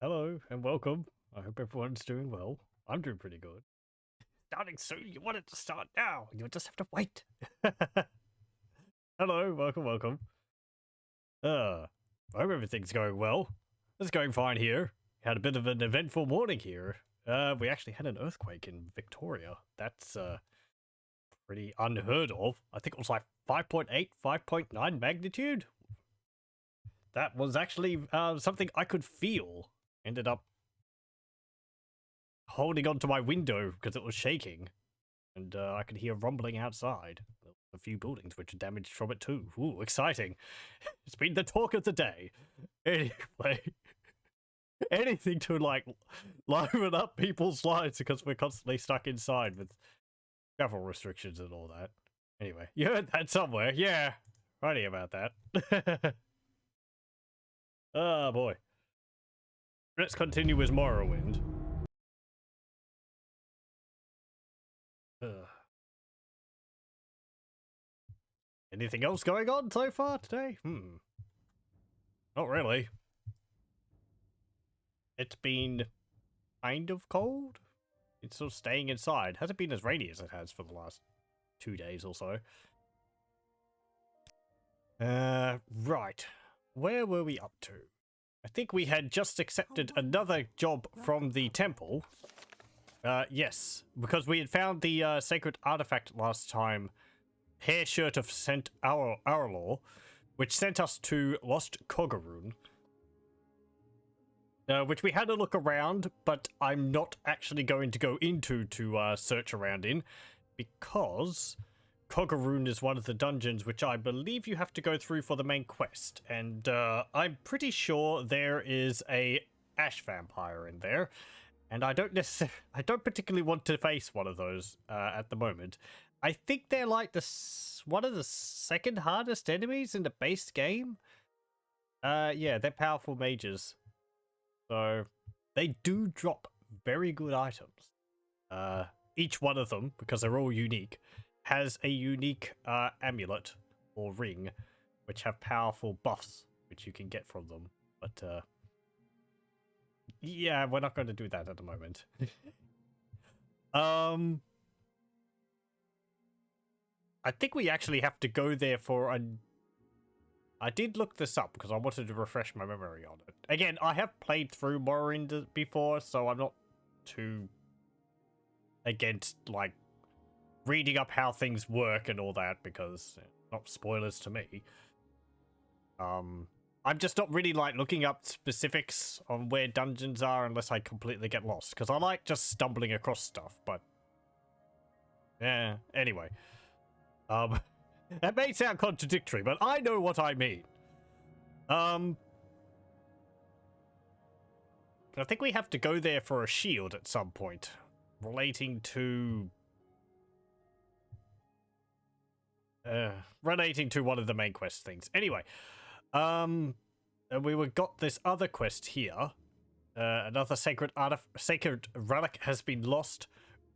Hello and welcome. I hope everyone's doing well. I'm doing pretty good. Starting soon. You want it to start now. You just have to wait. Hello, welcome. I hope everything's going well. It's going fine here. Had a bit of an eventful morning here. We actually had an earthquake in Victoria. That's pretty unheard of. I think it was like 5.8, 5.9 magnitude. That was actually something I could feel. Ended up holding onto my window because it was shaking, and I could hear rumbling outside. A few buildings which are damaged from it too. Ooh, exciting! It's been the talk of the day. Anyway, anything to like liven up people's lives because we're constantly stuck inside with travel restrictions and all that. Anyway, you heard that somewhere, yeah. Righty about that. Oh boy. Let's continue with Morrowind. Anything else going on so far today? Not really. It's been kind of cold. It's sort of staying inside. Hasn't been as rainy as it has for the last 2 days or so. Right. Where were we up to? I think we had just accepted another job from the temple. Yes, because we had found the sacred artifact last time, Hair Shirt of St. Aurlor, which sent us to Lost Coggeroon, which we had a look around, but I'm not actually going to go into to search around in, because Coggeroon is one of the dungeons which I believe you have to go through for the main quest, and I'm pretty sure there is a ash vampire in there, and I don't particularly want to face one of those at the moment. I think they're like one of the second hardest enemies in the base game. Yeah, they're powerful mages. So they do drop very good items. Each one of them, because they're all unique, has a unique amulet or ring, which have powerful buffs, which you can get from them. But yeah, we're not going to do that at the moment. I think we actually have to go there for I did look this up because I wanted to refresh my memory on it. Again, I have played through Morrowind before, so I'm not too against, like, reading up how things work and all that, because not spoilers to me. I'm just not really, like, looking up specifics on where dungeons are unless I completely get lost, because I like just stumbling across stuff, but yeah, anyway. That may sound contradictory, but I know what I mean. I think we have to go there for a shield at some point, relating to one of the main quest things. Anyway, we got this other quest here. Another sacred relic has been lost.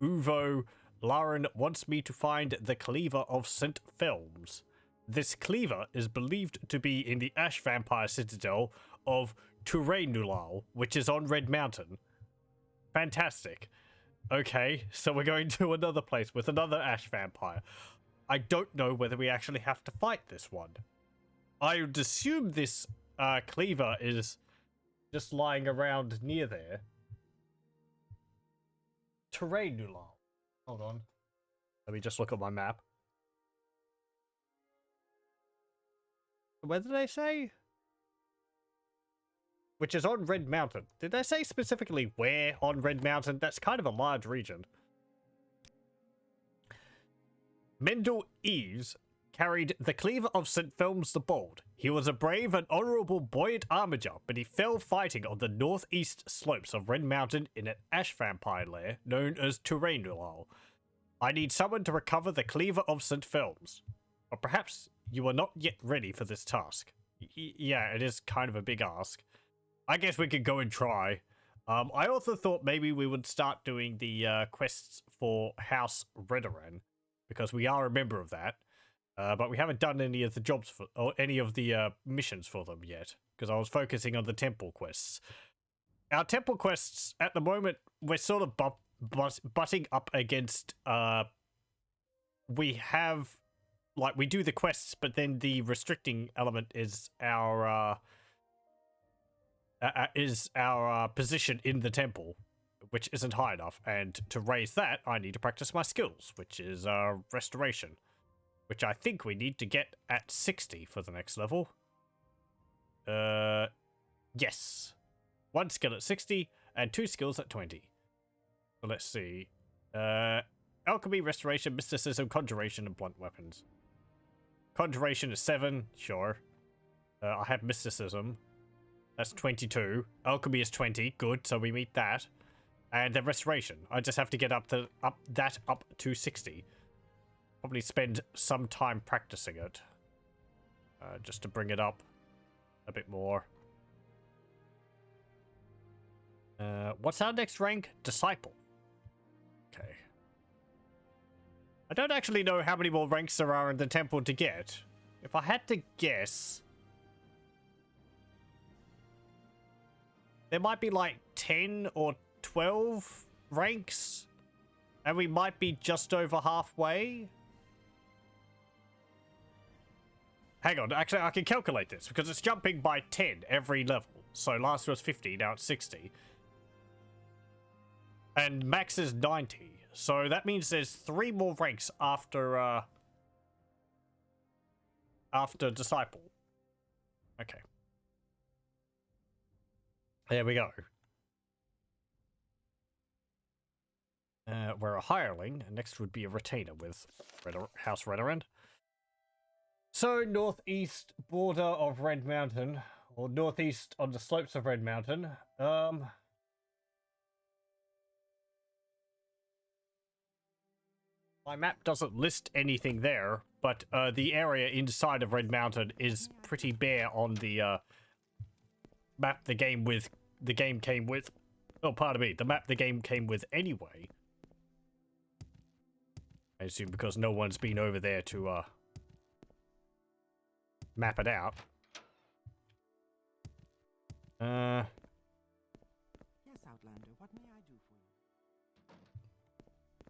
Uvo Lauren wants me to find the Cleaver of Senfeld. This cleaver is believed to be in the Ash Vampire Citadel of Turenulal, which is on Red Mountain. Fantastic. Okay, so we're going to another place with another Ash Vampire. I don't know whether we actually have to fight this one. I would assume this cleaver is just lying around near there. Turenulal. Hold on. Let me just look at my map. Where did they say? Which is on Red Mountain. Did they say specifically where on Red Mountain? That's kind of a large region. Mendel Eves carried the Cleaver of Senfeld the Bold. He was a brave and honorable buoyant armiger, but he fell fighting on the northeast slopes of Red Mountain in an ash vampire lair known as Turenulal. I need someone to recover the Cleaver of Senfeld. Or perhaps you are not yet ready for this task. Yeah, it is kind of a big ask. I guess we could go and try. I also thought maybe we would start doing the quests for House Redoran, because we are a member of that. But we haven't done any of the jobs for, or any of the missions for them yet, because I was focusing on the temple quests. our temple quests at the moment, we're sort of butting up against. We have, like, we do the quests, but then the restricting element is our position in the temple, which isn't high enough. And to raise that, I need to practice my skills, which is restoration, which I think we need to get at 60 for the next level. Yes. 1 skill at 60 and 2 skills at 20. So let's see. Alchemy, Restoration, Mysticism, Conjuration, and Blunt Weapons. Conjuration is 7, sure. I have Mysticism. That's 22. Alchemy is 20, good, so we meet that. And then Restoration. I just have to get up to 60. Probably spend some time practicing it. Just to bring it up a bit more. What's our next rank? Disciple. Okay. I don't actually know how many more ranks there are in the temple to get. If I had to guess, there might be like 10 or 12 ranks, and we might be just over halfway. Hang on, actually I can calculate this because it's jumping by 10 every level. So last was 50, now it's 60. And max is 90. So that means there's 3 more ranks after Disciple. Okay. There we go. We're a hireling, and next would be a retainer with House Redoran. So, northeast border of Red Mountain, or northeast on the slopes of Red Mountain. My map doesn't list anything there, but the area inside of Red Mountain is pretty bare on the map the game came with. Oh, pardon me, the map the game came with anyway. I assume because no one's been over there to map it out. Yes, Outlander, what may I do for you?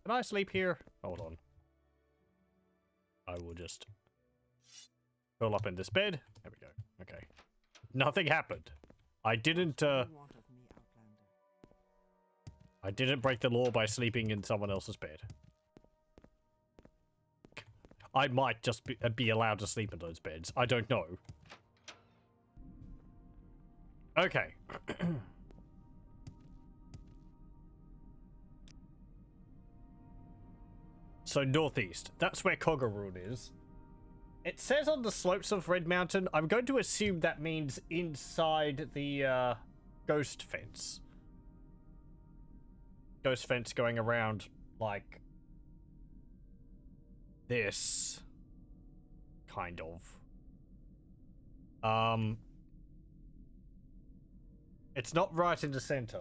Can I sleep here? Hold on. I will just curl up in this bed. There we go. Okay. Nothing happened. I didn't I didn't break the law by sleeping in someone else's bed. I might just be allowed to sleep in those beds. I don't know. Okay. So northeast. That's where Coggeroon is. It says on the slopes of Red Mountain. I'm going to assume that means inside the ghost fence. Ghost fence going around like this. Kind of. It's not right in the center.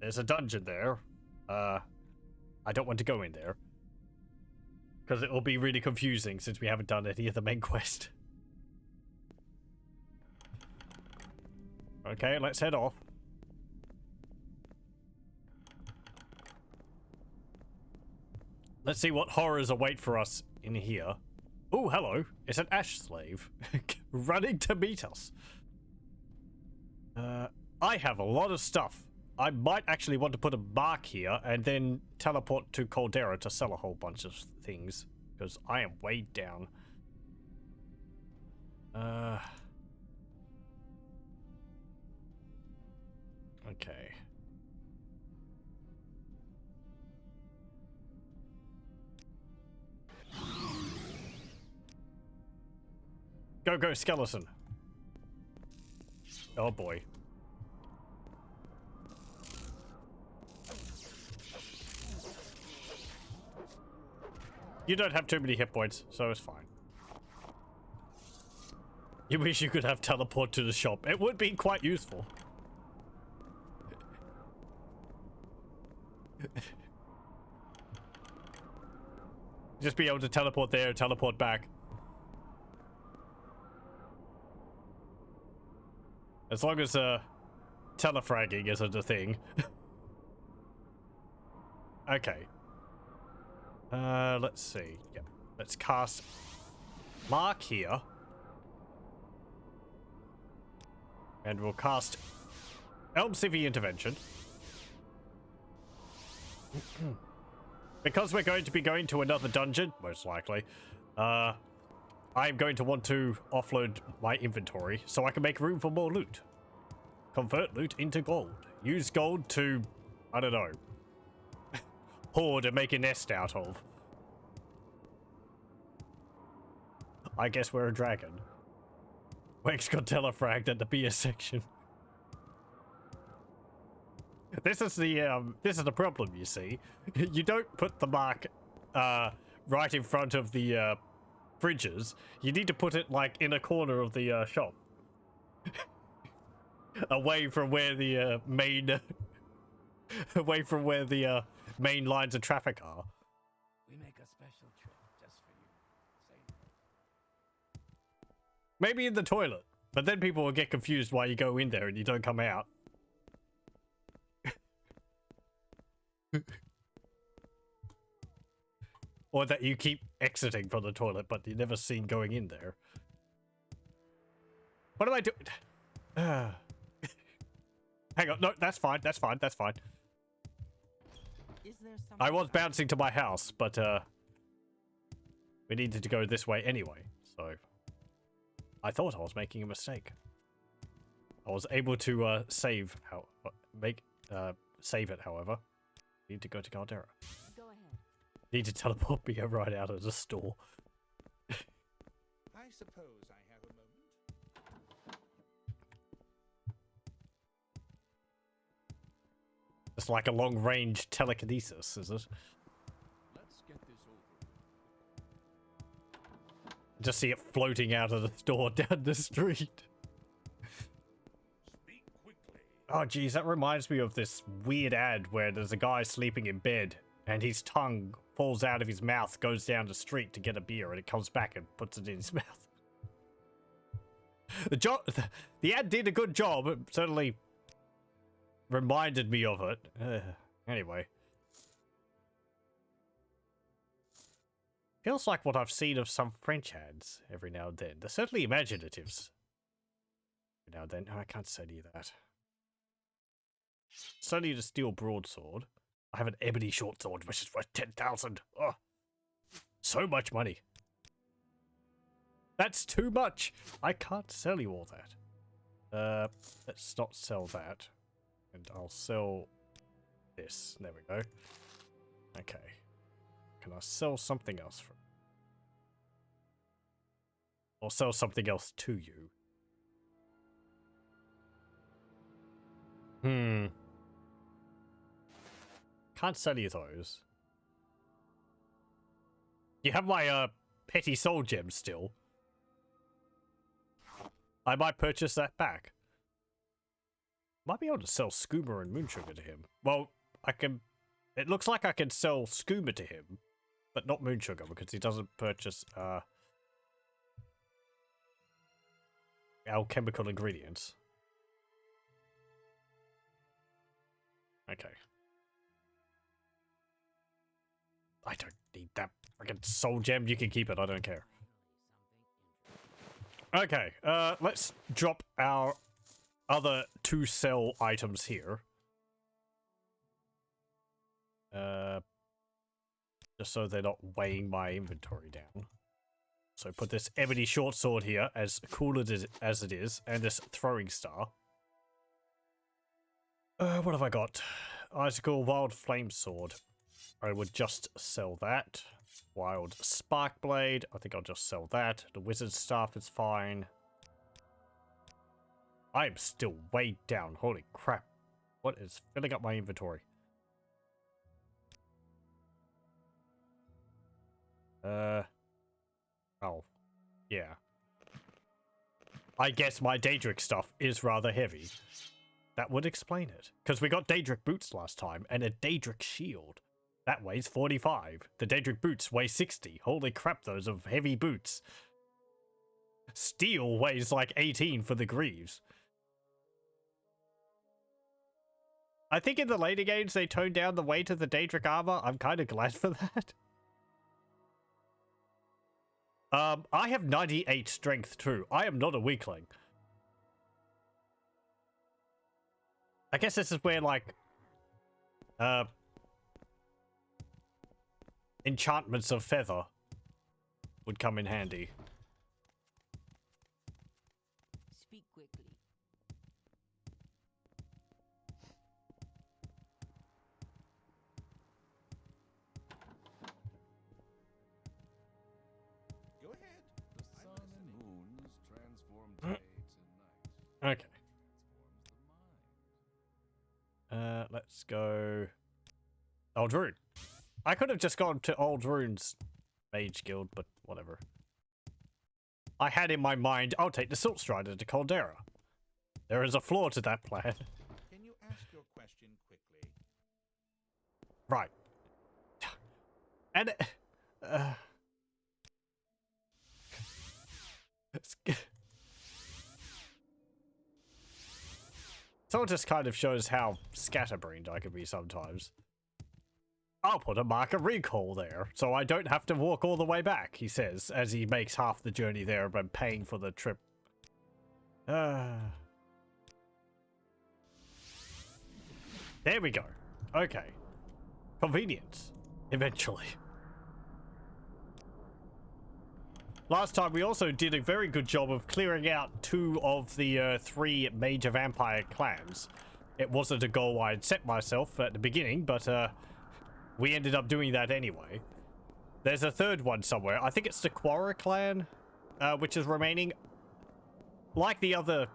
There's a dungeon there. I don't want to go in there. Because it will be really confusing since we haven't done any of the main quest. Okay, let's head off. Let's see what horrors await for us in here. Oh, hello. It's an ash slave running to meet us. I have a lot of stuff. I might actually want to put a mark here and then teleport to Caldera to sell a whole bunch of things. Because I am way down. Okay. Go, skeleton. Oh boy. You don't have too many hit points, so it's fine. You wish you could have teleport to the shop. It would be quite useful. Just be able to teleport there, teleport back. As long as telefragging isn't a thing. Okay. Let's see. Yep. Let's cast Mark here. And we'll cast Elm Civvy Intervention. Because we're going to be going to another dungeon, most likely, I'm going to want to offload my inventory so I can make room for more loot. Convert loot into gold. Use gold to, I don't know, hoard and make a nest out of. I guess we're a dragon. Wex got telefragged at the beer section. This is the problem, you see. You don't put the mark right in front of the fridges. You need to put it like in a corner of the shop. Away from where the main away from where the main lines of traffic are. We make a special trip just for you. Say Maybe in the toilet, but then people will get confused why you go in there and you don't come out. Or that you keep exiting from the toilet, but you're never seen going in there. What am I doing? Hang on, no, that's fine, that's fine, that's fine. Is there I was bouncing to my house, but we needed to go this way anyway, so I thought I was making a mistake. I was able to save save it, however. Need to go to Caldera. Go ahead. Need to teleport me right out of the store. I suppose I have a moment. It's like a long-range telekinesis, is it? Let's get this over. Just see it floating out of the store down the street. Speak quickly. Oh, geez, that reminds me of this weird ad where there's a guy sleeping in bed and his tongue falls out of his mouth, goes down the street to get a beer, and it comes back and puts it in his mouth. The ad did a good job. It certainly reminded me of it. Anyway. Feels like what I've seen of some French ads every now and then. They're certainly imaginatives. Every now and then. Oh, I can't sell you that. Sell you the steel broadsword. I have an ebony short sword, which is worth 10,000. Oh, so much money. That's too much. I can't sell you all that. Let's not sell that. And I'll sell this. There we go. Okay. Can I sell something else for? Or sell something else to you? Can't sell you those. You have my petty soul gem still. I might purchase that back. Might be able to sell skooma and moonsugar to him. Well, I can. It looks like I can sell skooma to him, but not moonsugar because he doesn't purchase alchemical ingredients. Okay. I don't need that freaking soul gem. You can keep it. I don't care. Okay. Let's drop our other 2 sell items here. Just so they're not weighing my inventory down. So put this ebony short sword here, as cool as it is, and this throwing star. What have I got? Icicle Wild Flame Sword. I would just sell that. Wild Spark Blade. I think I'll just sell that. The Wizard Staff is fine. I'm still way down. Holy crap. What is filling up my inventory? Oh. Yeah. I guess my Daedric stuff is rather heavy. That would explain it. Because we got Daedric boots last time, and a Daedric shield. That weighs 45. The Daedric boots weigh 60. Holy crap, those are heavy boots. Steel weighs like 18 for the Greaves. I think in the later games they toned down the weight of the Daedric armor. I'm kind of glad for that. I have 98 strength too. I am not a weakling. I guess this is where, like, enchantments of feather would come in handy. Speak quickly. Go ahead. The I'm sun and listening. moons transform day to night. Okay. Let's go Old Rune. I could have just gone to Old Rune's Mage Guild, but whatever. I had in my mind, I'll take the Silt Strider to Caldera. There is a flaw to that plan. Can you ask your question quickly? Right. And, so it just kind of shows how scatterbrained I can be sometimes. I'll put a mark of recall there, so I don't have to walk all the way back, he says, as he makes half the journey there by paying for the trip. There we go. Okay. Convenience. Eventually. Last time we also did a very good job of clearing out 2 of the 3 major vampire clans. It wasn't a goal I had set myself at the beginning, but we ended up doing that anyway. There's a 3rd one somewhere. I think it's the Quora clan, which is remaining. Like the other...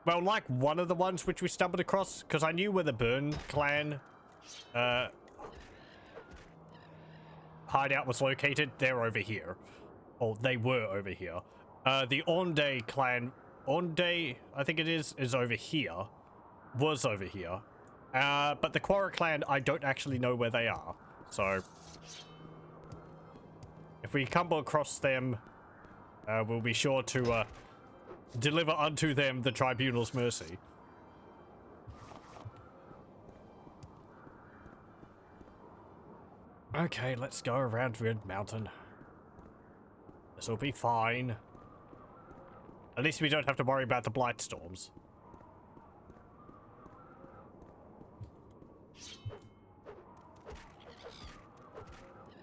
Well, like one of the ones which we stumbled across, because I knew where the Burn clan hideout was located. They're over here. Or they were over here. The Onde clan, Onde, I think it is over here. Was over here. But the Quora clan, I don't actually know where they are. So, if we come across them, we'll be sure to deliver unto them the tribunal's mercy. Okay, let's go around Red Mountain. This will be fine. At least we don't have to worry about the blight storms.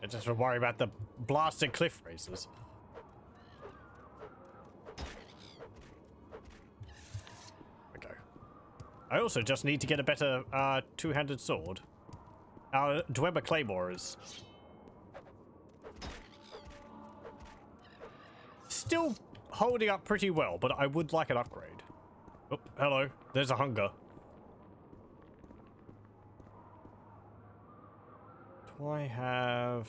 I just have to worry about the blasted cliff races. Okay. I also just need to get a better two-handed sword. Our Dwemer Claymore is still holding up pretty well, but I would like an upgrade. Oh, hello. There's a hunger. Do I have...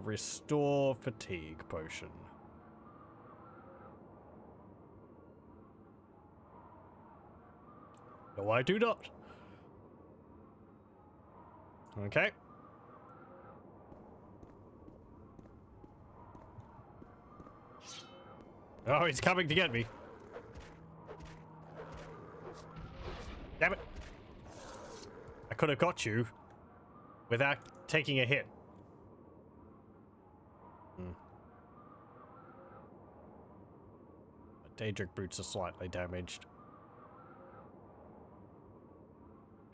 Restore fatigue potion. No, I do not. Okay. Oh, he's coming to get me. Damn it. I could have got you without taking a hit. Daedric boots are slightly damaged.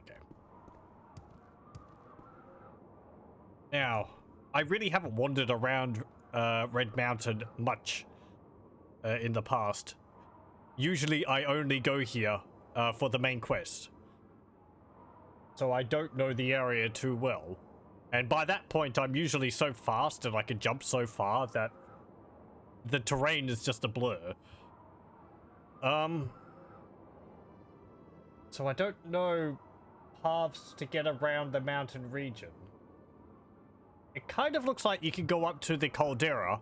Okay. Now, I really haven't wandered around Red Mountain much in the past. Usually I only go here for the main quest. So I don't know the area too well. And by that point, I'm usually so fast and I can jump so far that the terrain is just a blur. So I don't know paths to get around the mountain region. It kind of looks like you can go up to the caldera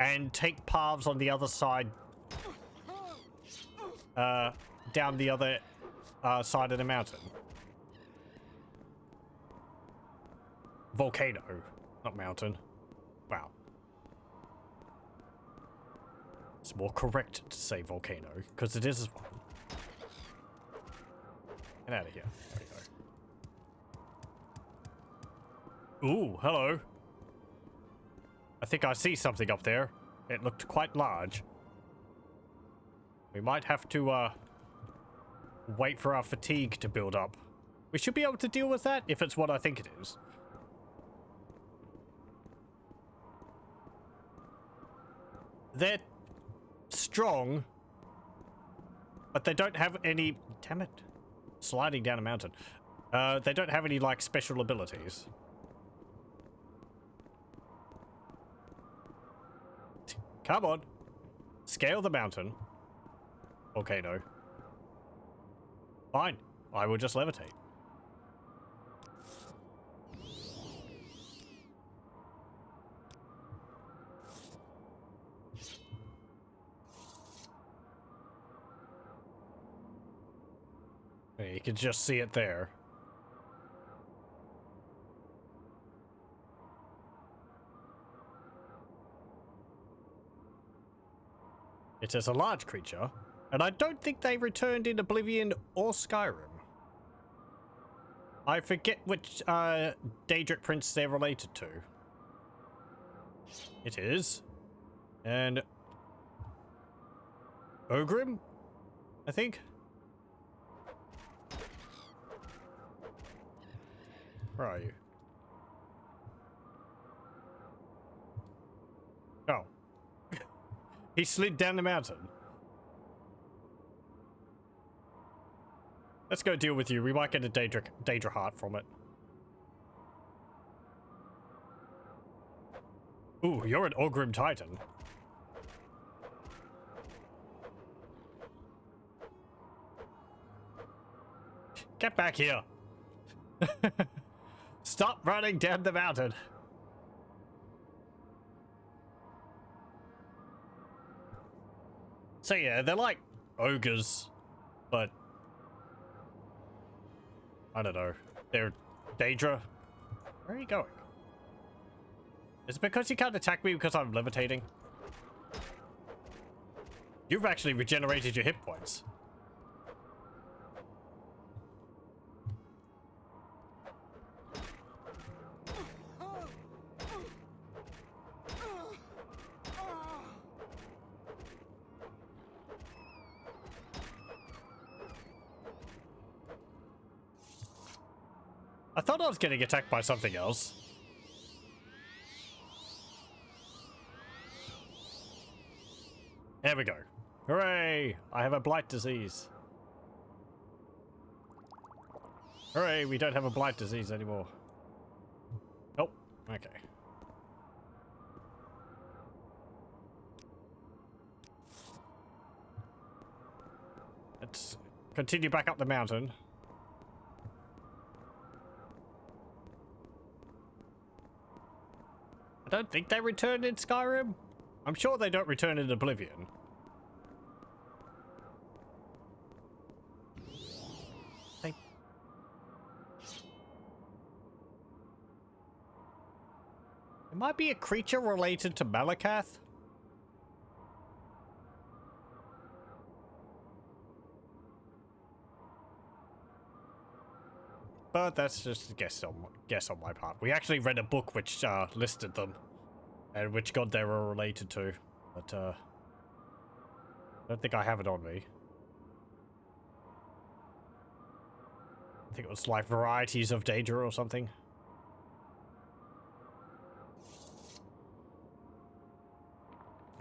and take paths on the other side, down the other side of the mountain. Volcano, not mountain. Wow. It's more correct to say volcano, because it is one. Get out of here. There we go. Ooh, hello. I think I see something up there. It looked quite large. We might have to, wait for our fatigue to build up. We should be able to deal with that if it's what I think it is. They're strong, but they don't have any... Damn it. Sliding down a mountain. They don't have any, like, special abilities. Come on. Scale the mountain. Volcano. Fine. I will just levitate. You can just see it there. It is a large creature, and I don't think they returned in Oblivion or Skyrim. I forget which Daedric prince they're related to. It is. And Ogrim, I think. Where are you? Oh. He slid down the mountain. Let's go deal with you. We might get a Daedra heart from it. Ooh, you're an Ogrim Titan. Get back here. Stop running down the mountain. So yeah, they're like ogres, but I don't know. They're Daedra. Where are you going? Is it because you can't attack me because I'm levitating? You've actually regenerated your hit points. I thought I was getting attacked by something else. There we go. Hooray! I have a blight disease. Hooray, we don't have a blight disease anymore. Nope. Okay. Let's continue back up the mountain. I don't think they return in Skyrim. I'm sure they don't return in Oblivion. It might be a creature related to Malakath. But that's just a guess on my part. We actually read a book which listed them and which god they were related to, but I don't think I have it on me. I think it was like varieties of Daedra or something.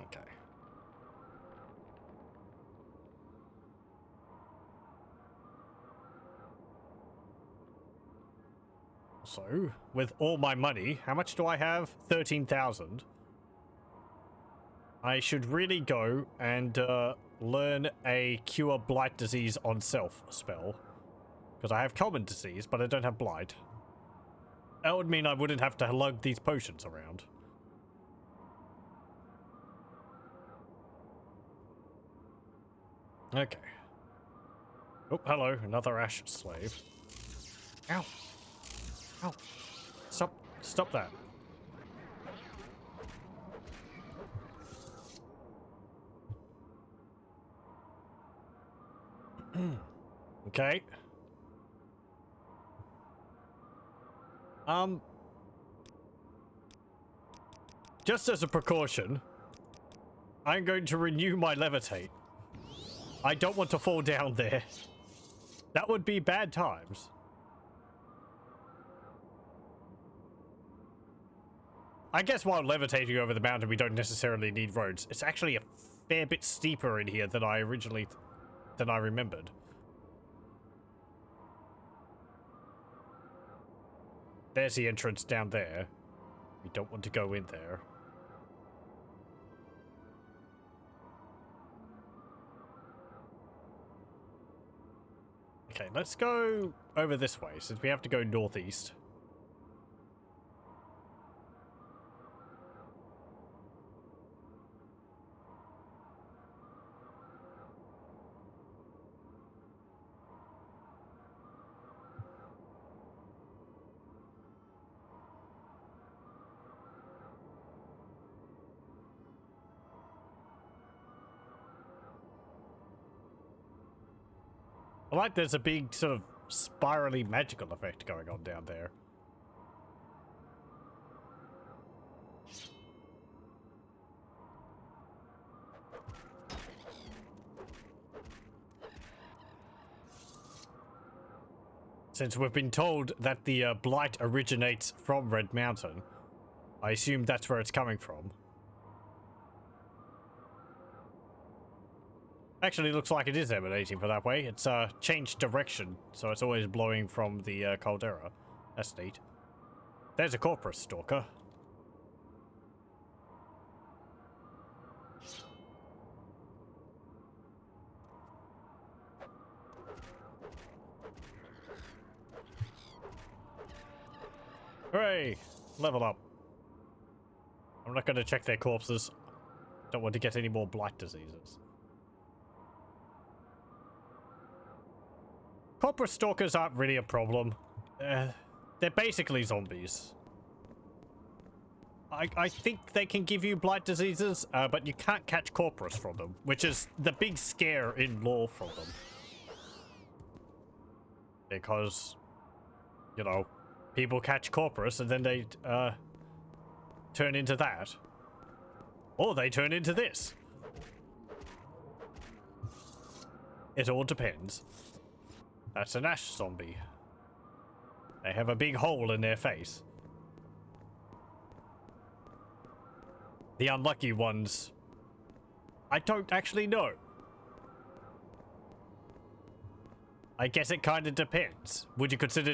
Okay. So, with all my money, how much do I have? 13,000. I should really go and learn a cure blight disease on self spell. Because I have common disease, but I don't have blight. That would mean I wouldn't have to lug these potions around. Okay. Oh, hello, another ash slave. Ow. Ow. Stop Stop that. Okay. Just as a precaution, I'm going to renew my levitate. I don't want to fall down there. That would be bad times. I guess while levitating over the mountain, we don't necessarily need roads. It's actually a fair bit steeper in here than I remembered. There's the entrance down there. We don't want to go in there. Okay, let's go over this way, since we have to go northeast. I like there's a big sort of spirally magical effect going on down there. Since we've been told that the blight originates from Red Mountain, I assume that's where it's coming from. Actually, looks like it is emanating from that way. It's changed direction, so it's always blowing from the caldera. That's neat. There's a corpus stalker. Hooray! Level up. I'm not going to check their corpses. Don't want to get any more blight diseases. Corporate stalkers aren't really a problem. They're basically zombies. I think they can give you blight diseases, but you can't catch corpus from them, which is the big scare in lore from them. Because, you know, people catch corpus and then they turn into that. Or they turn into this. It all depends. That's an ash zombie. They have a big hole in their face. The unlucky ones, I don't actually know. I guess it kind of depends. Would you consider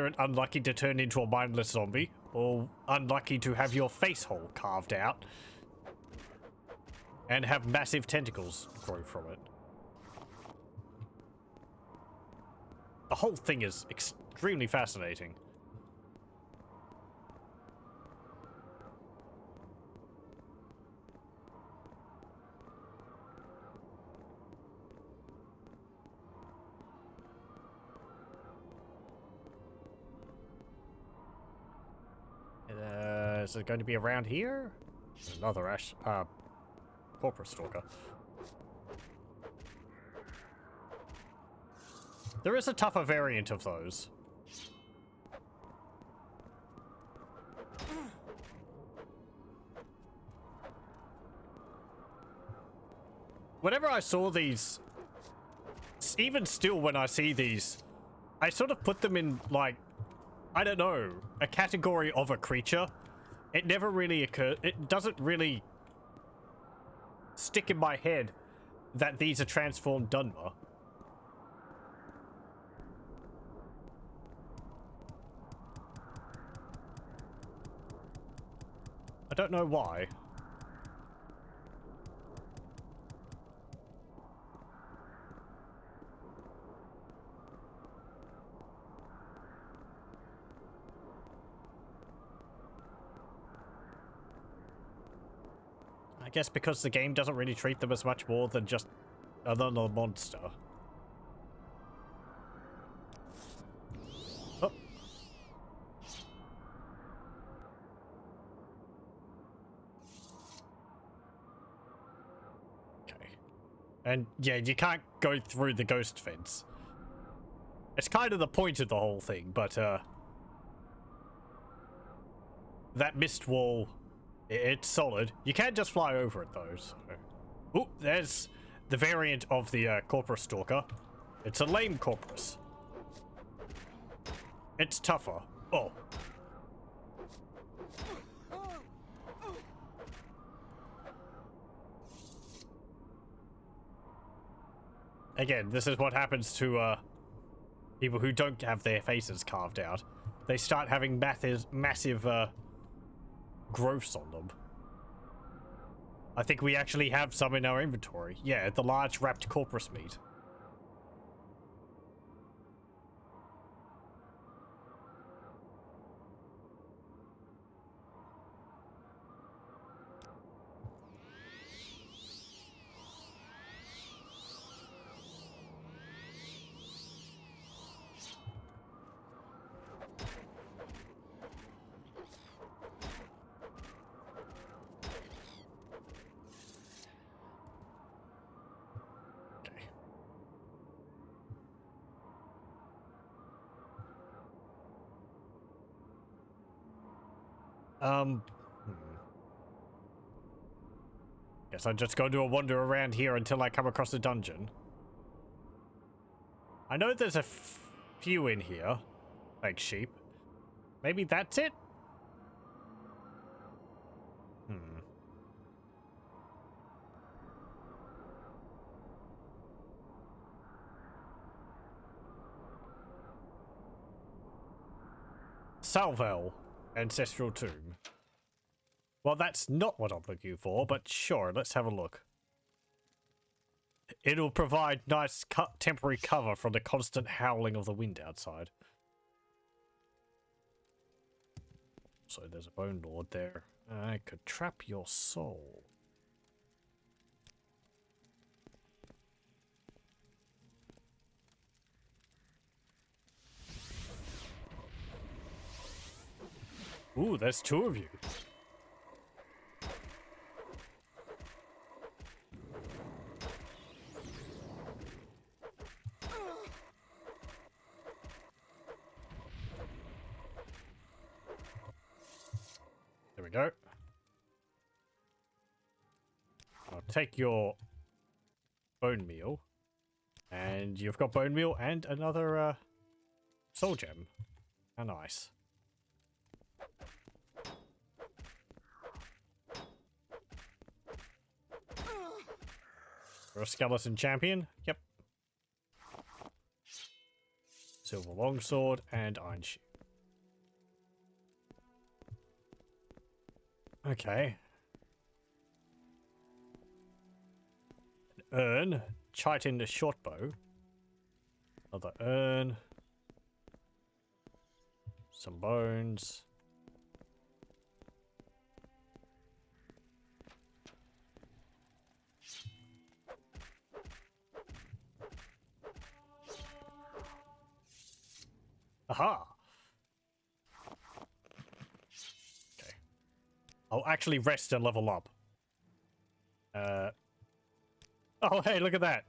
it unlucky to turn into a mindless zombie? Or unlucky to have your face hole carved out and have massive tentacles grow from it? The whole thing is extremely fascinating. Is it going to be around here? Another ash, corporate stalker. There is a tougher variant of those. Whenever I saw these, even still when I see these, I sort of put them in, like, I don't know, a category of a creature. It never really occurred, it doesn't really stick in my head that these are transformed Dunmer. I don't know why. I guess because the game doesn't really treat them as much more than just another monster. Oh. And yeah, you can't go through the ghost fence. It's kind of the point of the whole thing, but that mist wall, it's solid. You can't just fly over it though. So. Ooh, there's the variant of the Corpus Stalker. It's a lame Corpus. It's tougher. Oh. Again, this is what happens to people who don't have their faces carved out. They start having massive growths on them. I think we actually have some in our inventory. Yeah, the large wrapped corpus meat. Guess I'm just going to wander around here until I come across a dungeon. I know there's a few in here, like sheep. Maybe that's it? Salvel, Ancestral Tomb. Well, that's not what I'm looking for, but sure, let's have a look. It'll provide nice temporary cover from the constant howling of the wind outside. So there's a Bone Lord there. I could trap your soul. Ooh, there's two of you. There we go. I'll take your bone meal. And you've got bone meal and another soul gem. How nice. You're a skeleton champion? Yep. Silver longsword and iron shield. Okay. An urn. Chitin the shortbow. Another urn. Some bones. Aha! Okay. I'll actually rest and level up. Oh, hey, look at that.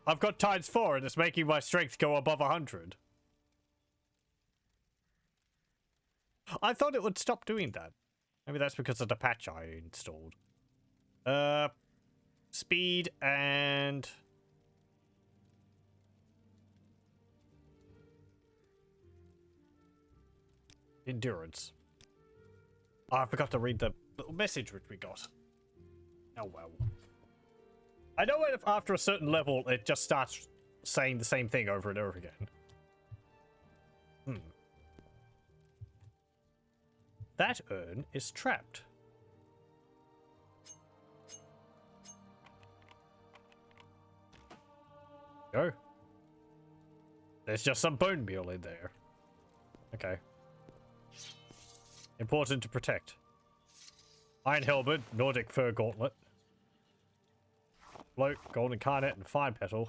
I've got ×4 and it's making my strength go above 100. I thought it would stop doing that. Maybe that's because of the patch I installed. Speed and... endurance. Oh, I forgot to read the little message which we got. Oh well. I know if after a certain level it just starts saying the same thing over and over again. That urn is trapped. Go. There's just some bone meal in there. Okay. Important to protect. Iron helmet, Nordic fur gauntlet. Float, golden incarnate, and fine petal.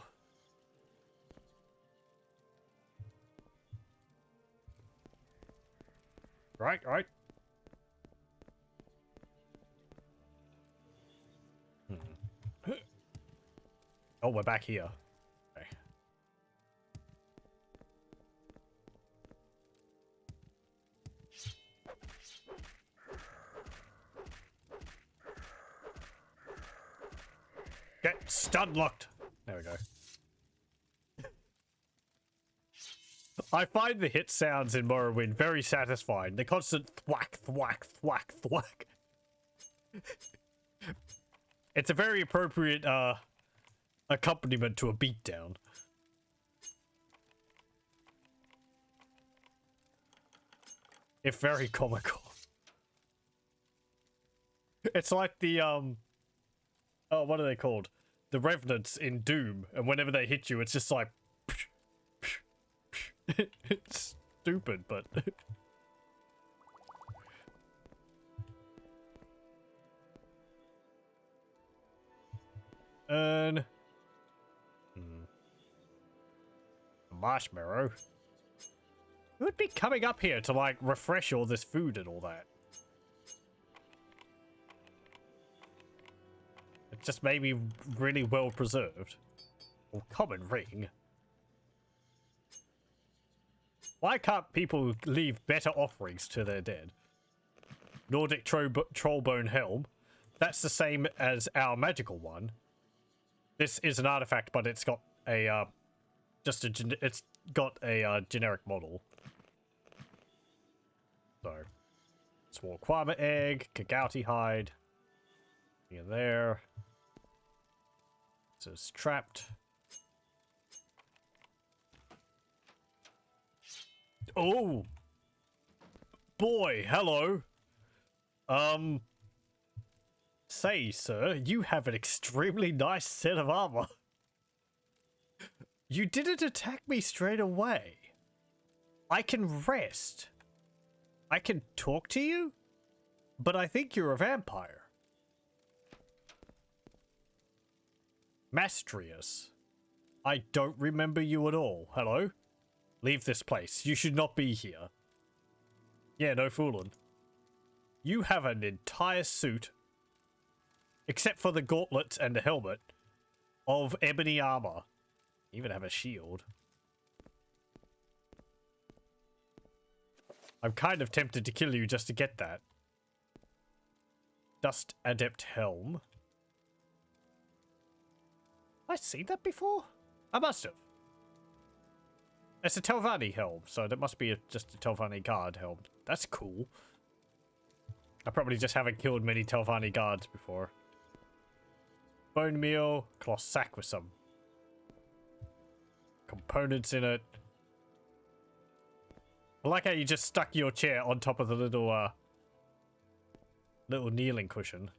Right, right. Oh, we're back here. Okay. Get stun locked. There we go. I find the hit sounds in Morrowind very satisfying. The constant thwack, thwack, thwack, thwack. It's a very appropriate accompaniment to a beatdown. It's very comical. It's like the oh, what are they called? The Revenants in Doom, and whenever they hit you, it's just like it's stupid, but and marshmallow. Who would be coming up here to like refresh all this food and all that? It just made me really well preserved. Or common ring. Why can't people leave better offerings to their dead? Nordic Trollbone Helm. That's the same as our magical one. This is an artifact, but it's got a generic model. So, small Quama egg, Kagouti hide. Here, there. This is trapped. Oh! Boy, hello. Say, sir, you have an extremely nice set of armor. You didn't attack me straight away. I can rest. I can talk to you? But I think you're a vampire. Mastrius. I don't remember you at all. Hello? Leave this place. You should not be here. Yeah, no fooling. You have an entire suit, except for the gauntlets and the helmet, of ebony armor. You even have a shield. I'm kind of tempted to kill you just to get that. Dust Adept Helm. Have I seen that before? I must have. It's a Telvanni helm, so that must be just a Telvanni guard helm. That's cool. I probably just haven't killed many Telvanni guards before. Bone meal, cloth sack with some components in it. I like how you just stuck your chair on top of the little kneeling cushion.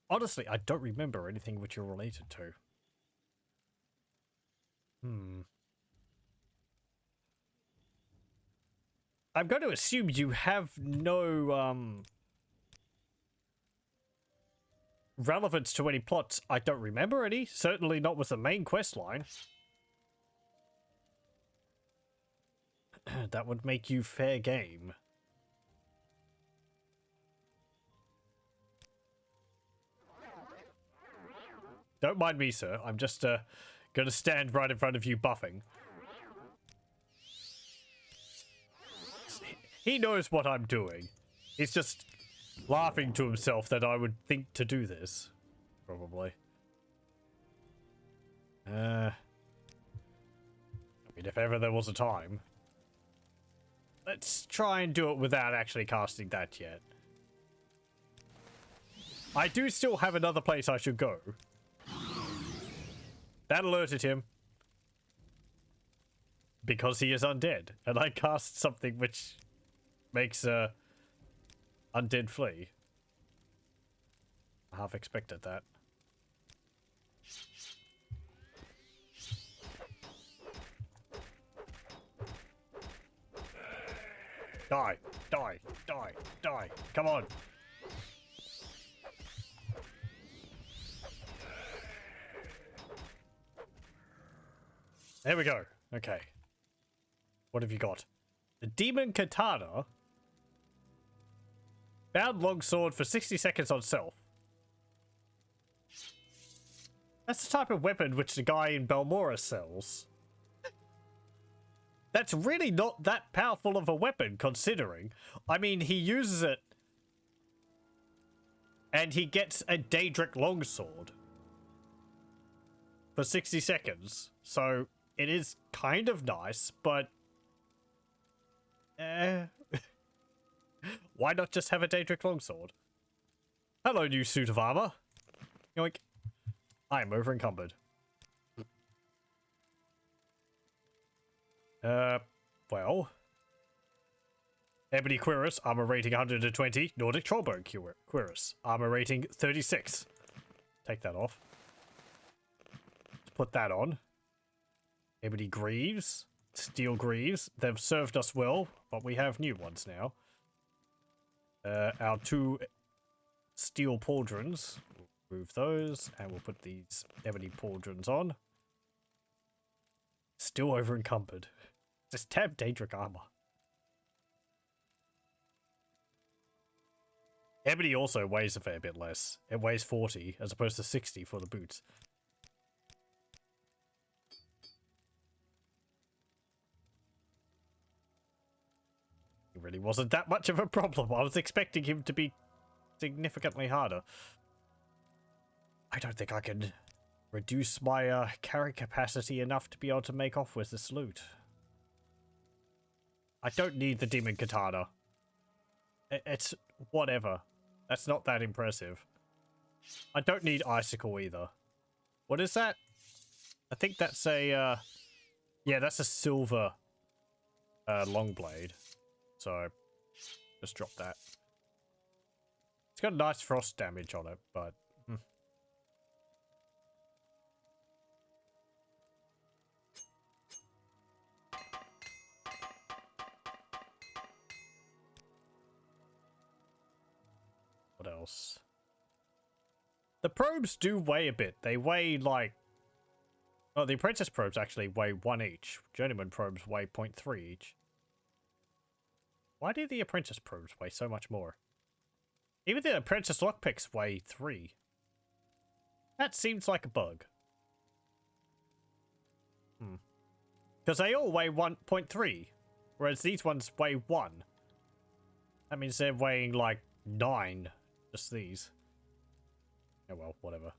Honestly, I don't remember anything which you're related to. I'm going to assume you have no relevance to any plots. I don't remember any. Certainly not with the main quest line. That would make you fair game. Don't mind me, sir. I'm just gonna stand right in front of you buffing. He knows what I'm doing. He's just laughing to himself that I would think to do this. Probably. I mean, if ever there was a time. Let's try and do it without actually casting that yet. I do still have another place I should go. That alerted him. Because he is undead. And I cast something which makes undead flee. I half expected that. Die, die, die, die. Come on. There we go. Okay. What have you got? The Demon Katana. Bound longsword for 60 seconds on self. That's the type of weapon which the guy in Balmora sells. That's really not that powerful of a weapon, considering. I mean, he uses it, and he gets a Daedric longsword for 60 seconds. So, it is kind of nice, but... why not just have a Daedric longsword? Hello, new suit of armor. Yoink. I am over encumbered. Well. Ebony Cuirass, armor rating 120. Nordic Trollbone Cuirass, armor rating 36. Take that off. Let's put that on. Ebony Greaves, Steel Greaves. They've served us well, but we have new ones now. Our 2 steel pauldrons. We'll remove those, and we'll put these ebony pauldrons on. Still over encumbered. Just tab Daedric armor. Ebony also weighs a fair bit less. It weighs 40 as opposed to 60 for the boots. It really wasn't that much of a problem. I was expecting him to be significantly harder. I don't think I can reduce my carry capacity enough to be able to make off with this loot. I don't need the Demon Katana. It's whatever. That's not that impressive. I don't need Icicle either. What is that? I think that's a, yeah, that's a silver long blade. So, just drop that. It's got nice frost damage on it, but... What else? The probes do weigh a bit. They weigh like... Oh, the apprentice probes actually weigh 1 each. Journeyman probes weigh 0.3 each. Why do the apprentice probes weigh so much more? Even the apprentice lockpicks weigh 3. That seems like a bug. Because they all weigh 1.3, whereas these ones weigh 1. That means they're weighing like 9. Just these. Oh well, whatever.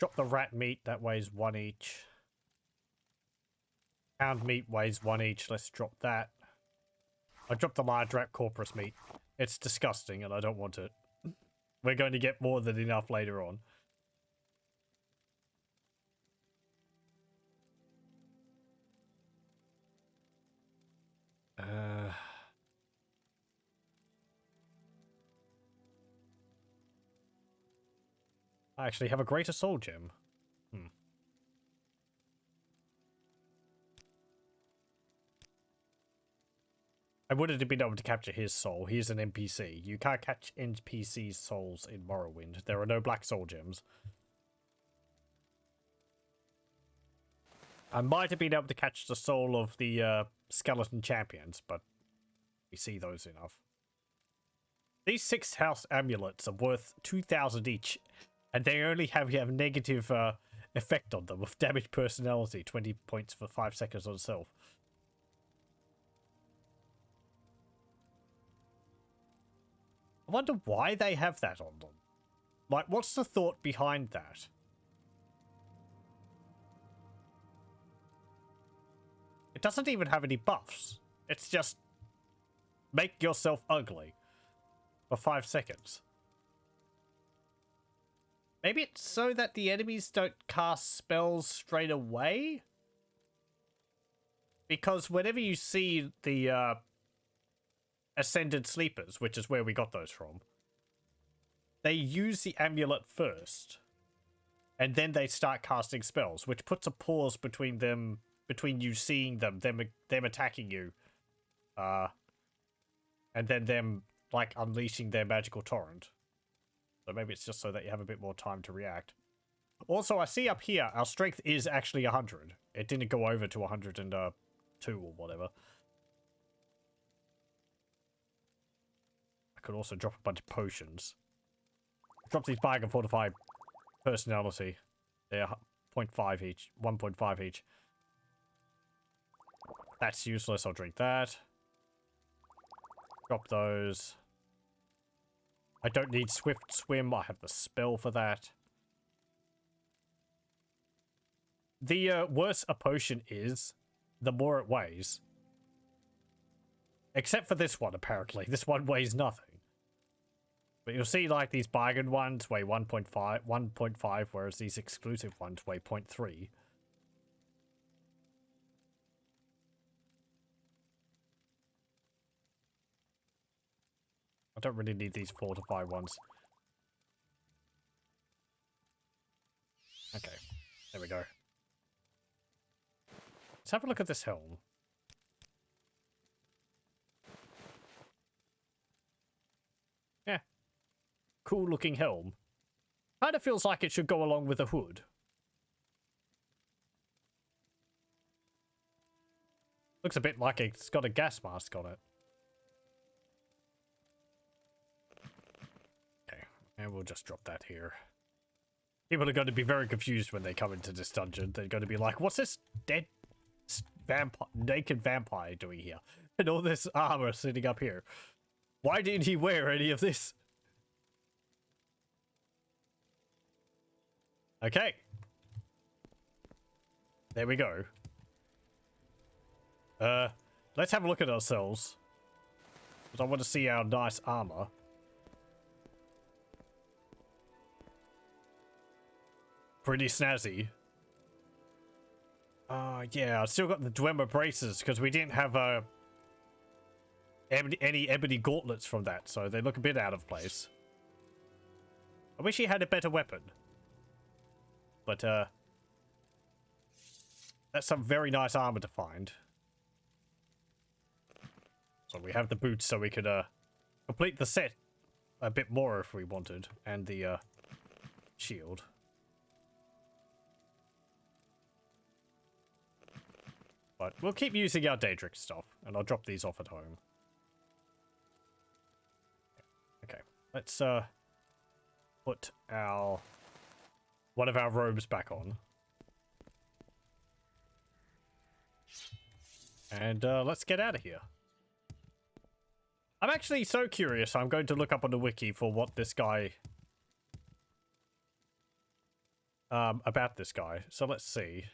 Drop the rat meat, that weighs 1 each. Pound meat weighs 1 each, let's drop that. I dropped the large rat corpus meat. It's disgusting and I don't want it. We're going to get more than enough later on. I actually have a greater soul gem. I wouldn't have been able to capture his soul. He's an NPC. You can't catch NPC's souls in Morrowind. There are no black soul gems. I might have been able to catch the soul of the skeleton champions, but we see those enough. These 6 house amulets are worth 2,000 each, and they only have negative effect on them with damaged personality, 20 points for 5 seconds on self. I wonder why they have that on them. Like, what's the thought behind that? It doesn't even have any buffs. It's just make yourself ugly for 5 seconds. Maybe it's so that the enemies don't cast spells straight away? Because whenever you see the Ascended Sleepers, which is where we got those from, they use the amulet first, and then they start casting spells, which puts a pause between them, between you seeing them attacking you, and then them, like, unleashing their magical torrent. So maybe it's just so that you have a bit more time to react. Also, I see up here, our strength is actually 100. It didn't go over to 102 or whatever. I could also drop a bunch of potions. Drop these bag and fortify personality. They're 0.5 each. 1.5 each. That's useless. I'll drink that. Drop those. I don't need Swift Swim. I have the spell for that. The worse a potion is, the more it weighs. Except for this one, apparently. This one weighs nothing. But you'll see, like, these bargain ones weigh 1.5, whereas these exclusive ones weigh 0.3. I don't really need these fortified ones. Okay, there we go. Let's have a look at this helm. Yeah. Cool looking helm. Kind of feels like it should go along with a hood. Looks a bit like it's got a gas mask on it. Okay, and we'll just drop that here. People are going to be very confused when they come into this dungeon. They're going to be like, what's this dead naked vampire doing here? And all this armor sitting up here. Why didn't he wear any of this? Okay. There we go. Let's have a look at ourselves. Because I want to see our nice armor. Pretty snazzy. Yeah, I still got the Dwemer braces because we didn't have any ebony gauntlets from that, so they look a bit out of place. I wish he had a better weapon. But, that's some very nice armor to find. So we have the boots so we could, complete the set a bit more if we wanted. And the, shield. But we'll keep using our Daedric stuff, and I'll drop these off at home. Okay, let's, put one of our robes back on. And, let's get out of here. I'm actually so curious, I'm going to look up on the wiki for what this guy... about this guy. So let's see.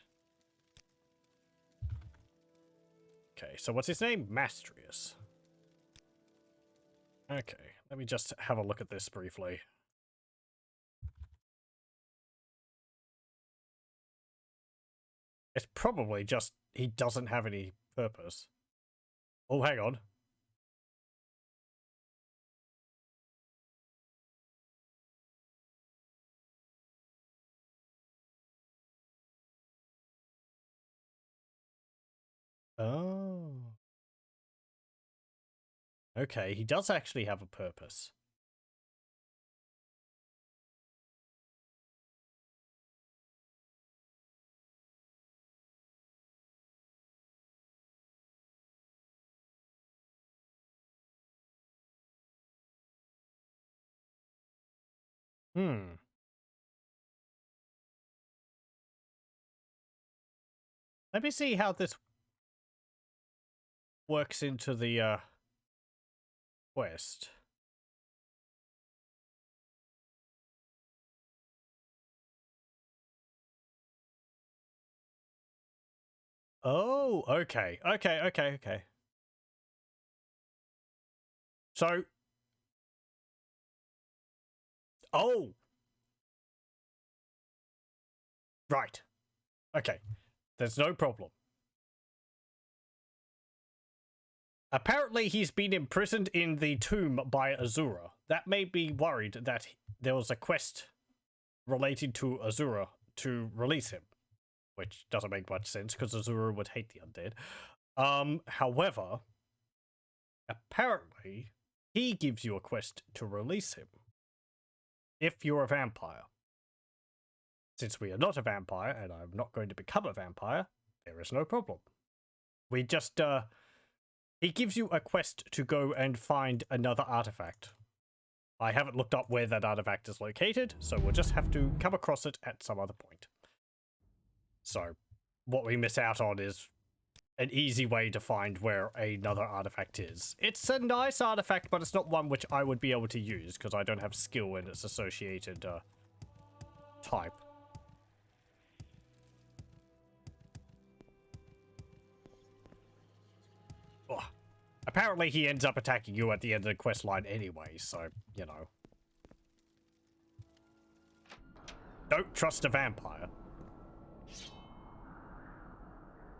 Okay, so what's his name? Mastrius. Okay, let me just have a look at this briefly. It's probably just he doesn't have any purpose. Oh, hang on. Oh. Okay, he does actually have a purpose. Hmm. Let me see how this works into the, quest. Oh, okay. Okay. So... Oh! Right. Okay. There's no problem. Apparently he's been imprisoned in the tomb by Azura. That made me worried that there was a quest related to Azura to release him. Which doesn't make much sense, because Azura would hate the undead. However, apparently, he gives you a quest to release him. If you're a vampire. Since we are not a vampire, and I'm not going to become a vampire, there is no problem. We just, it gives you a quest to go and find another artifact. I haven't looked up where that artifact is located, so we'll just have to come across it at some other point. So, what we miss out on is an easy way to find where another artifact is. It's a nice artifact, but it's not one which I would be able to use, because I don't have skill in its associated, type. Ugh. Apparently he ends up attacking you at the end of the quest line anyway, so, you know. Don't trust a vampire.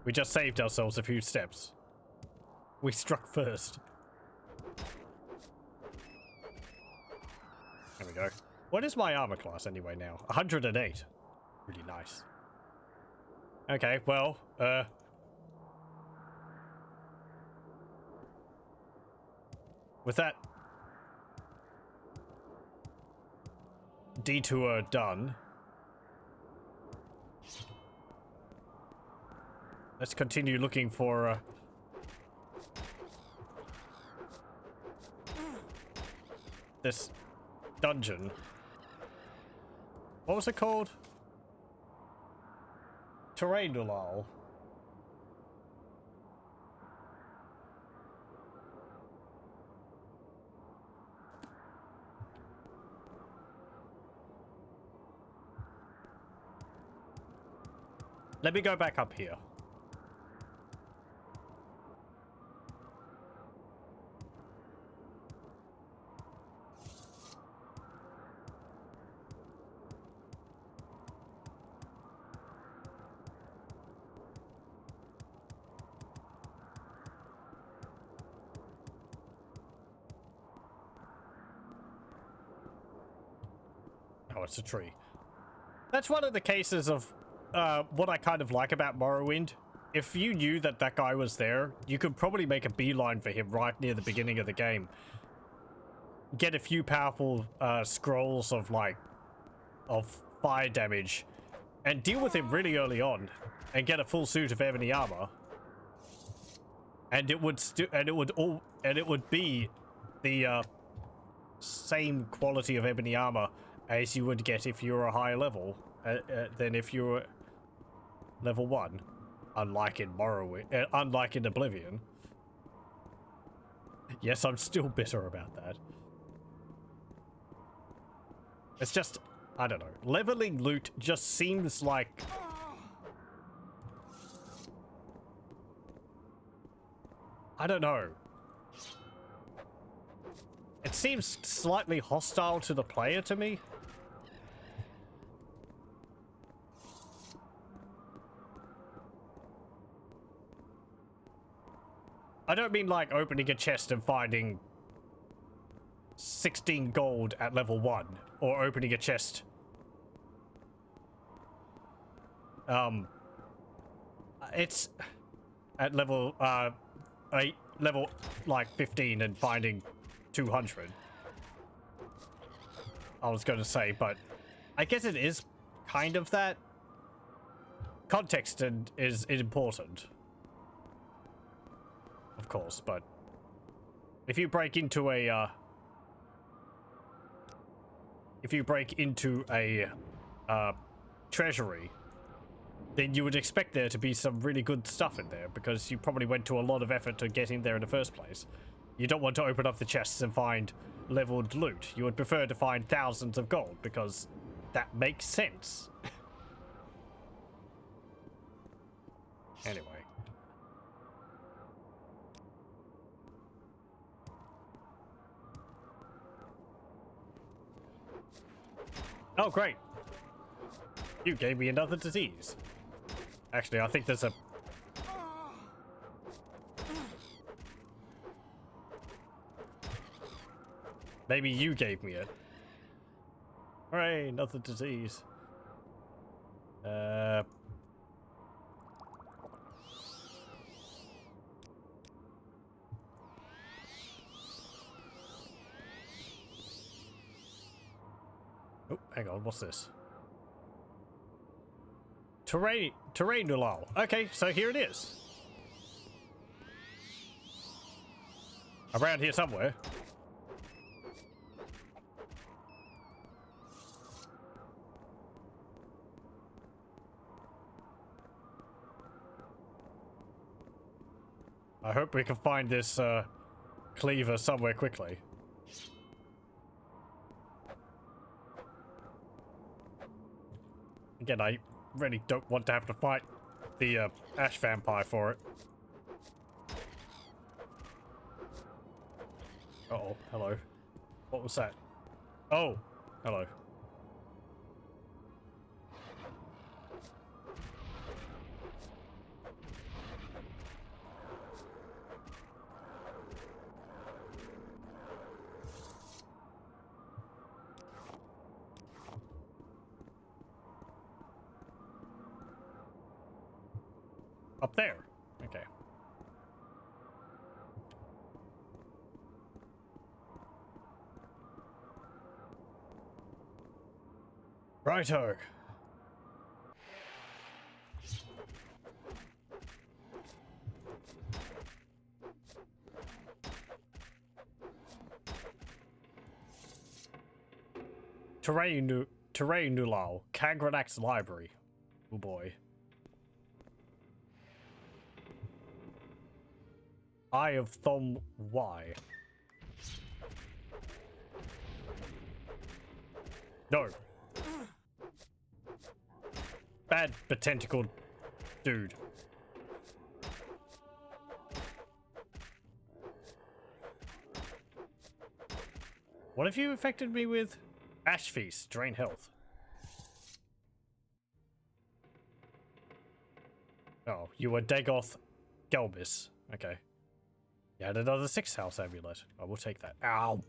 We just saved ourselves a few steps. We struck first. There we go. What is my armor class anyway now? 108. Really nice. Okay, well, with that detour done, let's continue looking for this dungeon. What was it called? Terrainulal. Let me go back up here. Oh, it's a tree. That's one of the cases of what I kind of like about Morrowind. If you knew that that guy was there, you could probably make a beeline for him right near the beginning of the game. Get a few powerful scrolls of fire damage, and deal with him really early on, and get a full suit of ebony armor. And it would be the same quality of ebony armor as you would get if you were a higher level than if you were level 1, unlike in Morrowind, unlike in Oblivion. Yes, I'm still bitter about that. It's just, I don't know, leveling loot just seems like I don't know. It seems slightly hostile to the player to me. I don't mean like opening a chest and finding 16 gold at level 1, or opening a chest it's at level 8, level like 15 and finding 200. I was going to say, but I guess it is kind of that. Context is important, of course, but if you break into a treasury, then you would expect there to be some really good stuff in there, because you probably went to a lot of effort to get in there in the first place. You don't want to open up the chests and find leveled loot. You would prefer to find thousands of gold, because that makes sense. Anyway. Oh, great. You gave me another disease. Actually, I think there's a... Maybe you gave me it. Hooray, another disease. Oh, hang on, what's this? Terrain Nulal. Okay, so here it is. Around here somewhere. I hope we can find this cleaver somewhere quickly. Again, I really don't want to have to fight the ash vampire for it. Uh-oh, hello. What was that? Oh, hello. Up there. Okay. Righto. Terrain Nulal, Kagranak's library. Oh boy. Eye of Thom Y. No. Bad tentacled dude. What have you infected me with? Ash Feast, drain health. Oh, you were Dagoth Gelbis. Okay. You had another 6th house amulet. I will take that. Ow.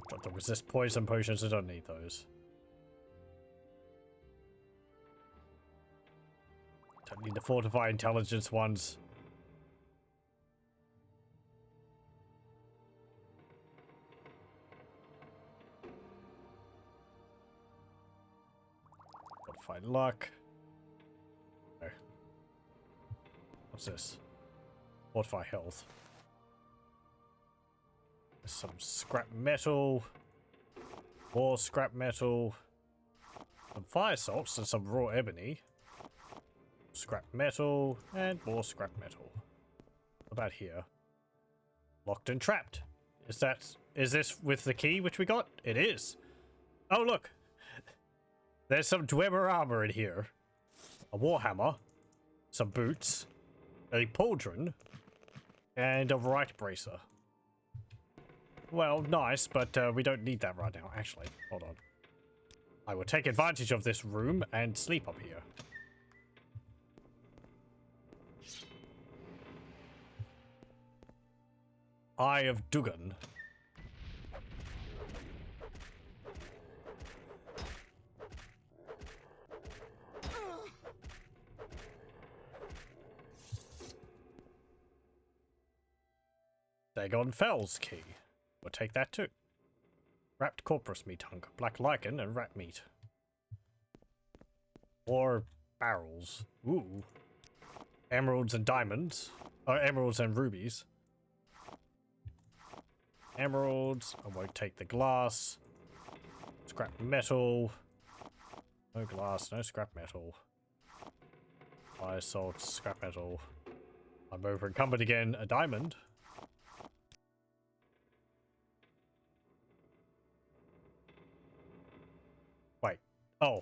Got to resist poison potions. I don't need those. Don't need the fortify intelligence ones. Fortify luck. Okay. What's this? Fortify health. There's some scrap metal. More scrap metal. Some fire salts and some raw ebony. Scrap metal and more scrap metal. What about here? Locked and trapped. Is this with the key which we got? It is. Oh look. There's some Dwemer armor in here. A warhammer. Some boots. A pauldron. And a right bracer. Well, nice, but we don't need that right now, actually. Hold on. I will take advantage of this room and sleep up here. Eye of Dugan. Vvardenfell's key. We'll take that too. Wrapped corpus meat hunk, black lichen and rat meat. Or barrels. Ooh. Emeralds and diamonds. Emeralds and rubies. Emeralds. I won't take the glass. Scrap metal. No glass, no scrap metal. Fire salt, scrap metal. I'm over encumbered again. A diamond. Wait. Oh.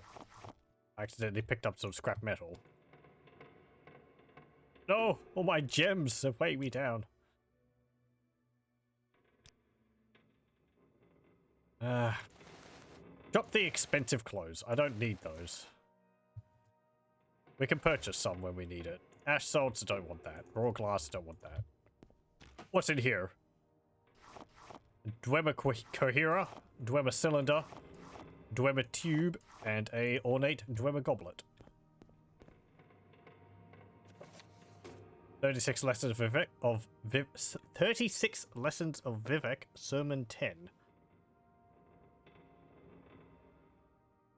I accidentally picked up some scrap metal. No! All my gems have weighed me down. Drop the expensive clothes. I don't need those. We can purchase some when we need it. Ash salts, don't want that. Raw glass, don't want that. What's in here? Dwemer coherer, Dwemer cylinder, Dwemer tube, and a ornate Dwemer goblet. 36 lessons of 36 Lessons of Vivek, Sermon 10.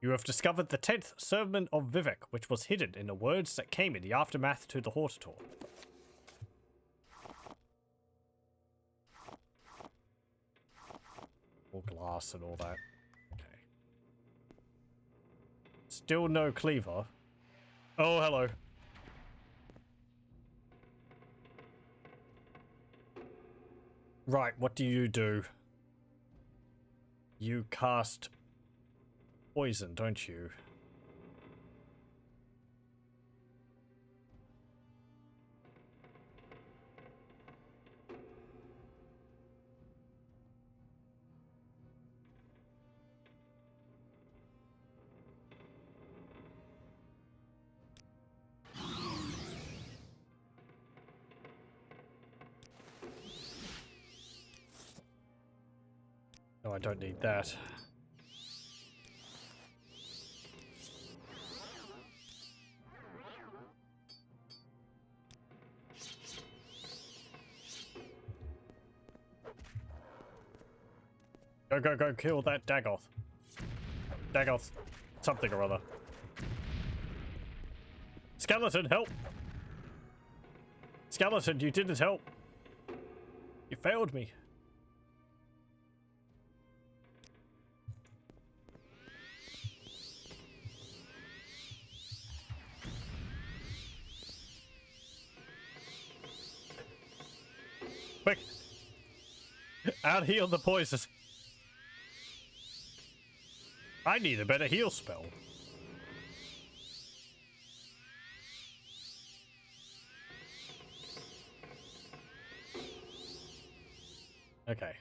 You have discovered the 10th Sermon of Vivek, which was hidden in the words that came in the aftermath to the Hortator. All glass and all that. Okay. Still no cleaver. Oh, hello. Right, what do? You cast poison, don't you? No, I don't need that. Go, kill that Dagoth. Dagoth, something or other. Skeleton, help! Skeleton, you didn't help. You failed me. Quick! Out heal the poisons. I need a better heal spell. Okay.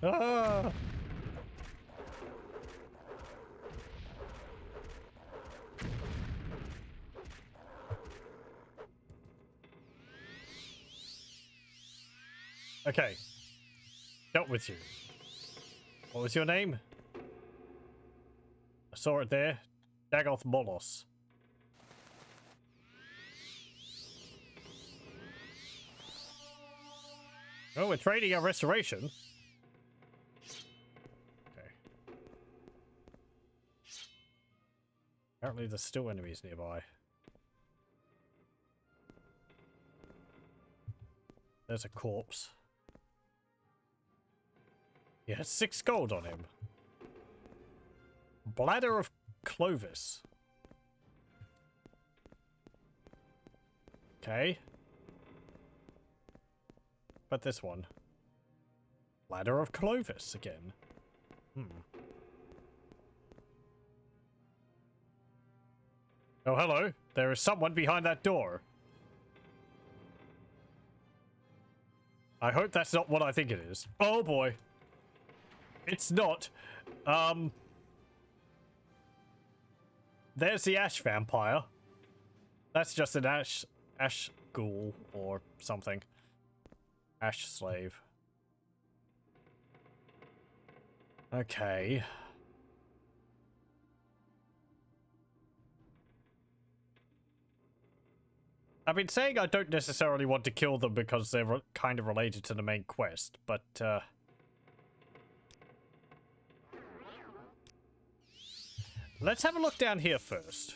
Ah! Okay. Dealt with you. What was your name? I saw it there. Dagoth Molos. Oh, we're trading our restoration. Okay. Apparently there's still enemies nearby. There's a corpse. He has 6 gold on him. Bladder of Clovis. Okay. But this one. Bladder of Clovis again. Oh, hello. There is someone behind that door. I hope that's not what I think it is. Oh boy. It's not. There's the Ash Vampire. That's just an Ash Ghoul or something. Ash Slave. Okay. I've been saying I don't necessarily want to kill them because they're kind of related to the main quest, but let's have a look down here first.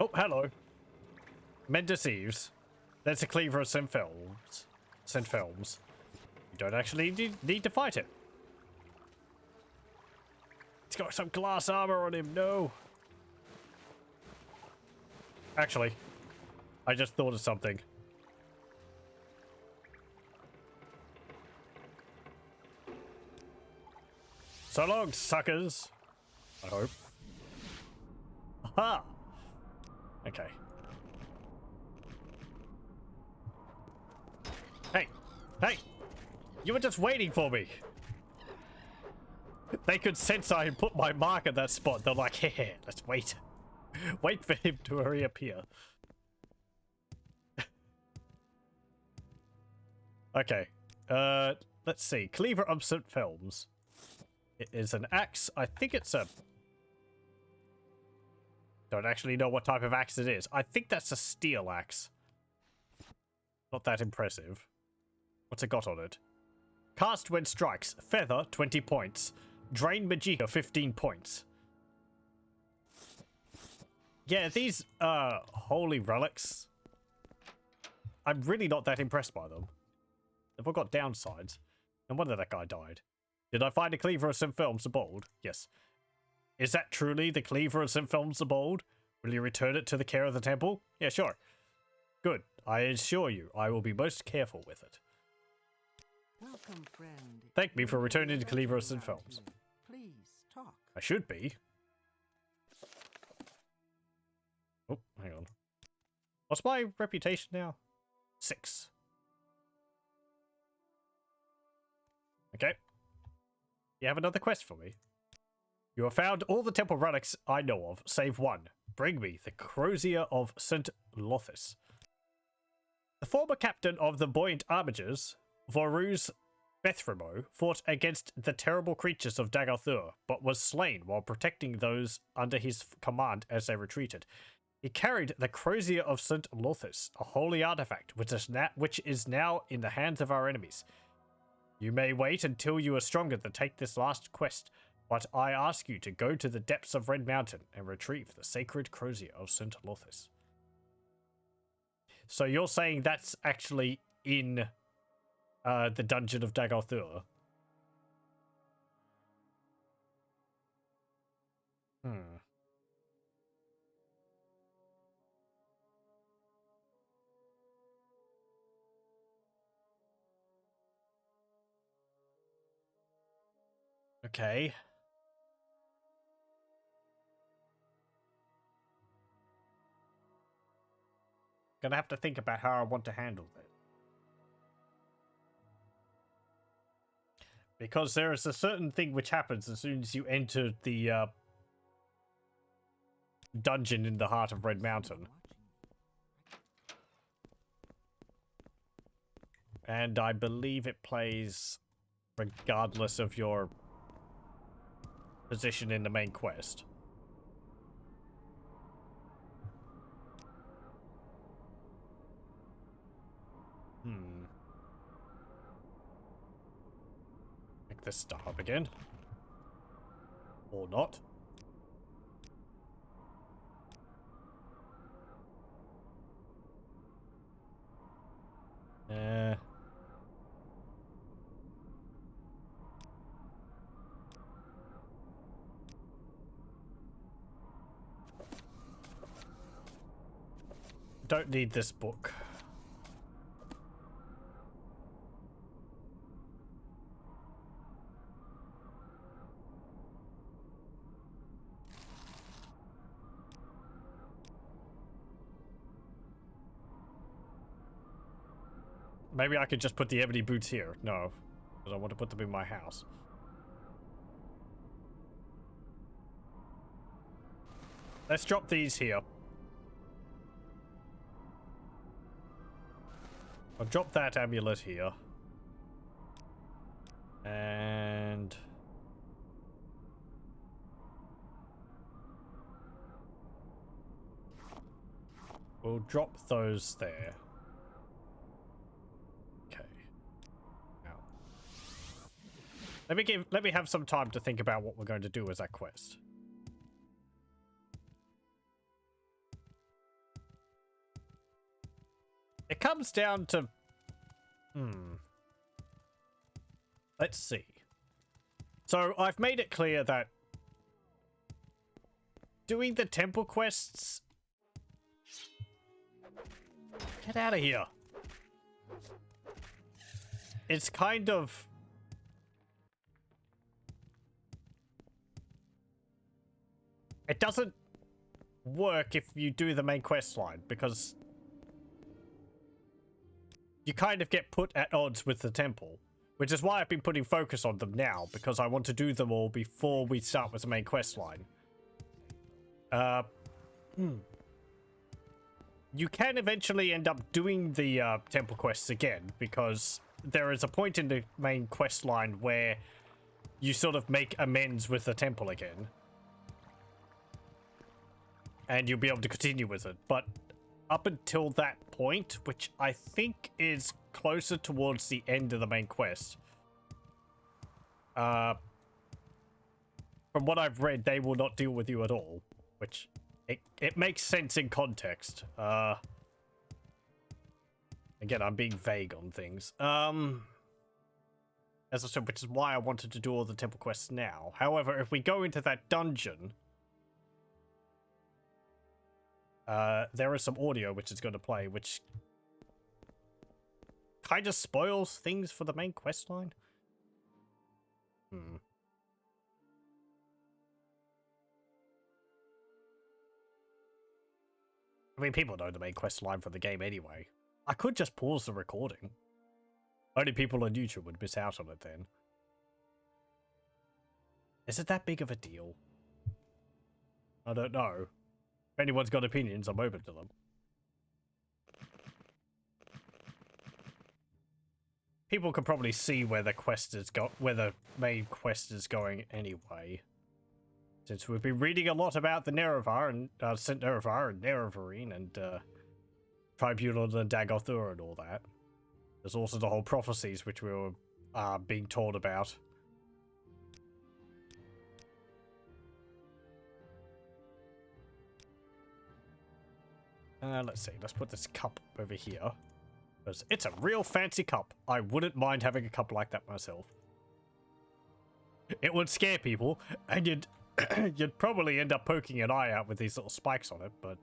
Oh, hello. Men deceives. There's a Cleaver of Senfeld. You don't actually need to fight it. It's got some glass armor on him, no. Actually, I just thought of something. So long, suckers. I hope. Aha! Okay. Hey! Hey! You were just waiting for me! They could sense I put my mark at that spot. They're like, hey, let's wait. Wait for him to reappear. Okay. let's see. Cleaver of Senfeld. It is an axe. I think it's a... Don't actually know what type of axe it is. I think that's a steel axe. Not that impressive. What's it got on it? Cast when strikes. Feather, 20 points. Drain Magicka, 15 points. Yeah, these, holy relics. I'm really not that impressed by them. They've all got downsides. No wonder that guy died. Did I find a Cleaver of Senfeld the Bold? Yes. Is that truly the Cleaver of Senfeld the Bold? Will you return it to the care of the temple? Yeah, sure. Good. I assure you, I will be most careful with it. Welcome, friend. Thank me for returning the Cleaver of Senfeld. Please talk. I should be. Oh, hang on. What's my reputation now? 6. Okay. You have another quest for me? You have found all the temple relics I know of, save one. Bring me the Crozier of St. Lothis. The former captain of the buoyant armigers, Voruz Bethremo, fought against the terrible creatures of Dagothur, but was slain while protecting those under his command as they retreated. He carried the Crozier of St. Lothis, a holy artifact, which is now in the hands of our enemies. You may wait until you are stronger to take this last quest, but I ask you to go to the depths of Red Mountain and retrieve the sacred Crozier of St. Lothis. So you're saying that's actually in the dungeon of Dagothur? Okay. Gonna have to think about how I want to handle this. Because there is a certain thing which happens as soon as you enter the dungeon in the heart of Red Mountain. And I believe it plays regardless of your position in the main quest. Pick this stuff up again. Or not. Don't need this book. Maybe I could just put the ebony boots here. No, because I want to put them in my house. Let's drop these here. I'll drop that amulet here. And... we'll drop those there. Okay. Now. Let me have some time to think about what we're going to do with that quest. It comes down to... Let's see. So, I've made it clear that doing the temple quests... Get out of here. It's kind of... It doesn't work if you do the main quest line, because... you kind of get put at odds with the temple, which is why I've been putting focus on them now, because I want to do them all before we start with the main quest line. You can eventually end up doing the temple quests again, because there is a point in the main quest line where you sort of make amends with the temple again. And you'll be able to continue with it. But up until that point, which I think is closer towards the end of the main quest, from what I've read, they will not deal with you at all, which it makes sense in context. Again, I'm being vague on things. As I said, which is why I wanted to do all the temple quests now. However, if we go into that dungeon, there is some audio which is going to play, which kind of spoils things for the main quest line. I mean, people know the main quest line for the game anyway. I could just pause the recording. Only people on YouTube would miss out on it then. Is it that big of a deal? I don't know. If anyone's got opinions, I'm open to them. People can probably see where the quest is where the main quest is going anyway. Since we've been reading a lot about the Nerevar and Saint Nerevar and Nerevarine and Tribunal and Dagothur and all that. There's also the whole prophecies which we were being told about. Let's see. Let's put this cup over here. Because it's a real fancy cup. I wouldn't mind having a cup like that myself. It would scare people, and you'd you'd probably end up poking an eye out with these little spikes on it, but...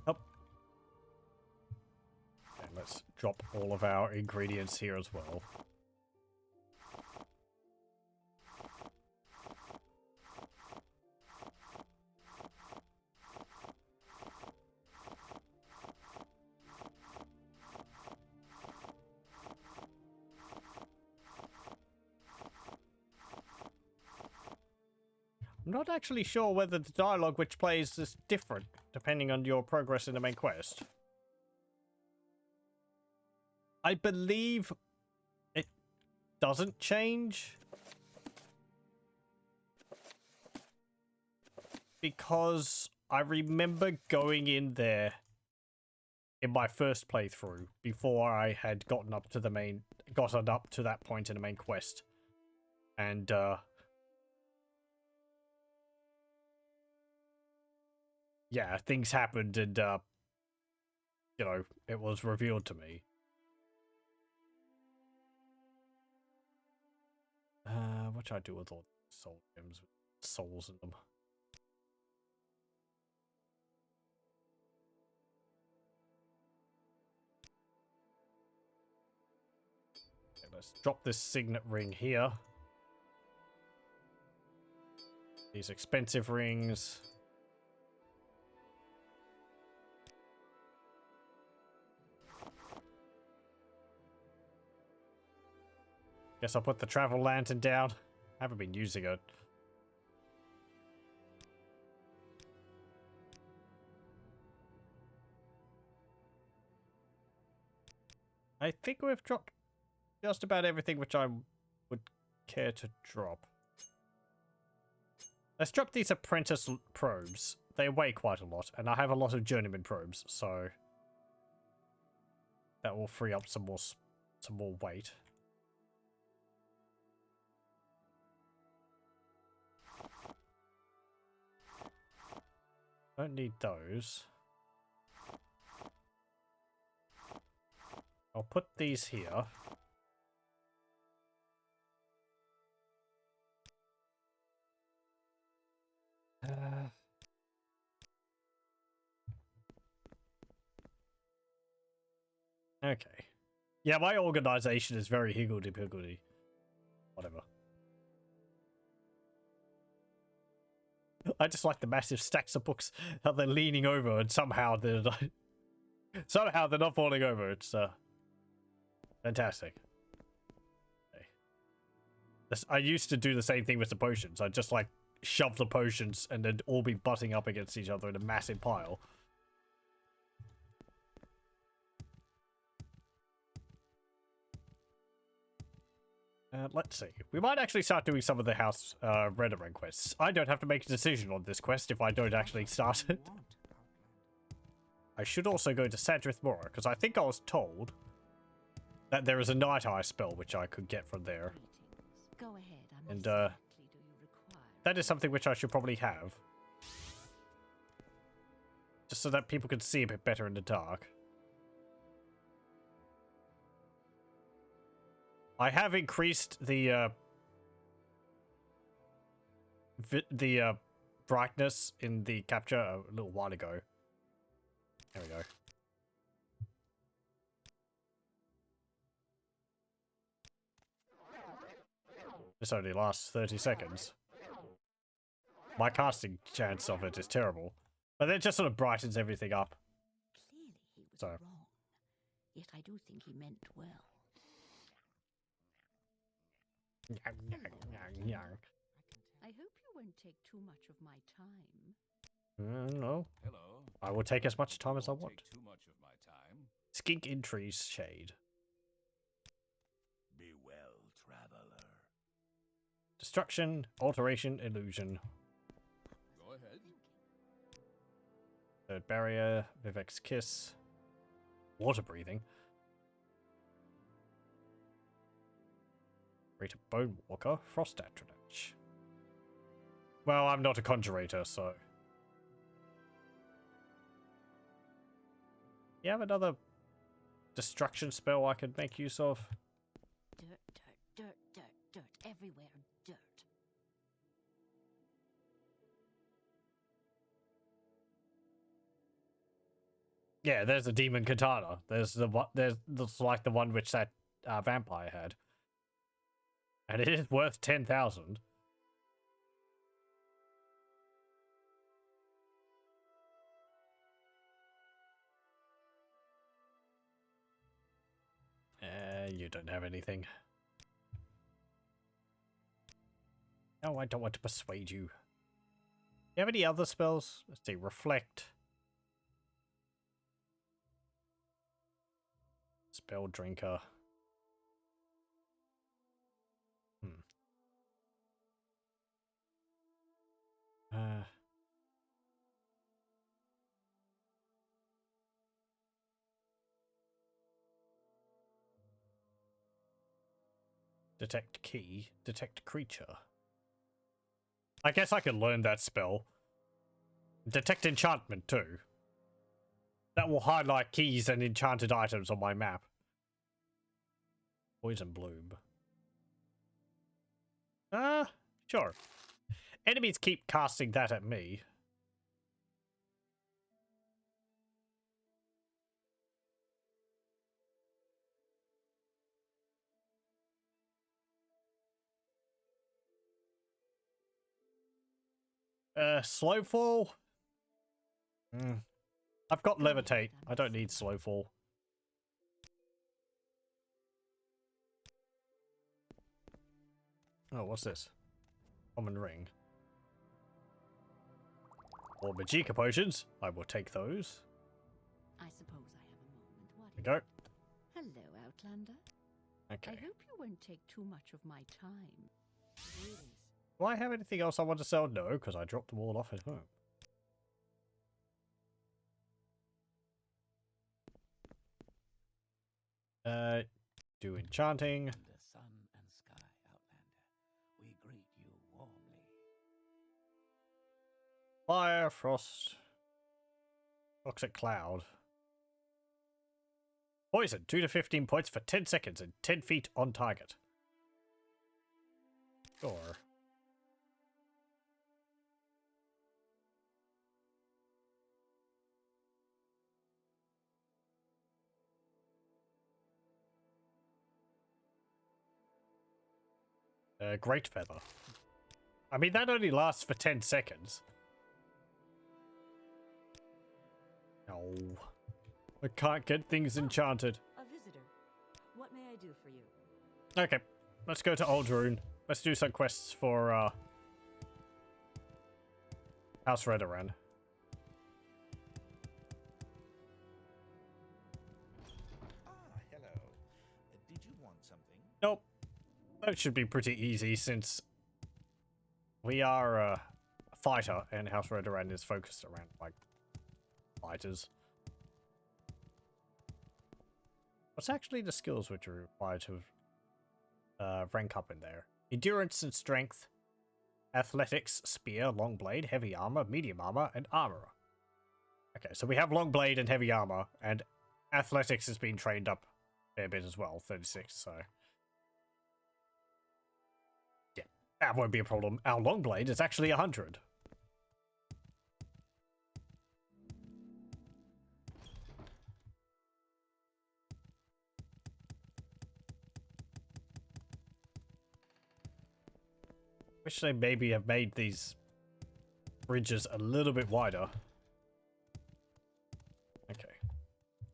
Oh. And let's drop all of our ingredients here as well. I'm not actually sure whether the dialogue which plays is different, depending on your progress in the main quest. I believe it doesn't change. Because I remember going in there in my first playthrough, before I had gotten up to the that point in the main quest. And, yeah, things happened and, you know, it was revealed to me. What should I do with all the soul gems with souls in them? Okay, let's drop this signet ring here. These expensive rings. Guess I'll put the travel lantern down. I haven't been using it. I think we've dropped just about everything which I would care to drop. Let's drop these apprentice probes. They weigh quite a lot, and I have a lot of journeyman probes, so that will free up some more weight. Don't need those. I'll put these here. Okay. Yeah, my organization is very higgledy-piggledy. Whatever. I just like the massive stacks of books how they're leaning over and somehow they're not, somehow they're not falling over. It's fantastic. Okay. I used to do the same thing with the potions. I'd just like shove the potions and then all be butting up against each other in a massive pile. Let's see. We might actually start doing some of the House Redoran quests. I don't have to make a decision on this quest if I don't actually start it. I should also go to Sadrith Mora, because I think I was told that there is a Night Eye spell which I could get from there. Go ahead. And that is something which I should probably have. Just so that people can see a bit better in the dark. I have increased the brightness in the capture a little while ago. There we go. This only lasts 30 seconds. My casting chance of it is terrible. But it just sort of brightens everything up. Clearly he was So. wrong. Yet I do think he meant well. I hope you won't take too much of my time. No. Hello. I will take as much time as I Won't want. take too much of my time. Skink in trees shade. Be well, traveler. Destruction, alteration, illusion. Go ahead. Third barrier, Vivek's kiss. Water breathing. Greater Bone Walker, Frost Atronach. Well, I'm not a conjurator, so. You have another destruction spell I could make use of? Dirt, dirt, dirt, dirt, dirt. Everywhere, dirt. Yeah, there's a demon katana. There's like the one which that vampire had. And it is worth 10,000. You don't have anything. No, I don't want to persuade you. You have any other spells? Let's see, reflect. Spell drinker. Detect key, detect creature. I guess I could learn that spell. Detect enchantment too. That will highlight keys and enchanted items on my map. Poison bloom. Sure. Enemies keep casting that at me. Slow fall? I've got levitate. I don't need slow fall. Oh, what's this? Common ring. Or Magicka potions. I will take those. I suppose I have a moment. What There we go. Hello, Outlander. Okay. I hope you won't take too much of my time. Greetings. Do I have anything else I want to sell? No, because I dropped them all off at home. Do enchanting. In the sun and sky, Outlander, we greet you warmly. Fire, frost. Toxic cloud. Poison, 2 to 15 points for 10 seconds and 10 feet on target. Sure. Great feather. I mean, that only lasts for 10 seconds. No. I can't get things enchanted. A visitor. What may I do for you? Okay, let's go to Aldrune. Let's do some quests for, House Redoran. Hello. Did you want something? Nope. That should be pretty easy since we are a fighter and House Rodoran is focused around, like, fighters. What's actually the skills which are required to rank up in there? Endurance and strength, athletics, spear, long blade, heavy armor, medium armor, and armor. Okay, so we have long blade and heavy armor, and athletics has been trained up a fair bit as well, 36, so... yeah, that won't be a problem. Our long blade is actually 100. Wish they maybe have made these bridges a little bit wider. Okay.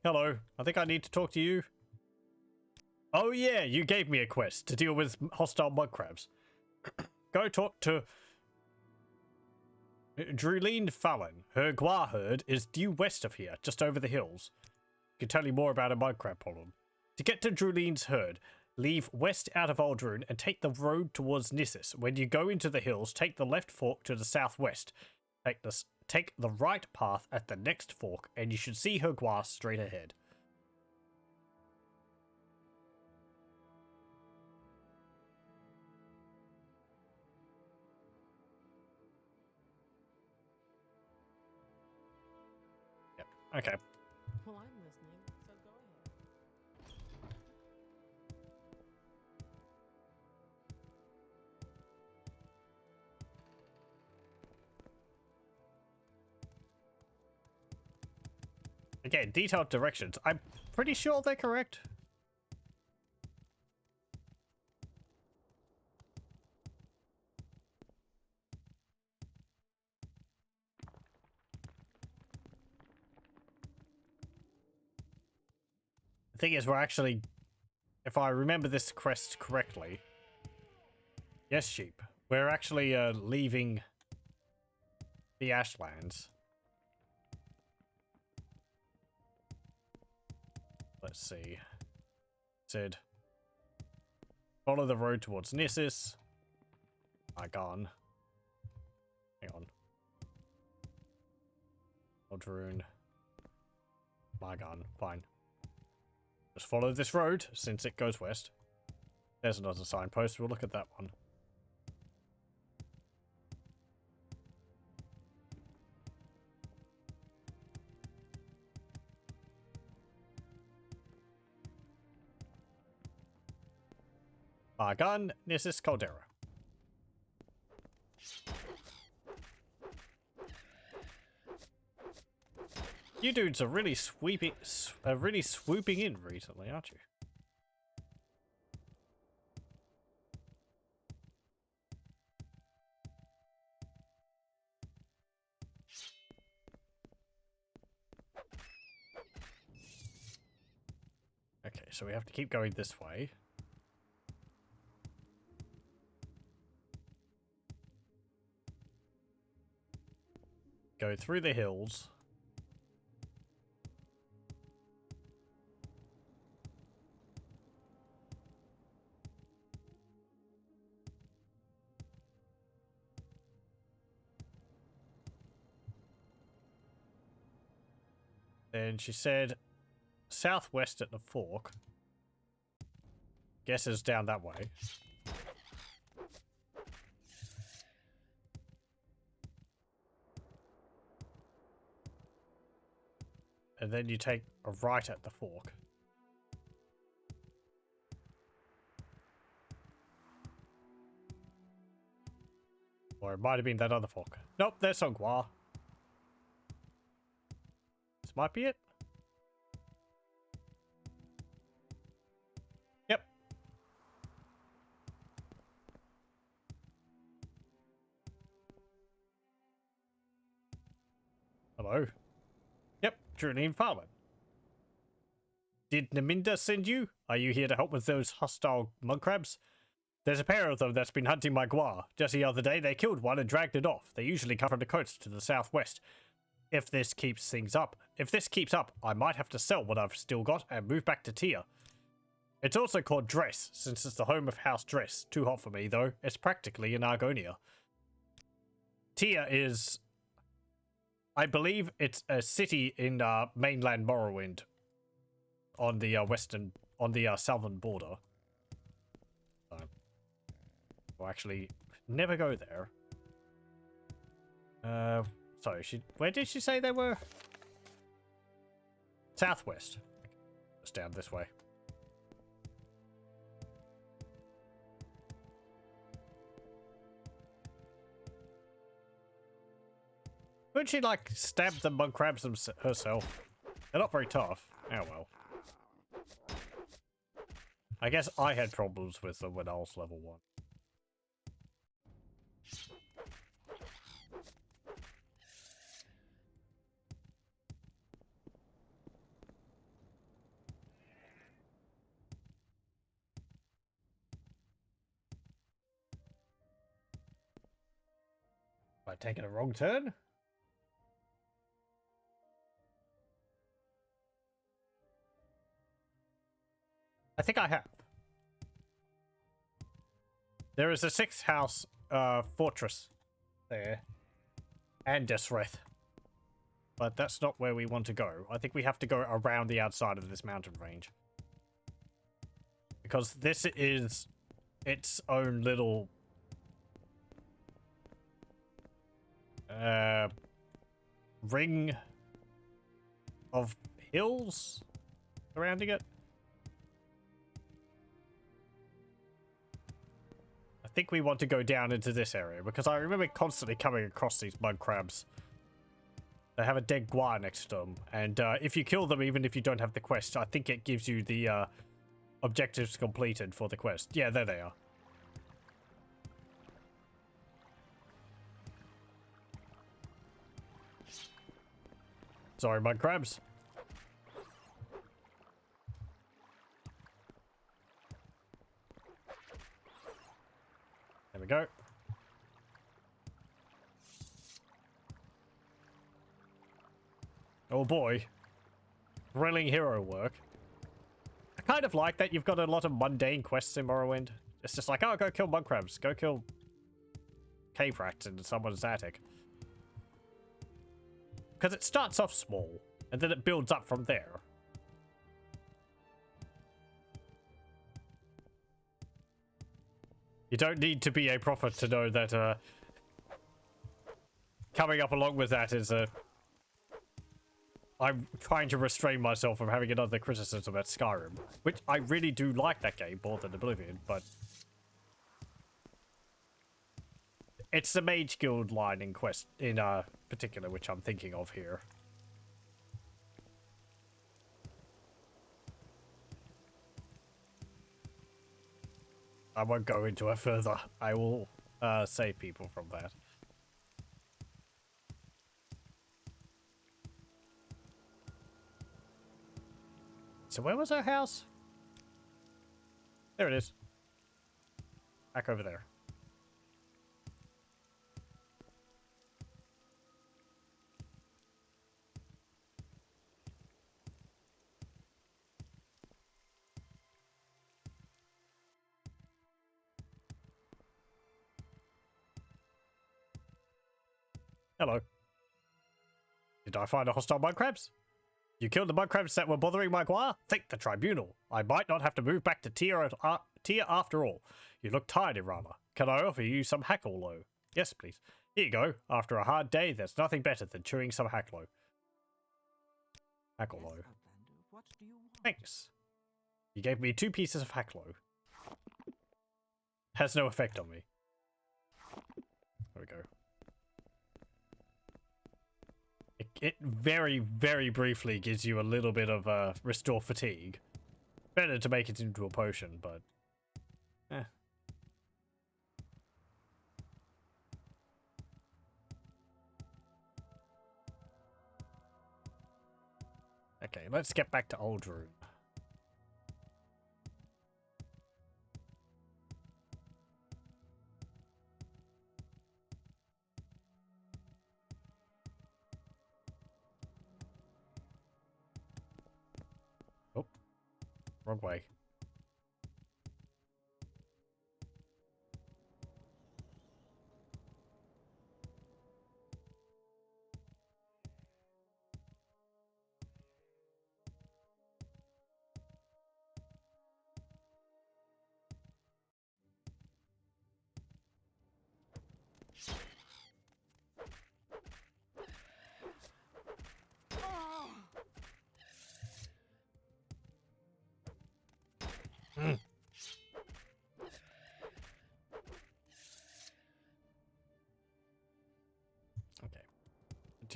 Hello, I think I need to talk to you. Oh yeah, you gave me a quest to deal with hostile mud crabs. Go talk to Druleen Fallon. Her Gwa herd is due west of here, just over the hills. I can tell you more about a mud crab problem. To get to Druleen's herd, leave west out of Aldrune and take the road towards Nissus. When you go into the hills, take the left fork to the southwest. Take the right path at the next fork, and you should see her Gwa straight ahead. Yep. Okay. Well, I'm listening, so go ahead. Again, detailed directions. I'm pretty sure they're correct. The thing is, we're actually, if I remember this quest correctly, yes, sheep, we're actually leaving the Ashlands. Let's see. Said, follow the road towards Nissus. Gone. Hang on. Aldrune. Gone. Fine. Just follow this road, since it goes west. There's another signpost. We'll look at that one. Argon, Nissus Caldera. You dudes are really swooping in recently, aren't you? Okay, so we have to keep going this way. Go through the hills. Then she said southwest at the fork. Guess it's down that way. And then you take a right at the fork. Or it might have been that other fork. Nope, there's Songwa. This might be it. Yep. Hello. Yep, Druleen Fallon. Did Naminda send you? Are you here to help with those hostile mud crabs? There's a pair of them that's been hunting my Gwa. Just the other day, they killed one and dragged it off. They usually come from the coast to the southwest. If this keeps up, I might have to sell what I've still got and move back to Tyr. It's also called Dress, since it's the home of House Dress. Too hot for me, though. It's practically in Argonia. Tia is... I believe it's a city in mainland Morrowind. On the southern border. We'll actually never go there. Sorry, where did she say they were? Southwest. Just down this way. Would she, like, stab the mud crabs herself? They're not very tough. Oh well. I guess I had problems with them when I was level 1. Am I taking a wrong turn? I think I have. There is a 6th house fortress there. And Desreth. But that's not where we want to go. I think we have to go around the outside of this mountain range. Because this is its own little... ring of hills surrounding it. I think we want to go down into this area because I remember constantly coming across these mud crabs. They have a dead guar next to them, and if you kill them, even if you don't have the quest, I think it gives you the objectives completed for the quest. Yeah, there they are. Sorry, mud crabs. There we go. Oh boy. Thrilling hero work. I kind of like that you've got a lot of mundane quests in Morrowind. It's just like, oh, go kill mud crabs. Go kill cave rats in someone's attic. Because it starts off small, and then it builds up from there. You don't need to be a prophet to know that coming up along with that is I'm trying to restrain myself from having another criticism at Skyrim, which I really do like that game more than Oblivion, but it's the Mage Guild line in quest in particular which I'm thinking of here. I won't go into it further. I will save people from that. So where was our house? There it is. Back over there. Hello. Did I find a hostile mud crabs? You killed the mud crabs that were bothering my guar? Thank the tribunal. I might not have to move back to Tyr after all. You look tired, Irama. Can I offer you some hacklow? Yes, please. Here you go. After a hard day, there's nothing better than chewing some hacklow. Hacklow. Yes, Outlander, what do you want? Thanks. You gave me 2 pieces of hacklow. Has no effect on me. There we go. It very, very briefly gives you a little bit of restore fatigue. Better to make it into a potion, but... Okay, let's get back to Old Rune. Oh, wrong way.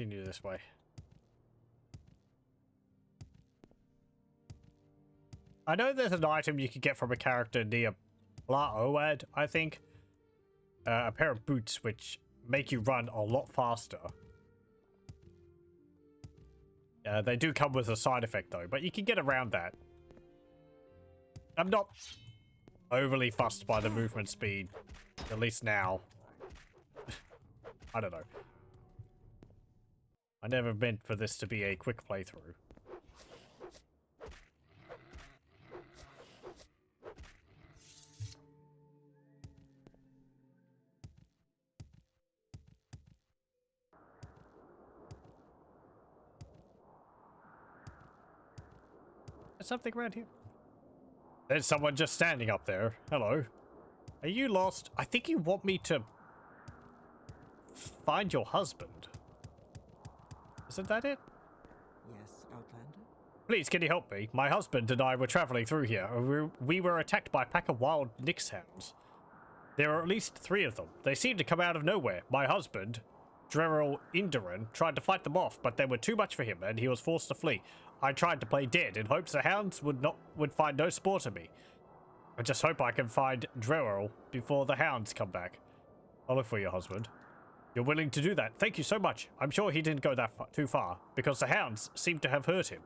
continue this way. I know there's an item you can get from a character near Blaoad, I think. A pair of boots which make you run a lot faster. They do come with a side effect though, but you can get around that. I'm not overly fussed by the movement speed, at least now. I don't know. I never meant for this to be a quick playthrough. There's something around here. There's someone just standing up there. Hello. Are you lost? I think you want me to find your husband. Isn't that it? Yes, Outlander? Please, can you help me? My husband and I were traveling through here. We were attacked by a pack of wild Nyx hounds. There are at least 3 of them. They seemed to come out of nowhere. My husband, Dreril Indarin, tried to fight them off, but they were too much for him and he was forced to flee. I tried to play dead in hopes the hounds would find no sport of me. I just hope I can find Dreril before the hounds come back. I'll look for your husband. You're willing to do that. Thank you so much. I'm sure he didn't go too far, because the hounds seem to have hurt him.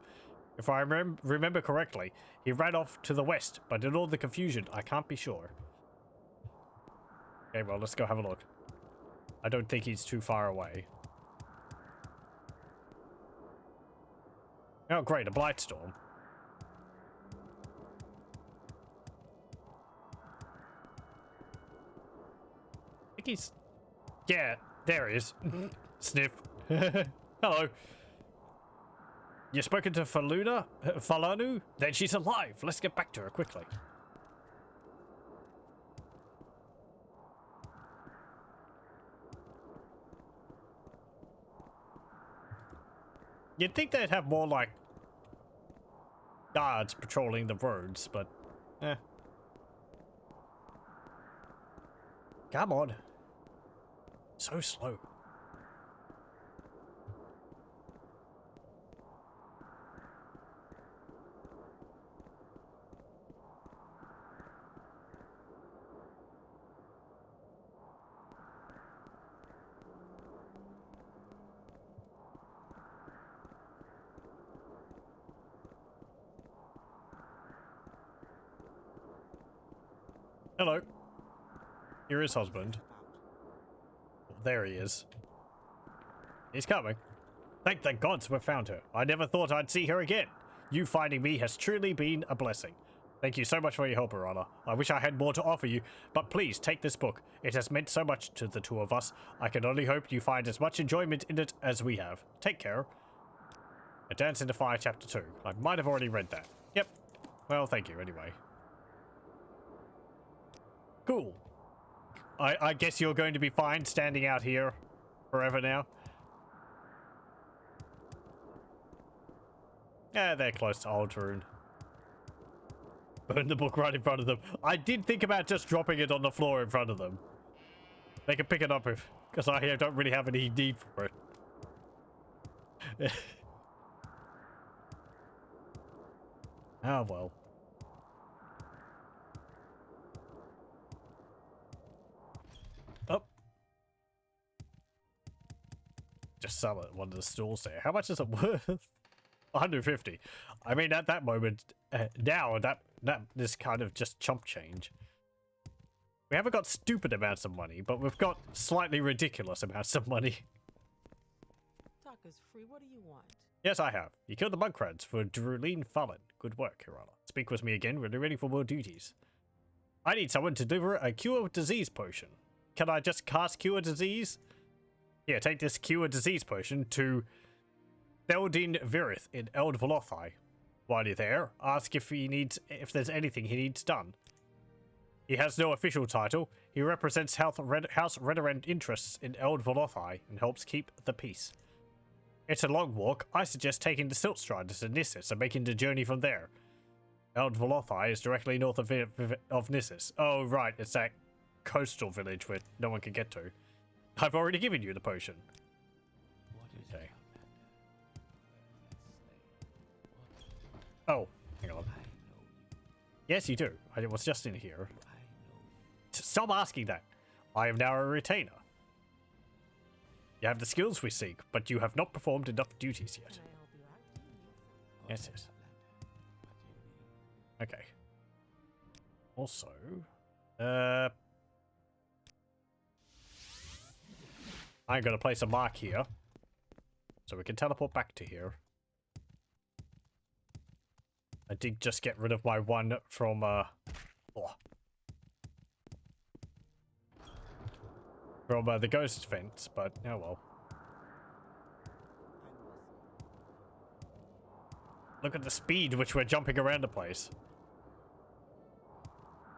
If I remember correctly, he ran off to the west, but in all the confusion, I can't be sure. Okay, well, let's go have a look. I don't think he's too far away. Oh, great, a Blightstorm. I think he's... Yeah, there he is. Sniff. Hello. You spoken to Falanu? Then she's alive. Let's get back to her quickly. You'd think they'd have more, like, guards patrolling the roads, but, eh. Come on. So slow. Hello. Here is husband. There he is. He's coming. Thank the gods we found her. I never thought I'd see her again. You finding me has truly been a blessing. Thank you so much for your help, Your Honor. I wish I had more to offer you, but please take this book. It has meant so much to the 2 of us. I can only hope you find as much enjoyment in it as we have. Take care. A Dance in the Fire, Chapter 2. I might have already read that. Yep. Well, thank you anyway. Cool. I guess you're going to be fine standing out here forever now. Yeah, they're close to Altarune. Burn the book right in front of them. I did think about just dropping it on the floor in front of them. They can pick it up if, because I don't really have any need for it. Oh well. Oh. Just sell it at one of the stalls there. How much is it worth? 150. I mean, at that moment, now that this kind of just chump change. We haven't got stupid amounts of money, but we've got slightly ridiculous amounts of money. Talk is free. What do you want? Yes, I have. You killed the Muncrans for Drulene Fallen. Good work, Your Honor. Speak with me again when you're ready for more duties. I need someone to deliver a Cure Disease potion. Can I just cast Cure Disease? Here, take this Cure Disease potion to Theldin Virith in Eld Velothi. While you're there, ask if there's anything he needs done. He has no official title. He represents House Redorend interests in Eld Velothi and helps keep the peace. It's a long walk. I suggest taking the Siltstride to Nissus and making the journey from there. Eld Velothi is directly north of Nissus. Oh, right. It's that coastal village where no one can get to. I've already given you the potion. What is Okay. it? Oh, hang on. Yes, you do. I was just in here. Stop asking that. I am now a retainer. You have the skills we seek, but you have not performed enough duties yet. Can I help you out? Yes, yes. Okay. Also, I'm gonna place a mark here, so we can teleport back to here. I did just get rid of my one from the ghost fence, but oh well. Look at the speed which we're jumping around the place.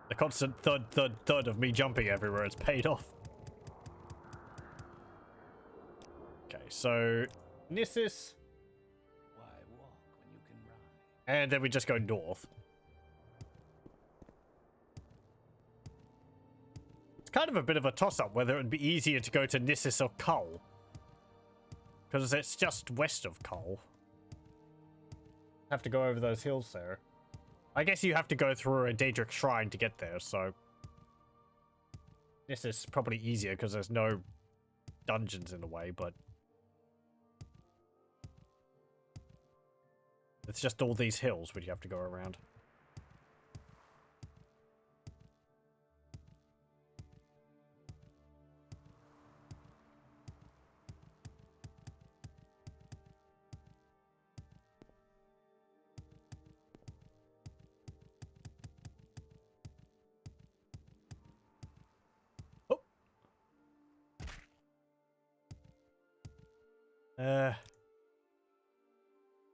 The constant thud, thud, thud of me jumping everywhere, it's paid off. Okay, so Nissus. Why walk when you can ride? And then we just go north. It's kind of a bit of a toss-up whether it would be easier to go to Nissus or Kull. Because it's just west of Kull. Have to go over those hills there. I guess you have to go through a Daedric shrine to get there, so... This is probably easier because there's no dungeons in the way, but... It's just all these hills which you have to go around.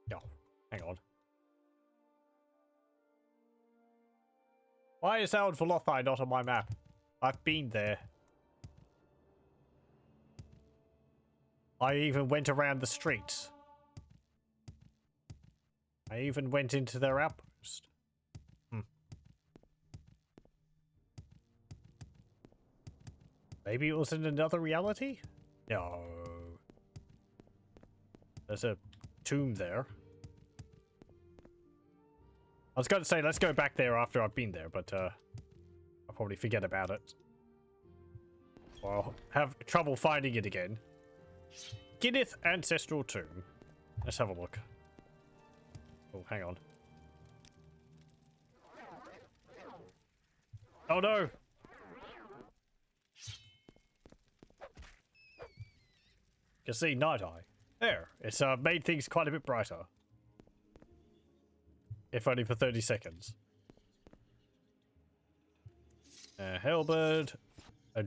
No, hang on. Why is Lothis not on my map? I've been there. I even went around the streets. I even went into their outpost. Maybe it was in another reality? No. There's a tomb there. I was going to say, let's go back there after I've been there, but I'll probably forget about it. Or I'll have trouble finding it again. Ginnith Ancestral Tomb. Let's have a look. Oh, hang on. Oh no! You can see Night Eye. There, it's made things quite a bit brighter. If only for 30 seconds. Halberd. A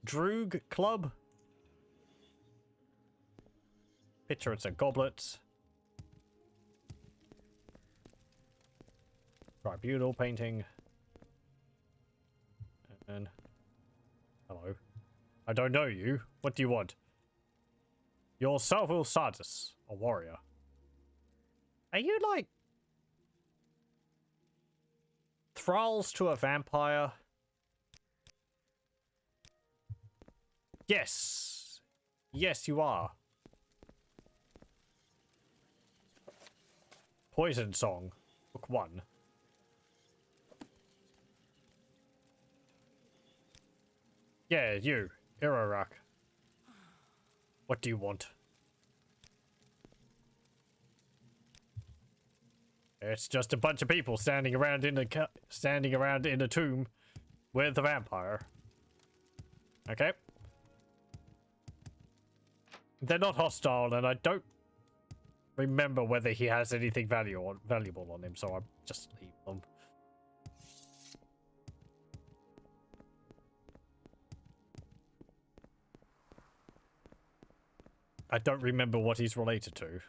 Droog Club. Picture, it's a goblet. Tribunal painting. And... Hello. I don't know you. What do you want? You're Salvel Sardis, a warrior. Are you like... thralls to a vampire? Yes. Yes, you are. Poison Song, Book 1. Yeah, you. Irorak. What do you want? It's just a bunch of people standing around in a tomb with a vampire. Okay. They're not hostile, and I don't remember whether he has anything valuable on him, so I'll just leave them. I don't remember what he's related to.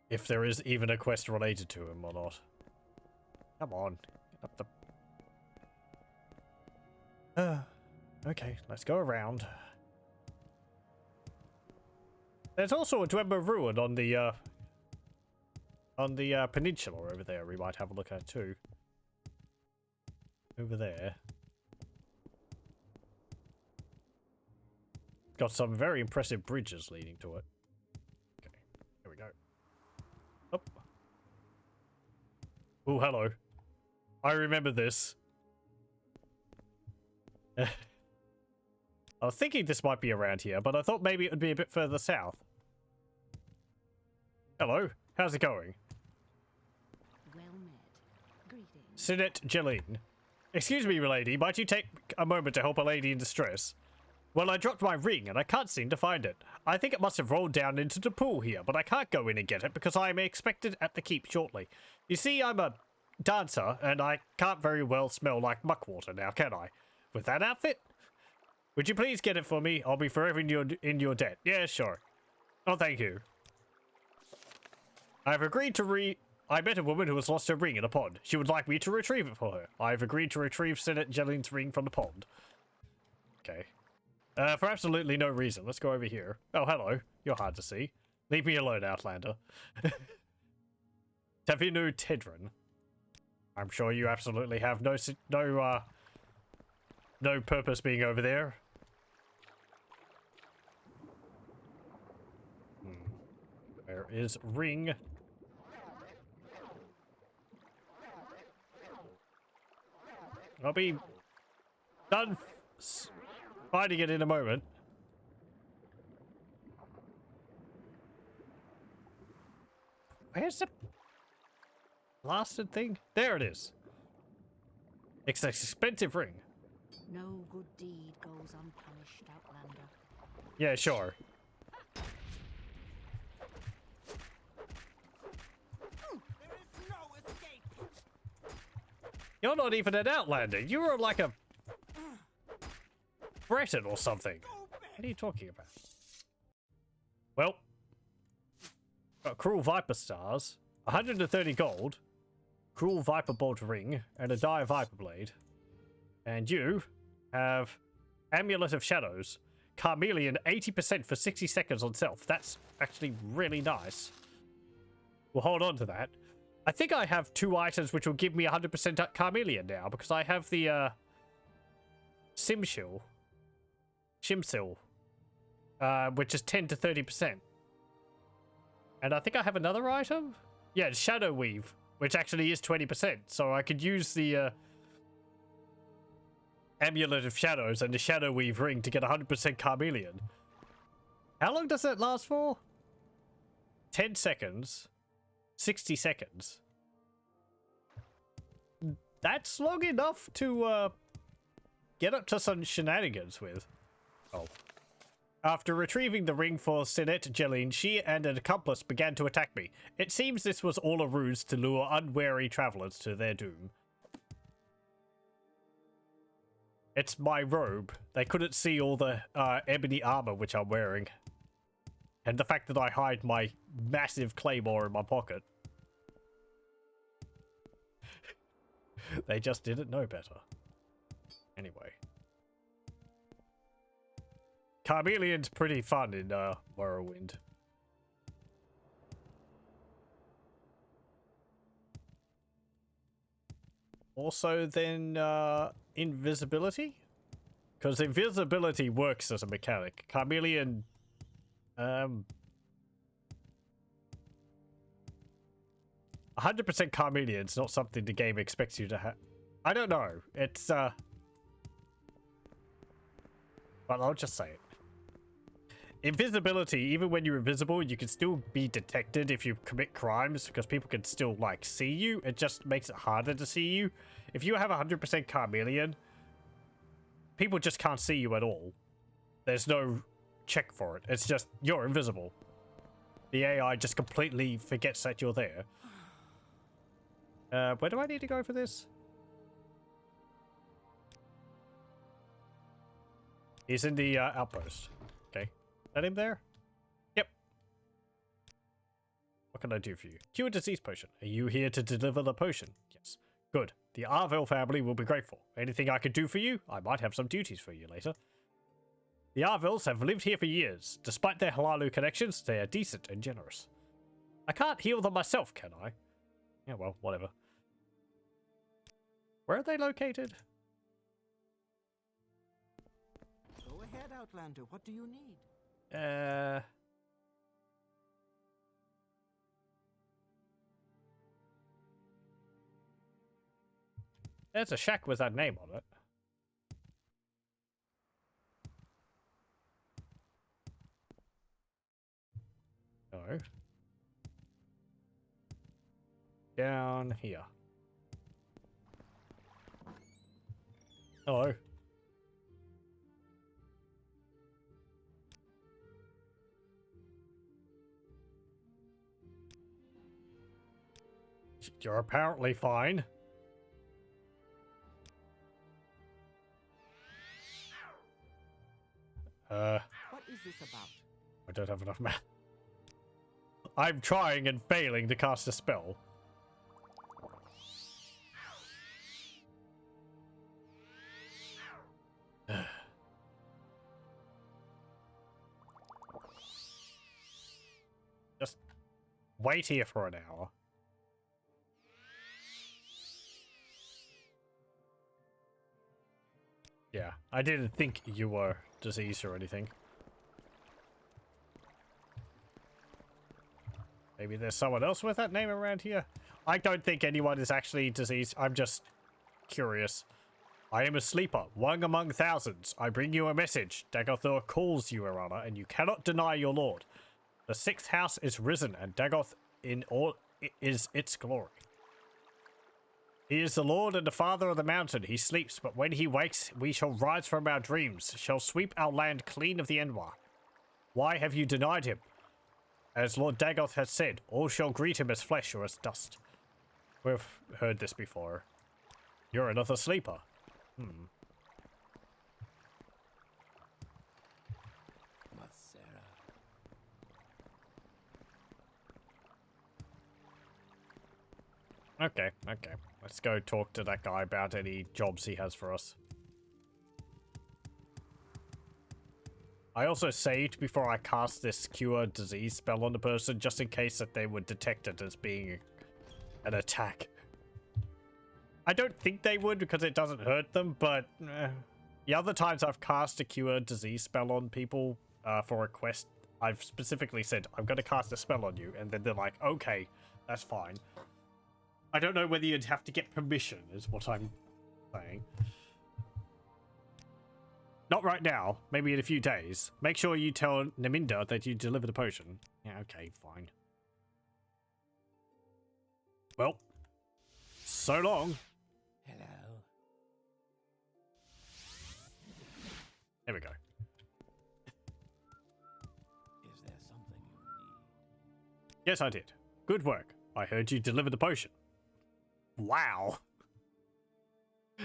If there is even a quest related to him or not. Come on. Get up the... okay, let's go around. There's also a Dwemer ruin on the peninsula over there we might have a look at too. Over there. Got some very impressive bridges leading to it. Okay, here we go. Up. Oh, hello. I remember this. I was thinking this might be around here, but I thought maybe it would be a bit further south. Hello, how's it going? Well met. Greetings. Sinet Jeline. Excuse me, milady, might you take a moment to help a lady in distress? Well, I dropped my ring and I can't seem to find it. I think it must have rolled down into the pool here, but I can't go in and get it because I am expected at the keep shortly. You see, I'm a dancer and I can't very well smell like muckwater now, can I? With that outfit? Would you please get it for me? I'll be forever in your debt. Yeah, sure. Oh, thank you. I've agreed to I met a woman who has lost her ring in a pond. She would like me to retrieve it for her. I've agreed to retrieve Sinet Jeline's ring from the pond. Okay. For absolutely no reason. Let's go over here. Oh, hello. You're hard to see. Leave me alone, Outlander. Tavinu Tedron. I'm sure you absolutely have no purpose being over there. Where is ring? I'll be done finding it in a moment. Where's the blasted thing? There it is. It's an expensive ring. No good deed goes unpunished, Outlander. Yeah, sure. There is no escape. You're not even an Outlander. You were like a Breton or something. What are you talking about? Well, got Cruel Viper stars, 130 gold, Cruel Viper bolt ring, and a Dire Viper blade. And you have Amulet of Shadows, Carmelian 80% for 60 seconds on self. That's actually really nice. We'll hold on to that. I think I have 2 items which will give me 100% Carmelian now, because I have the Shimsil, which is 10 to 30%. And I think I have another item? Yeah, Shadow Weave, which actually is 20%. So I could use the Amulet of Shadows and the Shadow Weave ring to get 100% Carmelian. How long does that last for? 10 seconds. 60 seconds. That's long enough to get up to some shenanigans with. Oh. After retrieving the ring for Sinet Jeline, she and an accomplice began to attack me. It seems this was all a ruse to lure unwary travelers to their doom. It's my robe. They couldn't see all the ebony armor which I'm wearing. And the fact that I hide my massive claymore in my pocket. They just didn't know better. Anyway. Carmelian's pretty fun in Morrowind. Also then invisibility? Because invisibility works as a mechanic. Carmelian 100% Carmelian's not something the game expects you to have. I don't know. It's but I'll just say it. Invisibility, even when you're invisible, you can still be detected if you commit crimes because people can still like see you. It just makes it harder to see you. If you have 100% Carmelian, people just can't see you at all. There's no check for it. It's just you're invisible. The AI just completely forgets that you're there. Where do I need to go for this? He's in the outpost. Okay. Is that him there? Yep. What can I do for you? Cure disease potion. Are you here to deliver the potion? Yes. Good. The Arvel family will be grateful. Anything I could do for you? I might have some duties for you later. The Arvels have lived here for years. Despite their Halalu connections, they are decent and generous. I can't heal them myself, can I? Yeah, well, whatever. Where are they located? Go ahead, Outlander. What do you need? There's a shack with that name on it. No. Down here. Hello. You're apparently fine. What is this about? I don't have enough mana. I'm trying and failing to cast a spell. Just wait here for an hour. Yeah, I didn't think you were diseased or anything. Maybe there's someone else with that name around here? I don't think anyone is actually diseased. I'm just curious. I am a sleeper, one among thousands. I bring you a message. Dagoth calls you, Your Honor, and you cannot deny your lord. The sixth house is risen, and Dagoth in all is its glory. He is the lord and the father of the mountain. He sleeps, but when he wakes, we shall rise from our dreams, shall sweep our land clean of the Enwar. Why have you denied him? As Lord Dagoth has said, all shall greet him as flesh or as dust. We've heard this before. You're another sleeper. Okay. Let's go talk to that guy about any jobs he has for us. I also saved before I cast this cure disease spell on the person, just in case that they would detect it as being an attack. I don't think they would because it doesn't hurt them, but the other times I've cast a cure disease spell on people for a quest, I've specifically said, I'm going to cast a spell on you, and then they're like, okay, that's fine. I don't know whether you'd have to get permission, is what I'm saying. Not right now. Maybe in a few days. Make sure you tell Naminda that you deliver the potion. Yeah, okay, fine. Well, so long. Hello. There we go. Is there something you need? Yes, I did. Good work. I heard you deliver the potion. Wow.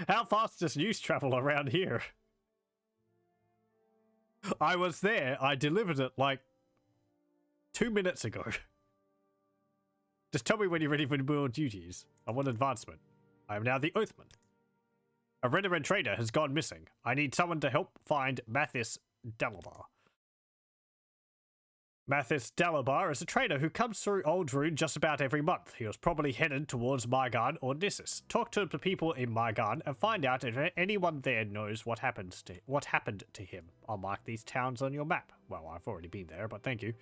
How fast does news travel around here? I was there. I delivered it like 2 minutes ago. Just tell me when you're ready for more duties. I want advancement. I am now the Oathman. A veteran trader has gone missing. I need someone to help find Mathis Dalabar. Mathis Dalabar is a trader who comes through Old Rune just about every month. He was probably headed towards Mygarn or Nissus. Talk to the people in Mygarn and find out if anyone there knows what happened to him. I'll mark these towns on your map. Well, I've already been there, but thank you.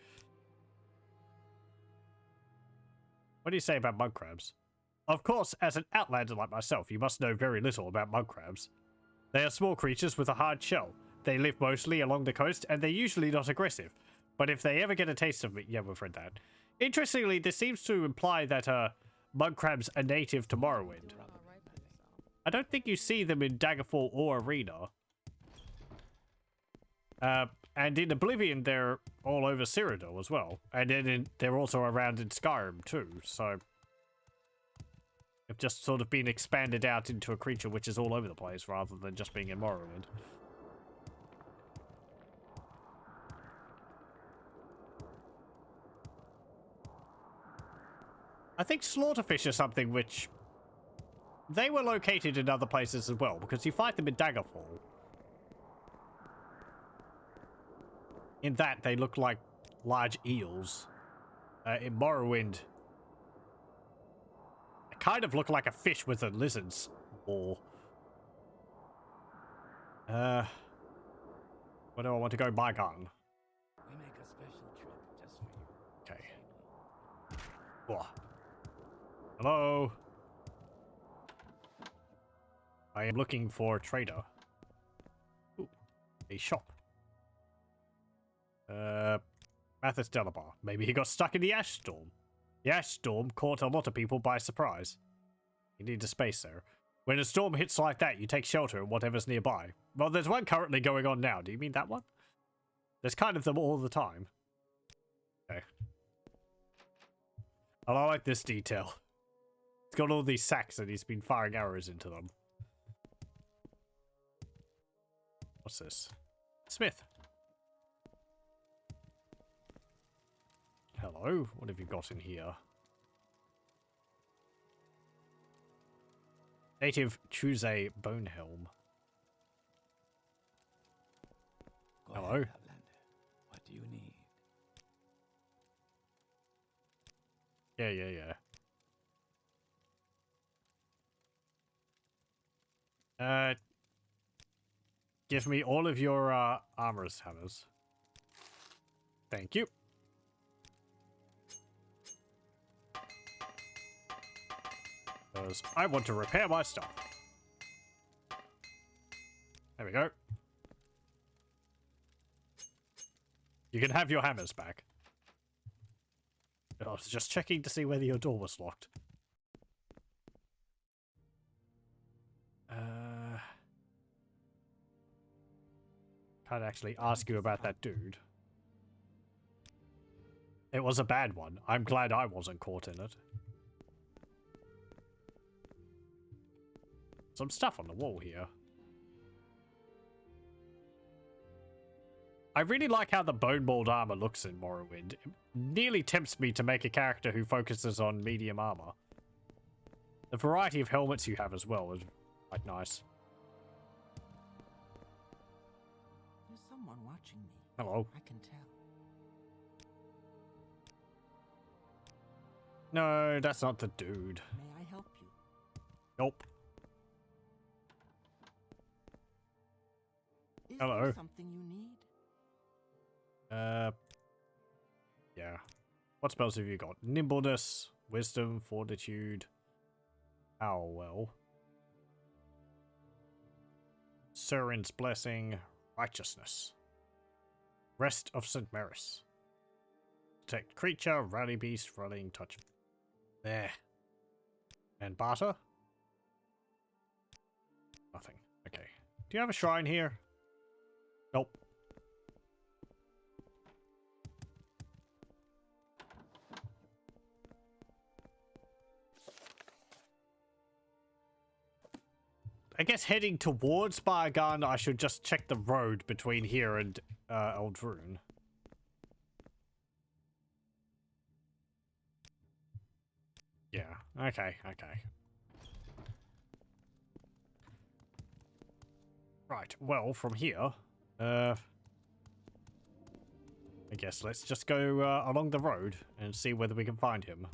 What do you say about mud crabs? Of course, as an outlander like myself, you must know very little about mud crabs. They are small creatures with a hard shell. They live mostly along the coast, and they're usually not aggressive. But if they ever get a taste of me... Yeah, we've read that. Interestingly, this seems to imply that mud crabs are native to Morrowind. I don't think you see them in Daggerfall or Arena. And in Oblivion, they're all over Cyrodiil as well. And then they're also around in Skyrim too, so... They've just sort of been expanded out into a creature which is all over the place rather than just being in Morrowind. I think Slaughterfish is something which... They were located in other places as well, because you fight them in Daggerfall. In that, they look like large eels. In Morrowind, they kind of look like a fish with a lizard's maw. Where do I want to go? Mygarn. We make a special trip just for you. Okay. Whoa. Hello? I am looking for a trader. Ooh, a shop. Mathis Delabar. Maybe he got stuck in the ash storm. The ash storm caught a lot of people by surprise. You need a space there. When a storm hits like that, you take shelter in whatever's nearby. Well, there's one currently going on now. Do you mean that one? There's kind of them all the time. Okay. And I like this detail. It's got all these sacks and he's been firing arrows into them. What's this? Smith. Hello, what have you got in here? Native Chuse Bone Helm. Go Hello. ahead, Outlander. What do you need? Yeah. Give me all of your armor's hammers. Thank you. Because I want to repair my stuff. There we go. You can have your hammers back. I was just checking to see whether your door was locked. Can't actually ask you about that dude. It was a bad one. I'm glad I wasn't caught in it. Some stuff on the wall here. I really like how the bone mold armor looks in Morrowind. It nearly tempts me to make a character who focuses on medium armor. The variety of helmets you have as well is quite nice. There's someone watching me. Hello. I can tell. No, that's not the dude. May I help you? Nope. Is Hello. there something you need? Yeah. What spells have you got? Nimbleness, Wisdom, Fortitude. Oh, well. Surin's Blessing, Righteousness. Rest of St. Maris. Detect creature, rally beast, rallying touch. There. And barter? Nothing. Okay. Do you have a shrine here? Nope. I guess heading towards Bargan, I should just check the road between here and Eldrune. Yeah, okay. Right, well, from here, I guess let's just go along the road and see whether we can find him.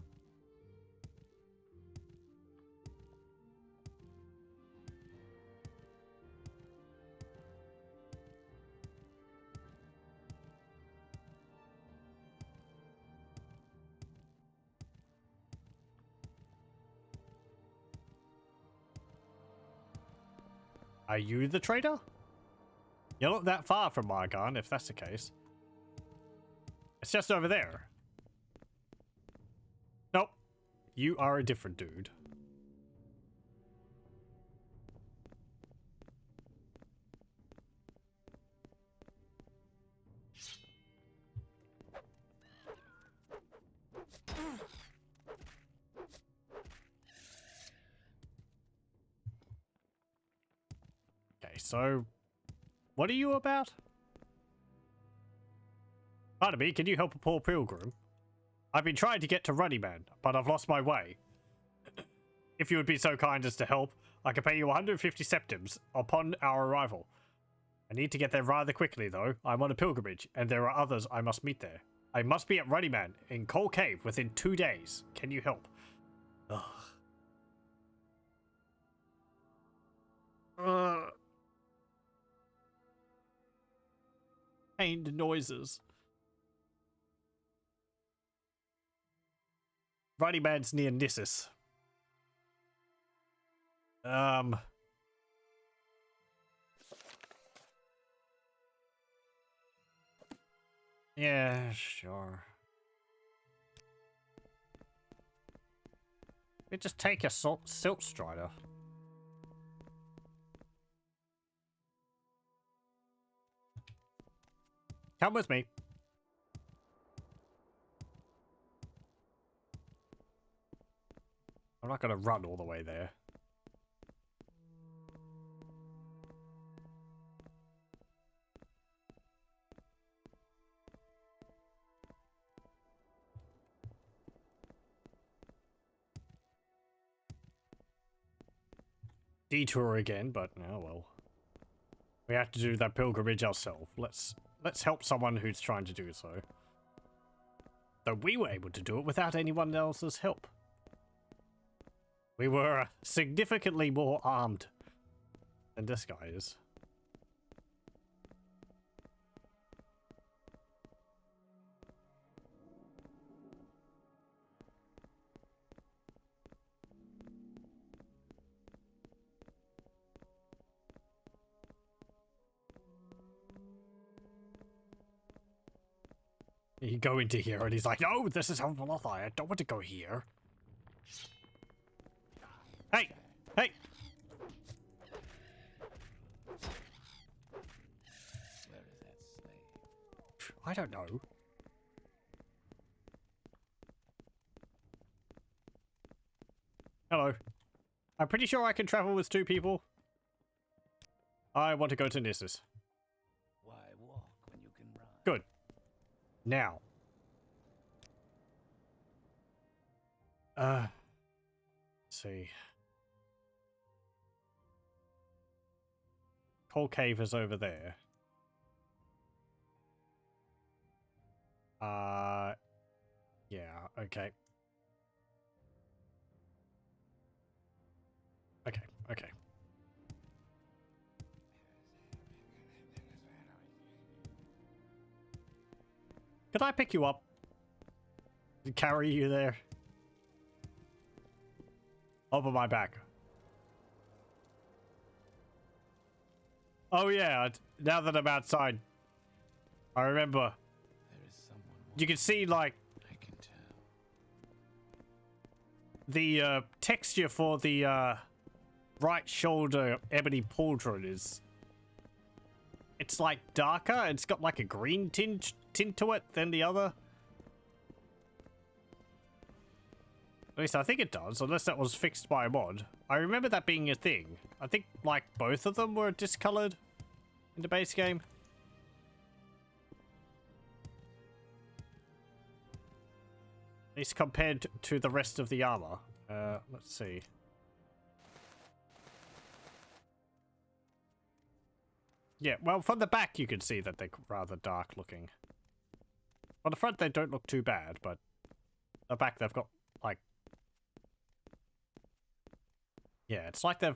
Are you the trader? You're not that far from Margan, if that's the case. It's just over there. Nope. You are a different dude. Okay, so what are you about? Pardon me, can you help a poor pilgrim? I've been trying to get to Ruddyman, but I've lost my way. If you would be so kind as to help, I can pay you 150 septims upon our arrival. I need to get there rather quickly, though. I'm on a pilgrimage, and there are others I must meet there. I must be at Ruddyman in Coal Cave within 2 days. Can you help? Ugh. Pained noises. Ruddyman's near Nissus. Yeah, sure. We just take a Silt Strider. Come with me. I'm not gonna run all the way there. Detour again, but oh well. We have to do that pilgrimage ourselves. Let's help someone who's trying to do so. Though we were able to do it without anyone else's help. We were significantly more armed than this guy is. You go into here and he's like, "No, this is Lothis. I don't want to go here." Hey! Hey! Where is that slave? I don't know. Hello. I'm pretty sure I can travel with 2 people. I want to go to Nissus. Why walk when you can run? Good. Now. Let's see. Coal Cave is over there. Yeah, okay. Okay. Could I pick you up? And carry you there? Over my back. Oh yeah, now that I'm outside, I remember. There is someone. You can see, like, I can tell. the texture for the right shoulder ebony pauldron is... It's like darker, it's got like a green tint to it than the other. At least I think it does, unless that was fixed by a mod. I remember that being a thing. I think like both of them were discolored in the base game. At least compared to the rest of the armor. Let's see. Yeah, well, from the back you can see that they're rather dark looking. On the front they don't look too bad, but the back they've got, like... Yeah, it's like the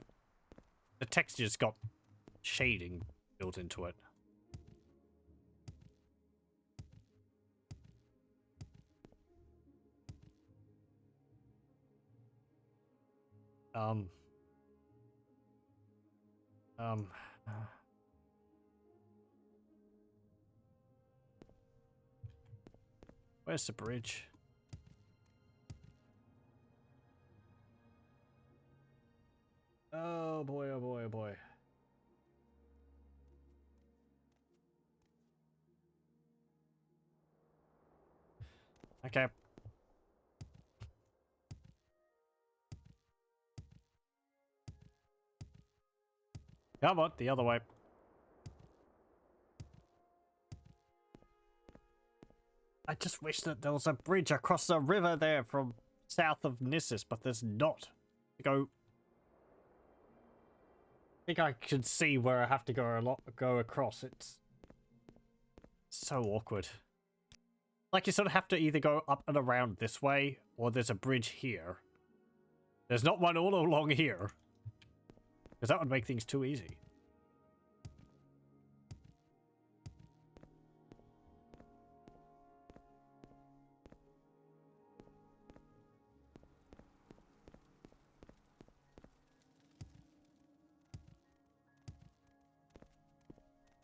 texture's got shading built into it. Where's the bridge? Oh boy, oh boy, oh boy. Okay. Come on, the other way. I just wish that there was a bridge across the river there from south of Nissus, but there's not. I think I can see where I have to go across. It's so awkward. Like you sort of have to either go up and around this way, or there's a bridge here. There's not one all along here. Because that would make things too easy.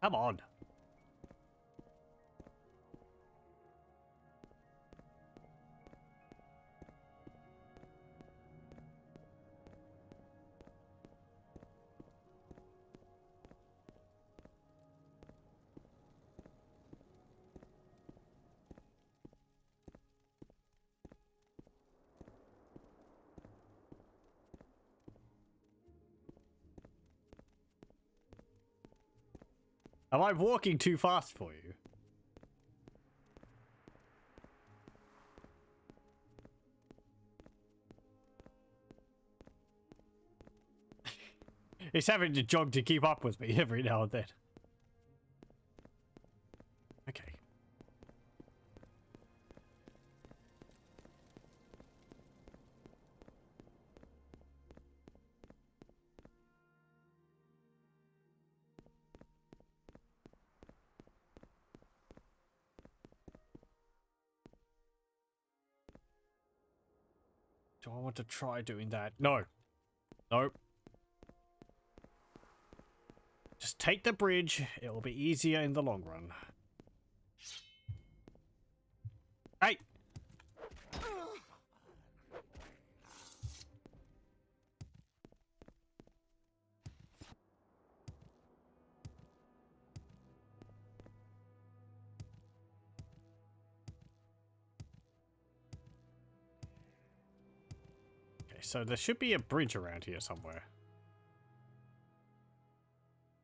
Come on. Am I walking too fast for you? He's having to jog to keep up with me every now and then. Okay. Do I want to try doing that? No. Nope. Just take the bridge. It will be easier in the long run. Hey! Okay, so there should be a bridge around here somewhere.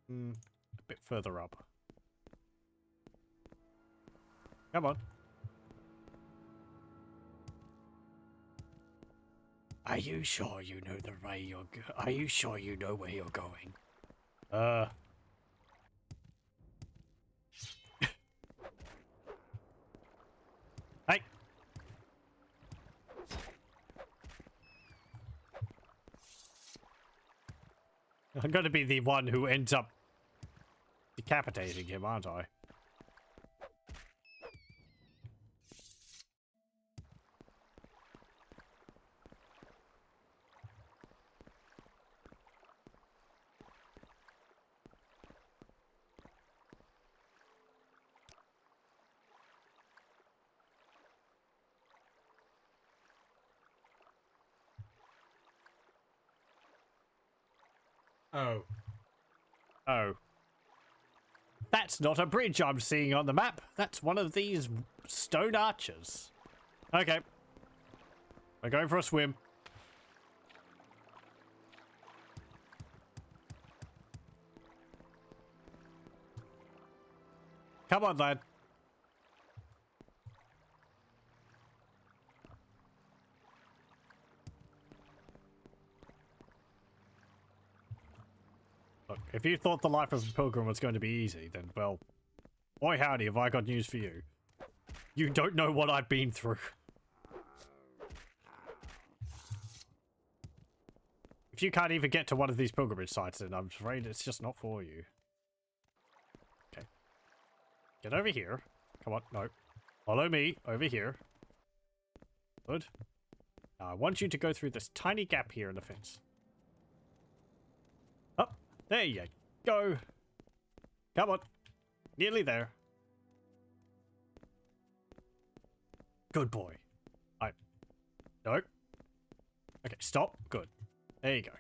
A bit further up. Come on. Are you sure you know the way you're Are you sure you know where you're going? Hey! I'm gonna be the one who ends up decapitating him, aren't I? Oh. Oh. That's not a bridge I'm seeing on the map. That's one of these stone arches. Okay. We're going for a swim. Come on, lad. Look, if you thought the life of a pilgrim was going to be easy, then, well, boy howdy, have I got news for you. You don't know what I've been through. If you can't even get to one of these pilgrimage sites, then I'm afraid it's just not for you. Okay. Get over here. Come on, no. Follow me, over here. Good. Now, I want you to go through this tiny gap here in the fence. Up. There you go. Come on. Nearly there. Good boy. No. Okay, stop. Good. There you go.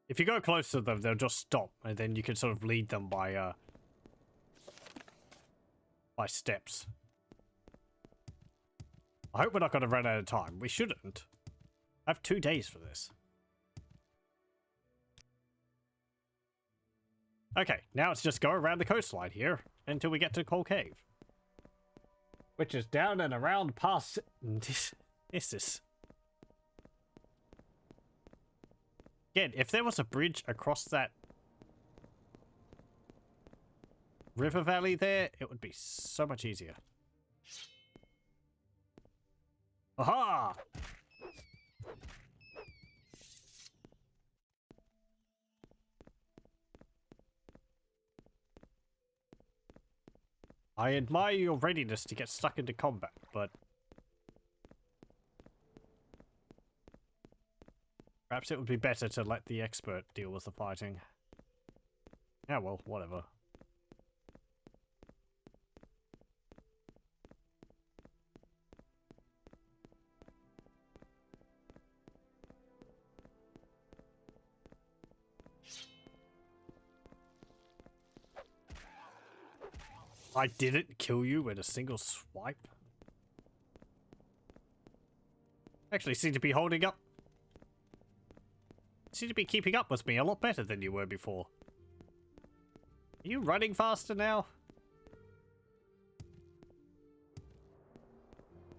If you go close to them, they'll just stop, and then you can sort of lead them by steps. I hope we're not going to run out of time. We shouldn't. I have 2 days for this. Okay, now it's just go around the coastline here until we get to Coal Cave. Which is down and around past... This. Again, if there was a bridge across that river valley there, it would be so much easier. Aha! I admire your readiness to get stuck into combat, but perhaps it would be better to let the expert deal with the fighting. Yeah, well, whatever. I didn't kill you with a single swipe. Actually seem to be holding up. Seem to be keeping up with me a lot better than you were before. Are you running faster now?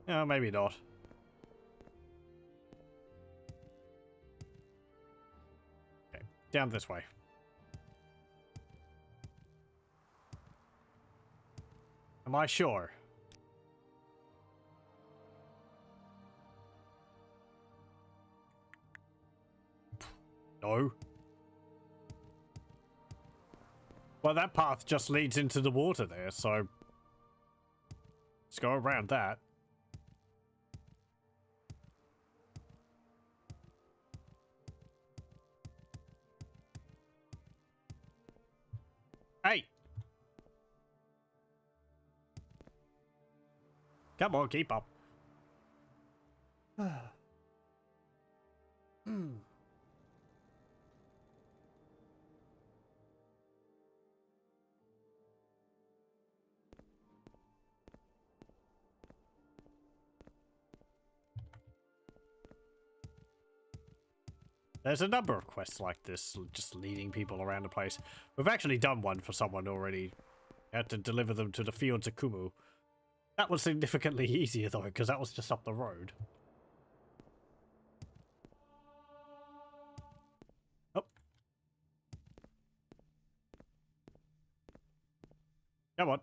Oh, maybe not. Okay, down this way. Am I sure? No. Well, that path just leads into the water there, so let's go around that. Hey! Come on, keep up. There's a number of quests like this, just leading people around the place. We've actually done one for someone already. Had to deliver them to the fields of Kumu. That was significantly easier though, because that was just up the road. Oh. Come on.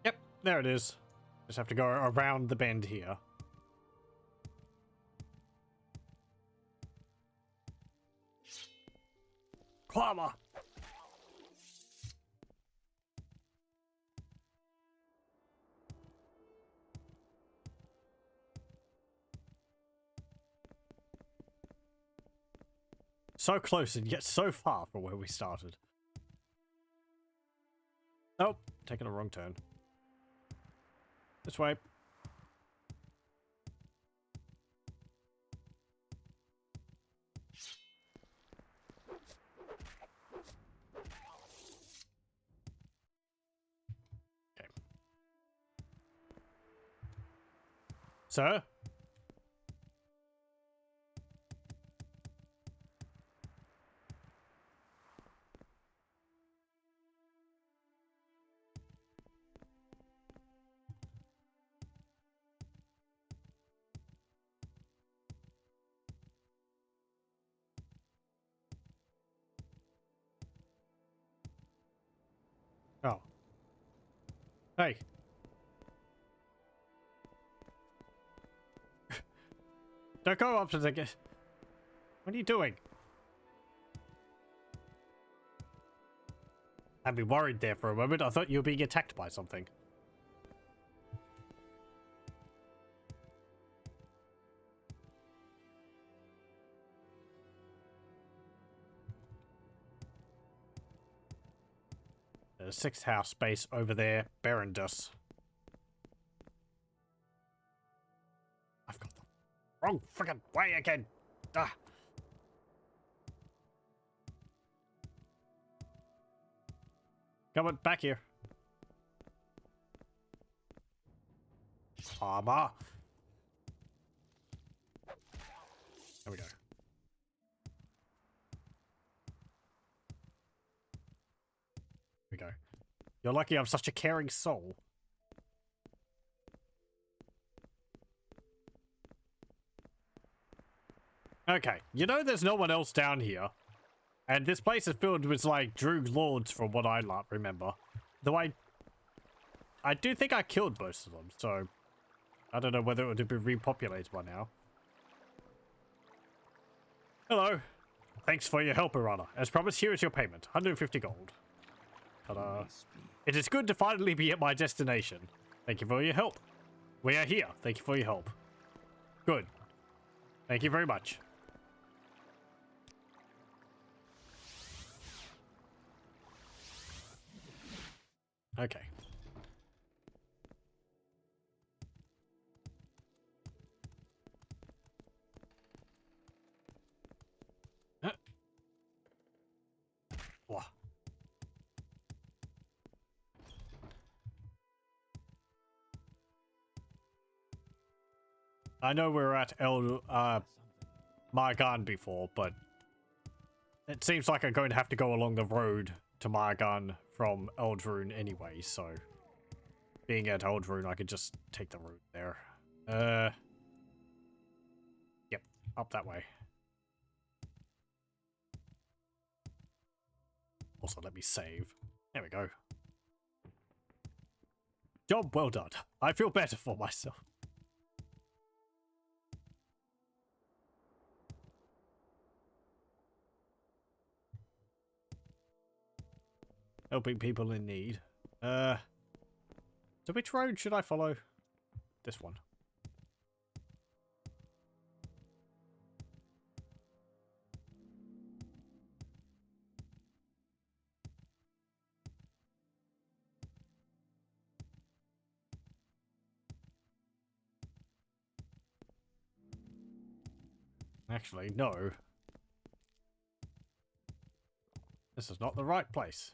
Yep, there it is. Just have to go around the bend here. Climber! So close and yet so far from where we started. Nope, taking a wrong turn. This way. Okay. Sir? Oh. Hey. Don't go up to the... What are you doing? I'd be worried there for a moment. I thought you were being attacked by something. There's a 6th house space over there. Berendus. I've got the wrong freaking way again. Ah. Come on, back here. Armor. There we go. We go. You're lucky I'm such a caring soul. Okay, you know there's no one else down here. And this place is filled with, like, Droog lords from what I remember. Though I do think I killed most of them, so... I don't know whether it would have been repopulated by now. Hello. Thanks for your help, Irana. As promised, here is your payment. 150 gold. Ta-da. It is good to finally be at my destination. Thank you for your help. We are here. Thank you for your help. Good. Thank you very much. Okay. Whoa. I know we were at Margan before, but it seems like I'm going to have to go along the road to Margan from Eldrune anyway, so being at Eldrune, I could just take the route there. Yep, up that way. Also, let me save. There we go. Job well done. I feel better for myself. Helping people in need. So which road should I follow? This one. Actually, no. This is not the right place.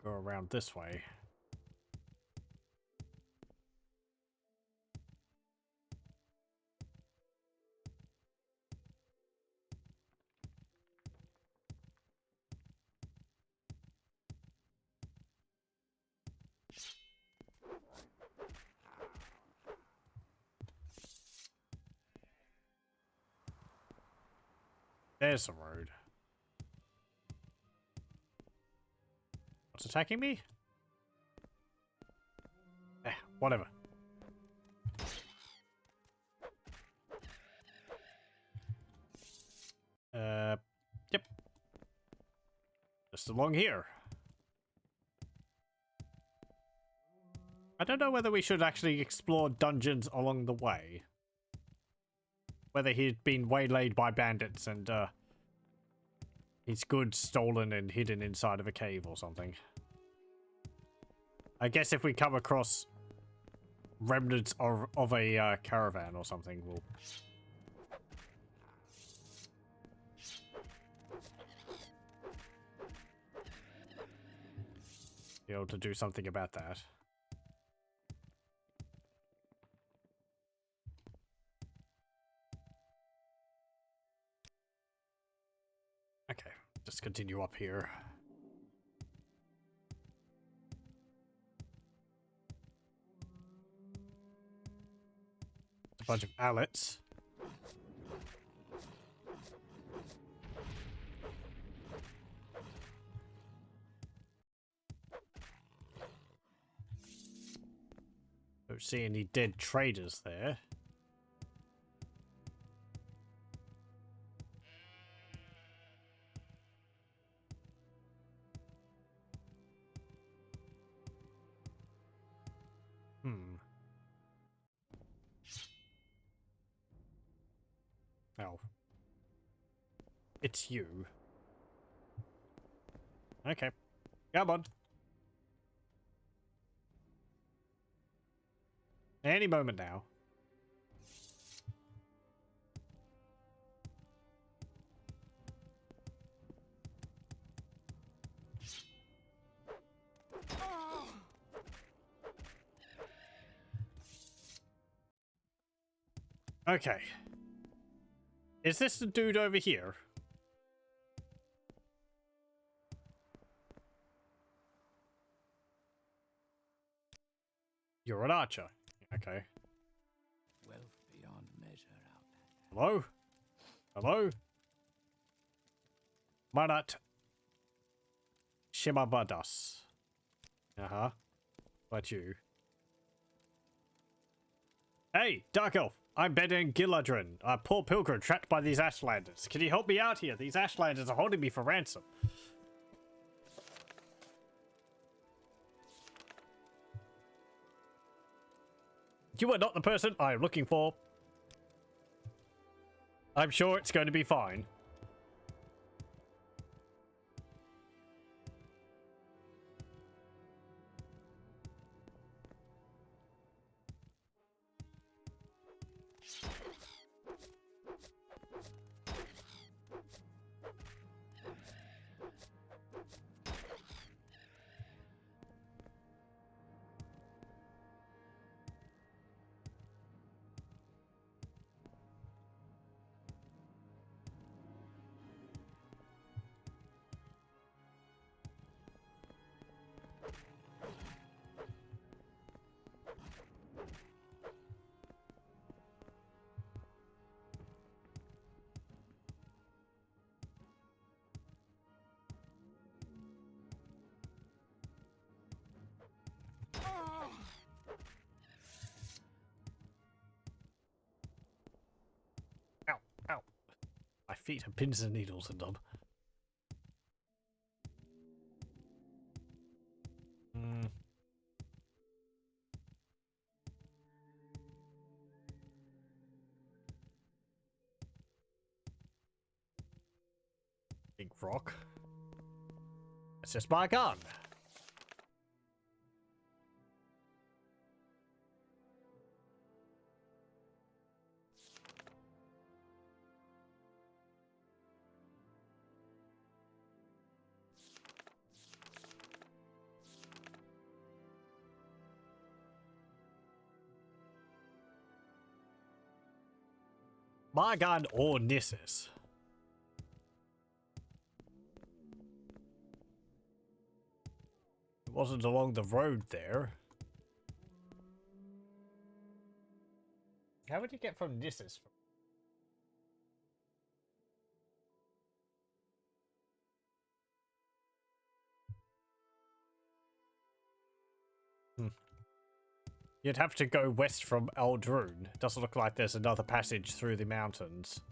Go around this way. There's the road. What's attacking me? Eh, whatever. Yep. Just along here. I don't know whether we should actually explore dungeons along the way. Whether he'd been waylaid by bandits and, his goods stolen and hidden inside of a cave or something. I guess if we come across remnants of a caravan or something, we'll be able to do something about that. Okay, just continue up here. A bunch of allets. Don't see any dead traders there. Oh. It's you. Okay. Come on. Any moment now. Okay. Is this the dude over here? You're an archer. Okay. Wealth beyond measure, Outlander. Hello? Hello? Manat Shimabadas. Uh-huh. What you? Hey, Dark Elf. I'm Beden Gilladrin, a poor pilgrim trapped by these Ashlanders. Can you help me out here? These Ashlanders are holding me for ransom. You are not the person I am looking for. I'm sure it's going to be fine. Ow, ow. My feet have pins and needles in them. Big rock. It's just my gun. My gun or Nissus. It wasn't along the road there. How would you get from Nissus? You'd have to go west from Aldrune. Doesn't look like there's another passage through the mountains.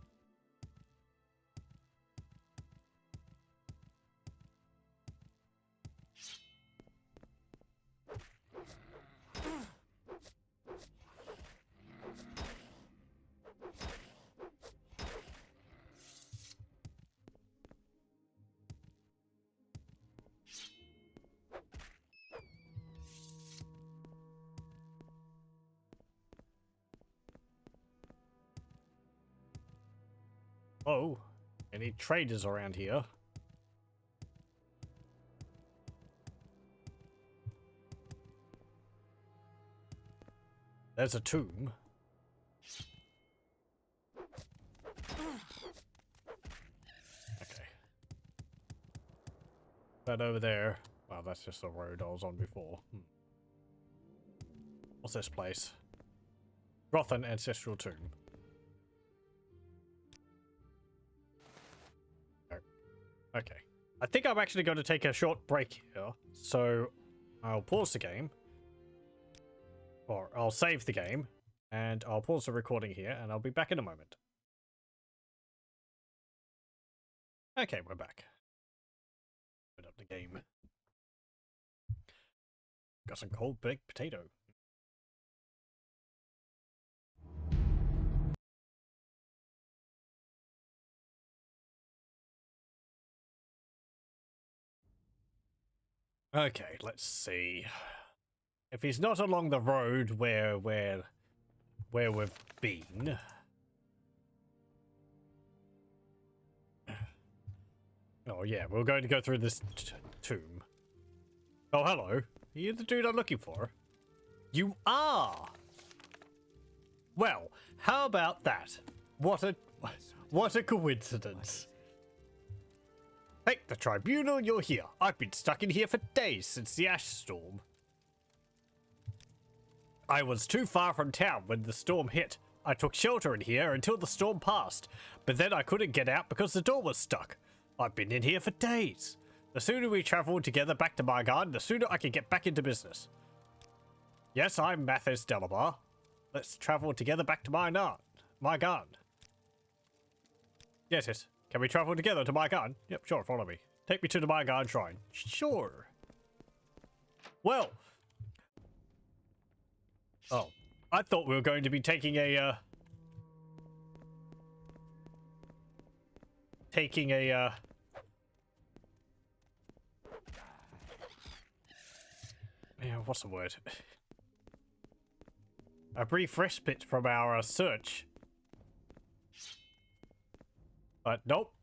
Oh, any traders around here? There's a tomb. Okay. That over there. Wow, that's just the road I was on before. What's this place? Rothan Ancestral Tomb. Okay. I think I'm actually going to take a short break here. So I'll pause the game. Or I'll save the game. And I'll pause the recording here. And I'll be back in a moment. Okay, we're back. Put up the game. Got some cold baked potato. Okay, let's see. If he's not along the road where we've been. Oh yeah, we're going to go through this tomb. Oh, hello. Are you the dude I'm looking for? You are! Well, how about that? What a coincidence. Thank the tribunal you're here. I've been stuck in here for days since the ash storm. I was too far from town when the storm hit. I took shelter in here until the storm passed, but then I couldn't get out because the door was stuck. I've been in here for days. The sooner we travel together back to my garden, the sooner I can get back into business. Yes, I'm Mathis Delabar. Let's travel together back to my garden. Yes. Can we travel together to my garden? Yep, sure, follow me. Take me to the my garden shrine. Sure. Well. Oh, I thought we were going to be taking a, yeah, what's the word? A brief respite from our search. But nope.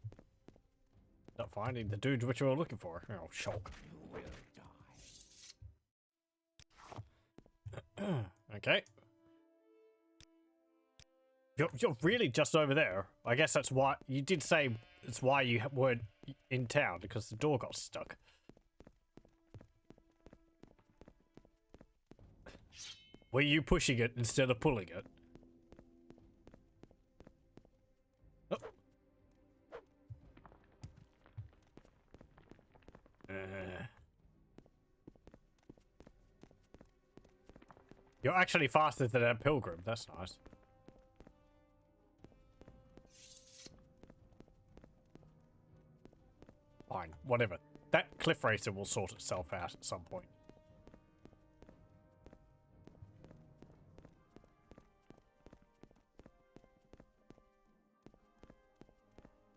Not finding the dude which we were looking for. Oh, shock. You will die. Okay. You're really just over there. I guess that's why you did say it's why you weren't in town, because the door got stuck. Were you pushing it instead of pulling it? Oh. You're actually faster than a pilgrim. That's nice. Fine, whatever. That cliff racer will sort itself out at some point.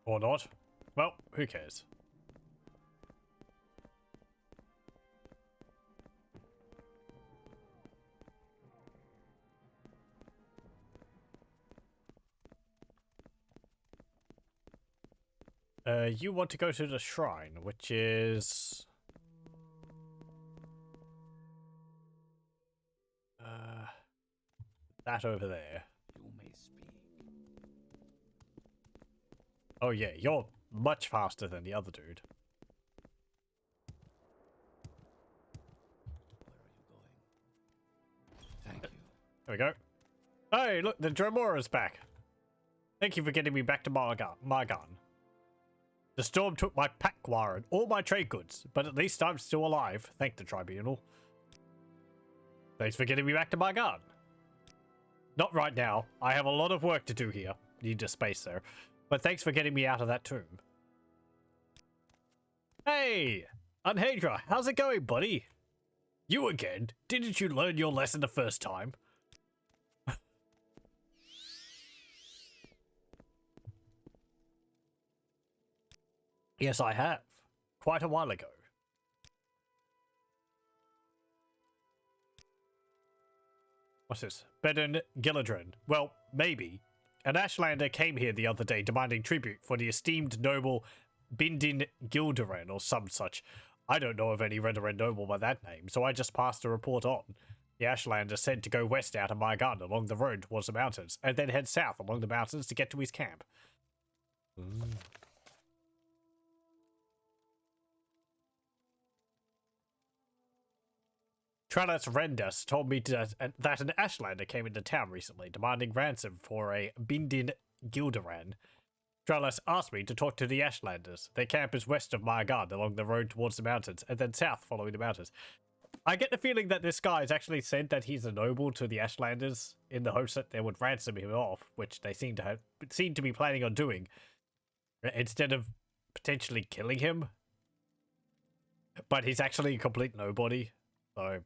Or not. Well, who cares? You want to go to the shrine, which is... that over there. You may speak. Oh yeah, you're much faster than the other dude. Where are you going? Thank you. There we go. Hey, look, the Dromora's back. Thank you for getting me back to Margan. The storm took my Pakwa and all my trade goods, but at least I'm still alive. Thank the Tribunal. Thanks for getting me back to Margan. Not right now. I have a lot of work to do here. Need a space there. But thanks for getting me out of that tomb. Hey! Unhedra, how's it going, buddy? You again? Didn't you learn your lesson the first time? Yes, I have. Quite a while ago. What's this? Bedon Gilladren. Well, maybe. An Ashlander came here the other day demanding tribute for the esteemed noble Bindin Gildaran or some such. I don't know of any Redoran noble by that name, so I just passed the report on. The Ashlander said to go west out of my garden along the road towards the mountains, and then head south along the mountains to get to his camp. Tralas Rendas told me that an Ashlander came into town recently, demanding ransom for a Bindin Gildaran. Tralas asked me to talk to the Ashlanders. Their camp is west of Margard, along the road towards the mountains, and then south following the mountains. I get the feeling that this guy has actually said that he's a noble to the Ashlanders in the hopes that they would ransom him off, which they seem to be planning on doing, instead of potentially killing him. But he's actually a complete nobody, so...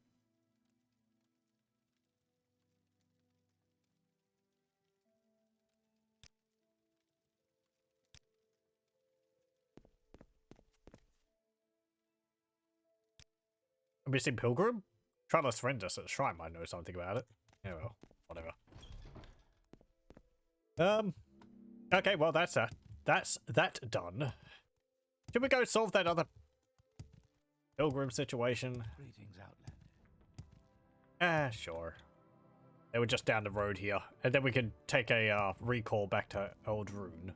A missing pilgrim? Tralas Rendas at the shrine might know something about it. Yeah, well, whatever. Okay, well, that's that done. Should we go solve that other pilgrim situation? Greetings, Outlander. Sure. They were just down the road here, and then we can take a recall back to Old Rune.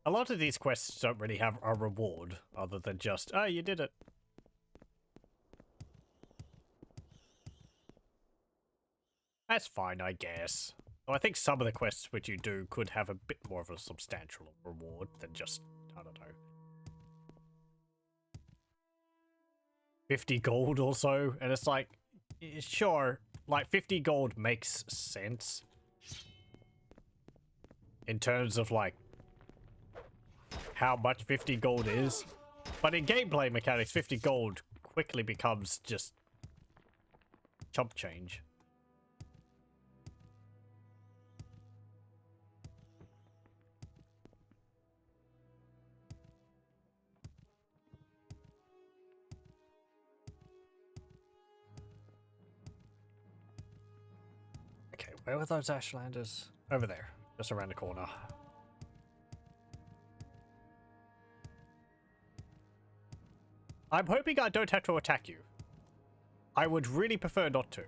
A lot of these quests don't really have a reward, other than just, oh, you did it. That's fine, I guess. Well, I think some of the quests which you do could have a bit more of a substantial reward than just, I don't know, 50 gold or so, and it's like, sure, like 50 gold makes sense in terms of like how much 50 gold is. But in gameplay mechanics, 50 gold quickly becomes just chump change. Okay, where were those Ashlanders? Over there, just around the corner. I'm hoping I don't have to attack you. I would really prefer not to.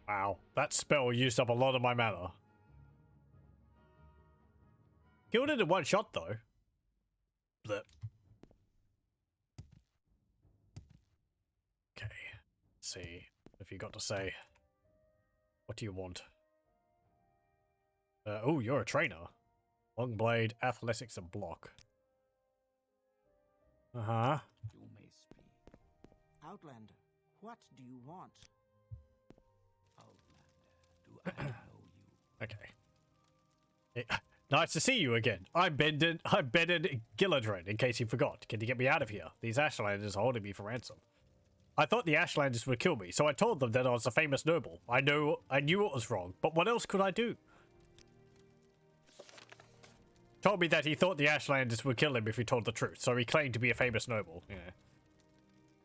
Wow, that spell used up a lot of my mana. Killed it in one shot though. Blech. Okay, let's see if you got to say. What do you want? Oh, you're a trainer. Long blade, athletics, and block. Uh-huh. You may speak. Outlander, what do you want? Outlander, do I know you? Okay. Nice to see you again. I'm Bendon Gilladren, in case you forgot. Can you get me out of here? These Ashlanders are holding me for ransom. I thought the Ashlanders would kill me, so I told them that I was a famous noble. I knew it was wrong, but what else could I do? Told me that he thought the Ashlanders would kill him if he told the truth, so he claimed to be a famous noble. Yeah.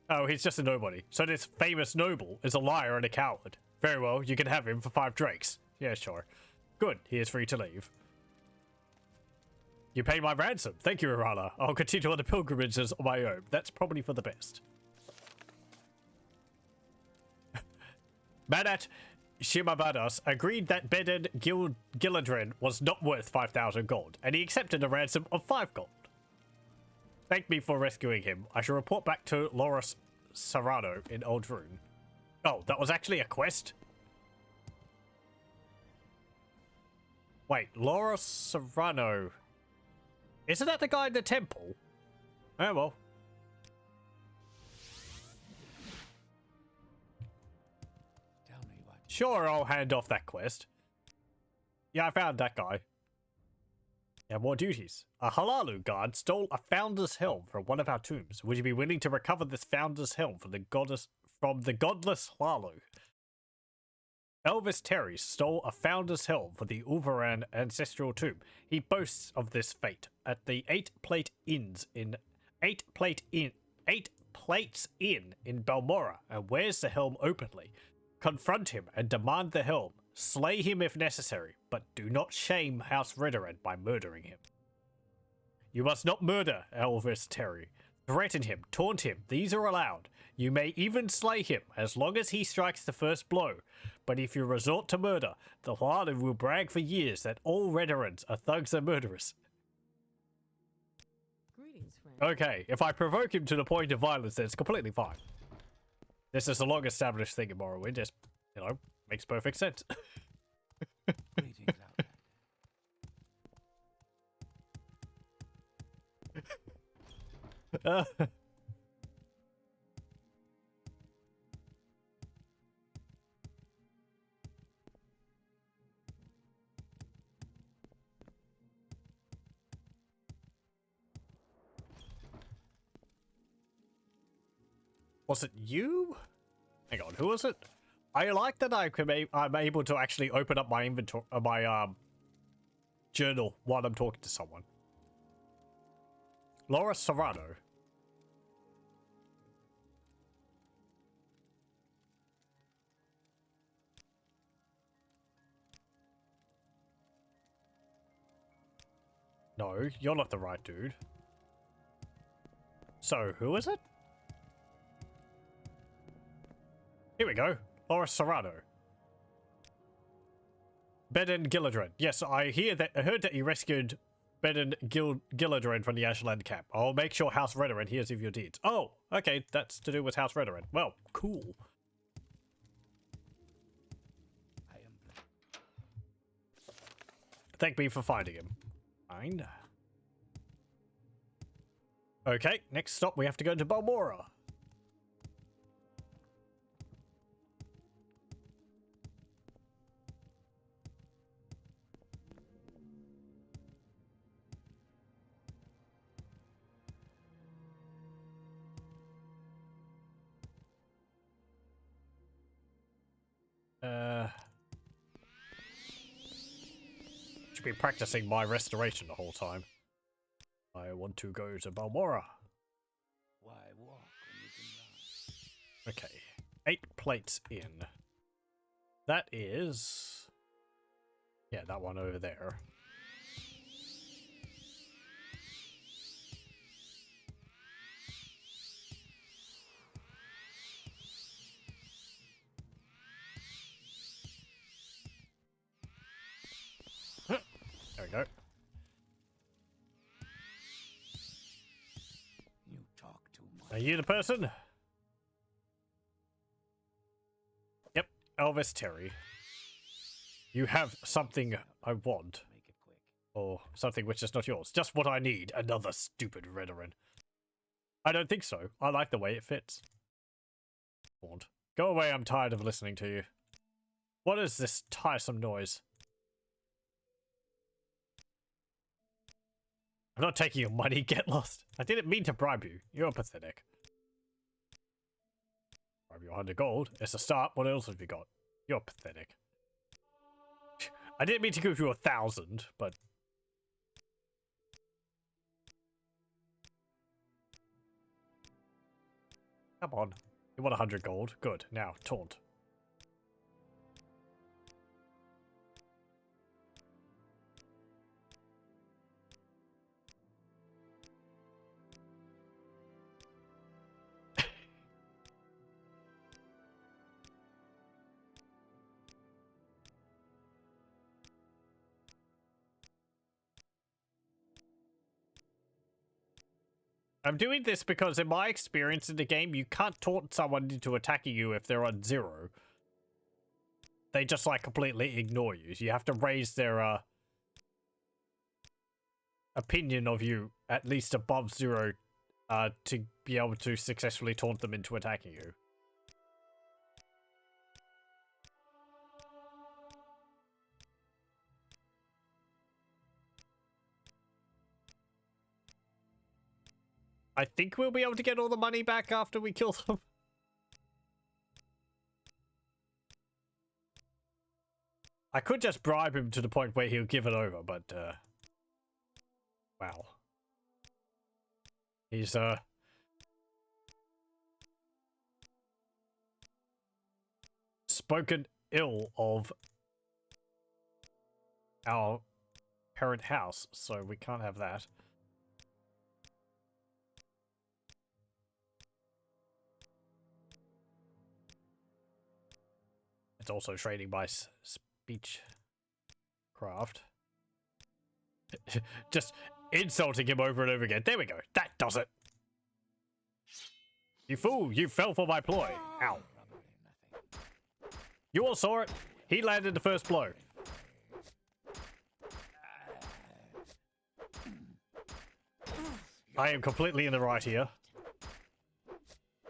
Oh, he's just a nobody. So this famous noble is a liar and a coward. Very well, you can have him for 5 drakes. Yeah, sure. Good, he is free to leave. You paid my ransom. Thank you, Irana. I'll continue on the pilgrimages on my own. That's probably for the best. Manat Shimabadas agreed that Beden Gilladren was not worth 5,000 gold, and he accepted a ransom of 5 gold. Thank me for rescuing him. I shall report back to Loris Serrano in Old Rune. Oh, that was actually a quest? Wait, Loris Serrano. Isn't that the guy in the temple? Oh, well. Tell me what. Sure, I'll hand off that quest. Yeah, I found that guy. Yeah, more duties. A Halalu guard stole a Founder's Helm from one of our tombs. Would you be willing to recover this Founder's Helm from the godless Halalu? Elvis Terry stole a Founder's Helm for the Ulveran Ancestral Tomb. He boasts of this fate at the 8 Plates Inn in Balmora and wears the helm openly. Confront him and demand the helm. Slay him if necessary, but do not shame House Redoran by murdering him. You must not murder Elvis Terry. Threaten him, taunt him, these are allowed. You may even slay him, as long as he strikes the first blow. But if you resort to murder, the Halalu will brag for years that all Redorans are thugs and murderers. Greetings, friend. Okay, if I provoke him to the point of violence, then it's completely fine. This is a long-established thing in Morrowind, just, you know, makes perfect sense. Greetings, Outlander. Was it you? Hang on, who was it? I like that I'm able to actually open up my inventory, my journal while I'm talking to someone. Laura Serrano. No, you're not the right dude. So, who is it? Here we go. Laura Serrano. Beden Gilladren. Yes, I heard that you rescued Beden Gilladren from the Ashland camp. I'll make sure House Redoran hears of your deeds. Oh, okay, that's to do with House Redoran. Well, cool. thank me for finding him. Fine. Okay, next stop, we have to go to Balmora. Should be practicing my restoration the whole time. I want to go to Balmora. Why walk when you can run? Okay, 8 plates in. That is... yeah, that one over there. There we go. You talk too much. Are you the person? Yep, Elvis Terry. You have something I want. Make it quick. Or something which is not yours. Just what I need. Another stupid Redoran. I don't think so. I like the way it fits. Want. Go away, I'm tired of listening to you. What is this tiresome noise? I'm not taking your money, get lost. I didn't mean to bribe you. You're pathetic. Bribe you 100 gold. It's a start. What else have you got? You're pathetic. I didn't mean to give you 1,000, but... come on. You want 100 gold? Good. Now, taunt. I'm doing this because in my experience in the game, you can't taunt someone into attacking you if they're on 0. They just, like, completely ignore you. You have to raise their, opinion of you at least above 0, to be able to successfully taunt them into attacking you. I think we'll be able to get all the money back after we kill them. I could just bribe him to the point where he'll give it over, but, wow. He's, spoken ill of our parent house, so we can't have that. It's also trading by speech craft. Just insulting him over and over again. There we go. That does it. You fool. You fell for my ploy. Ow. You all saw it. He landed the first blow. I am completely in the right here.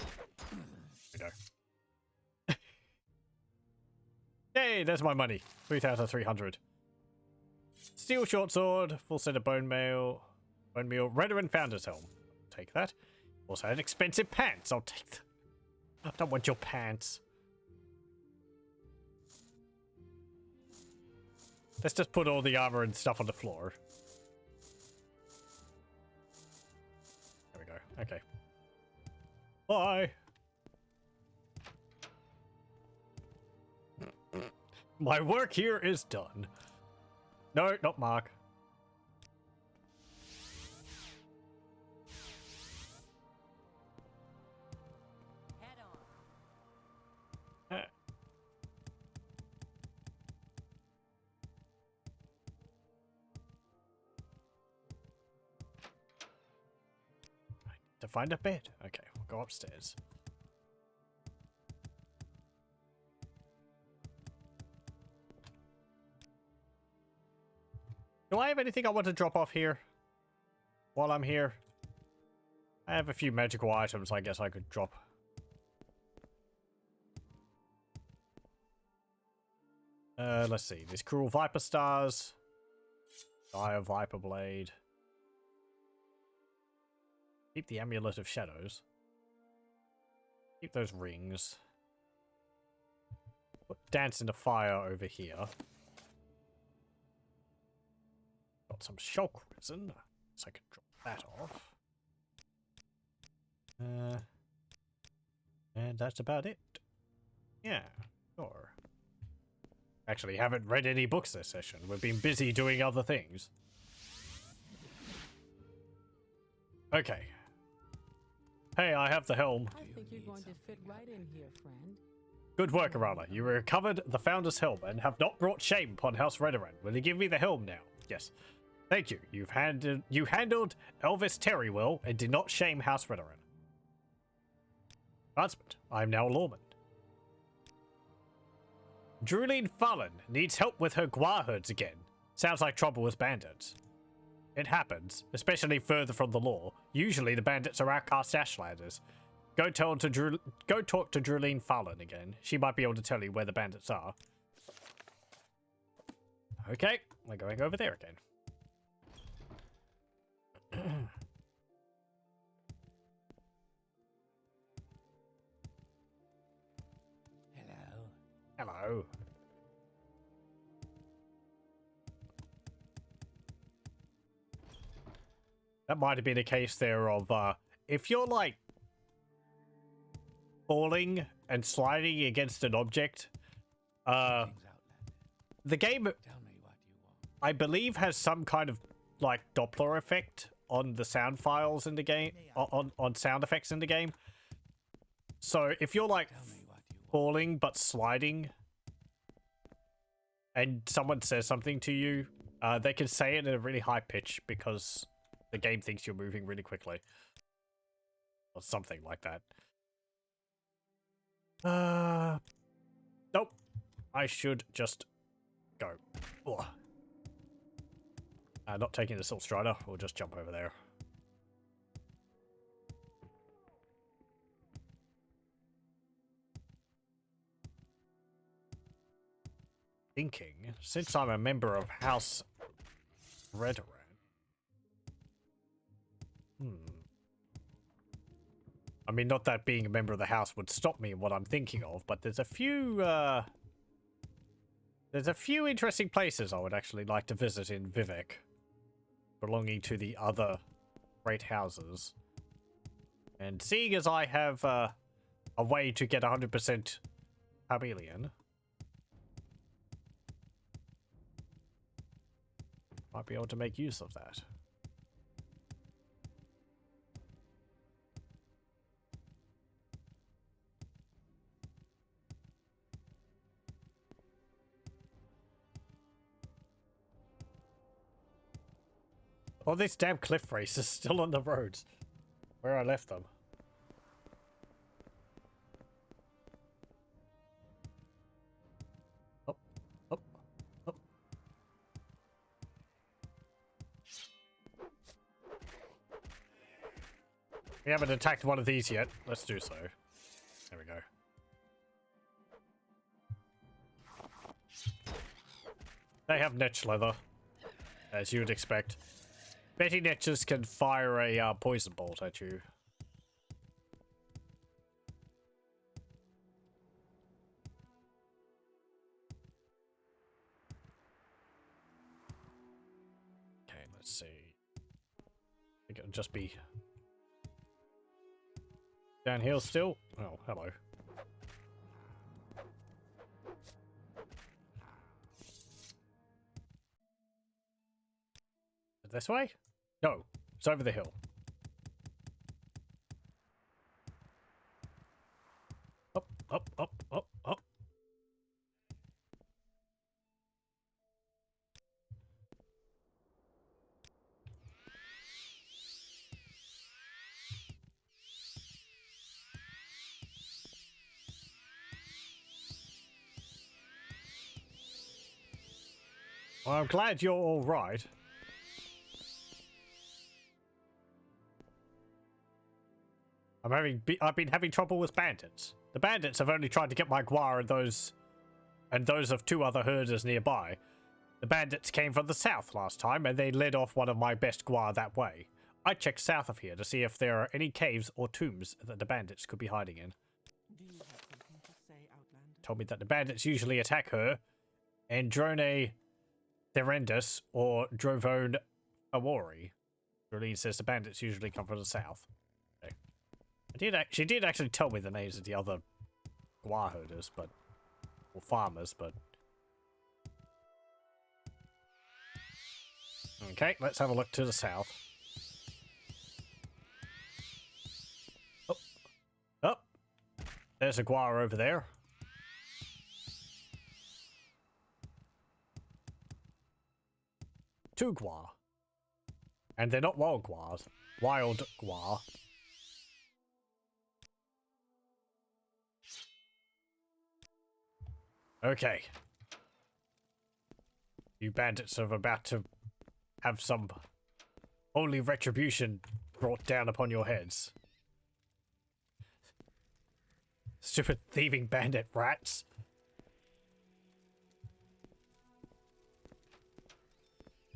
There we go. Yay, there's my money. 3,300. Steel short sword, full set of bone meal, Redoran Founder's helm. Take that. Also had expensive pants. I'll take them. I don't want your pants. Let's just put all the armor and stuff on the floor. There we go. Okay. Bye. My work here is done. No, not Mark. Head on. To find a bed. Okay, we'll go upstairs. Do I have anything I want to drop off here? While I'm here? I have a few magical items I guess I could drop. Let's see. These Cruel Viper Stars. Dire Viper Blade. Keep the Amulet of Shadows. Keep those rings. Put Dance in the Fire over here. Got some Shulk Resin. So I can drop that off. And that's about it. Yeah, sure. Actually, haven't read any books this session. We've been busy doing other things. Okay. Hey, I have the helm. I think you're going to fit right in here, friend. Good work, Arana. You recovered the Founder's helm and have not brought shame upon House Redoran. Will you give me the helm now? Yes. Thank you. You handled Elvis Terry well and did not shame House Redoran. Advancement. I am now a lawman. Druleen Fallen needs help with her Gwar herds again. Sounds like trouble with bandits. It happens, especially further from the law. Usually the bandits are outcast Ashlanders. Go talk to Druleen Fallen again. She might be able to tell you where the bandits are. Okay, we're going over there again. Hello. That might have been a case there of, if you're, like, falling and sliding against an object, the game, I believe, has some kind of, like, Doppler effect on the sound files in the game, on sound effects in the game. So, if you're, like, falling but sliding and someone says something to you, they can say it in a really high pitch because the game thinks you're moving really quickly or something like that. Nope, I should just go. Ugh. Not taking the Silt Strider, we'll just jump over there. Thinking, since I'm a member of House Redoran. I mean, not that being a member of the house would stop me in what I'm thinking of, but there's a few interesting places I would actually like to visit in Vivek, belonging to the other great houses. And seeing as I have a way to get 100% Chameleon, might be able to make use of that. All these damn cliff races still on the roads where I left them. Up, up, up. We haven't attacked one of these yet. Let's do so. There we go. They have netch leather, as you would expect. Betty Netches can fire a poison bolt at you. Okay, let's see. I think it'll just be downhill still. Oh, hello. This way? No, it's over the hill. Up, up, up, up, up. Well, I'm glad you're all right. I've been having trouble with bandits. The bandits have only tried to get my guar and those of 2 other herders nearby. The bandits came from the south last time, and they led off one of my best guar that way. I checked south of here to see if there are any caves or tombs that the bandits could be hiding in. Do you have something to say, Outlander? Told me that the bandits usually attack her, and Drone Therendus or Drovone Awori. Jolene says the bandits usually come from the south. Okay. She did actually tell me the names of the other guar herders, or farmers, but... Okay, let's have a look to the south. Oh, there's a guar over there. Two guar. And they're not wild guars. Wild guar. Okay. You bandits are about to have some holy retribution brought down upon your heads. Stupid thieving bandit rats.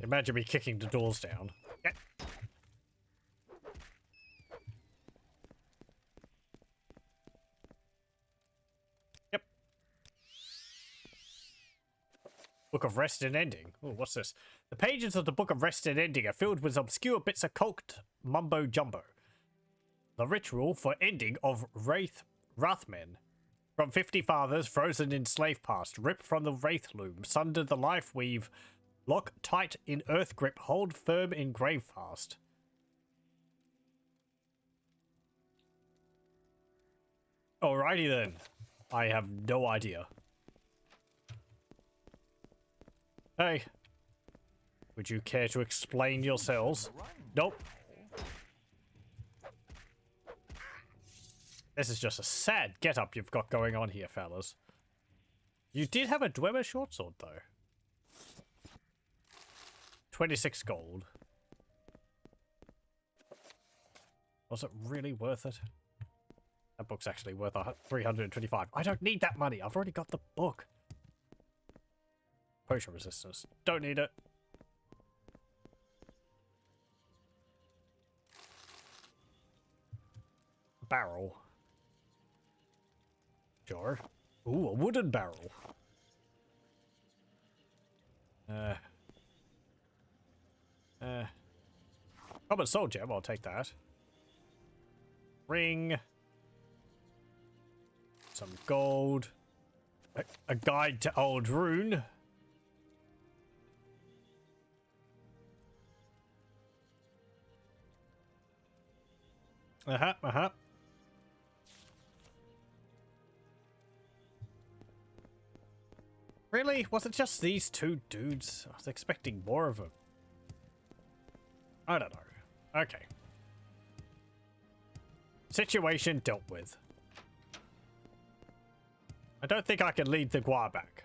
Imagine me kicking the doors down. Yeah. Yep. Book of Rest and Ending. Oh, what's this? The pages of the Book of Rest and Ending are filled with obscure bits of cult mumbo jumbo. The ritual for ending of Wrathmen. From 50 fathers frozen in slave past, rip from the wraith loom, sunder the life weave, lock tight in earth grip, hold firm in grave fast. Alrighty then. I have no idea. Hey. Would you care to explain yourselves? Nope. This is just a sad get-up you've got going on here, fellas. You did have a Dwemer short sword, though. 26 gold. Was it really worth it? That book's actually worth 325. I don't need that money. I've already got the book. Potion resistance. Don't need it. Barrel. Sure. Ooh, a wooden barrel. Common soul gem, I'll take that. Ring. Some gold. A guide to Old Rune. Uh-huh. Really? Was it just these 2 dudes? I was expecting more of them. I don't know. Okay. Situation dealt with. I don't think I can lead the guar back.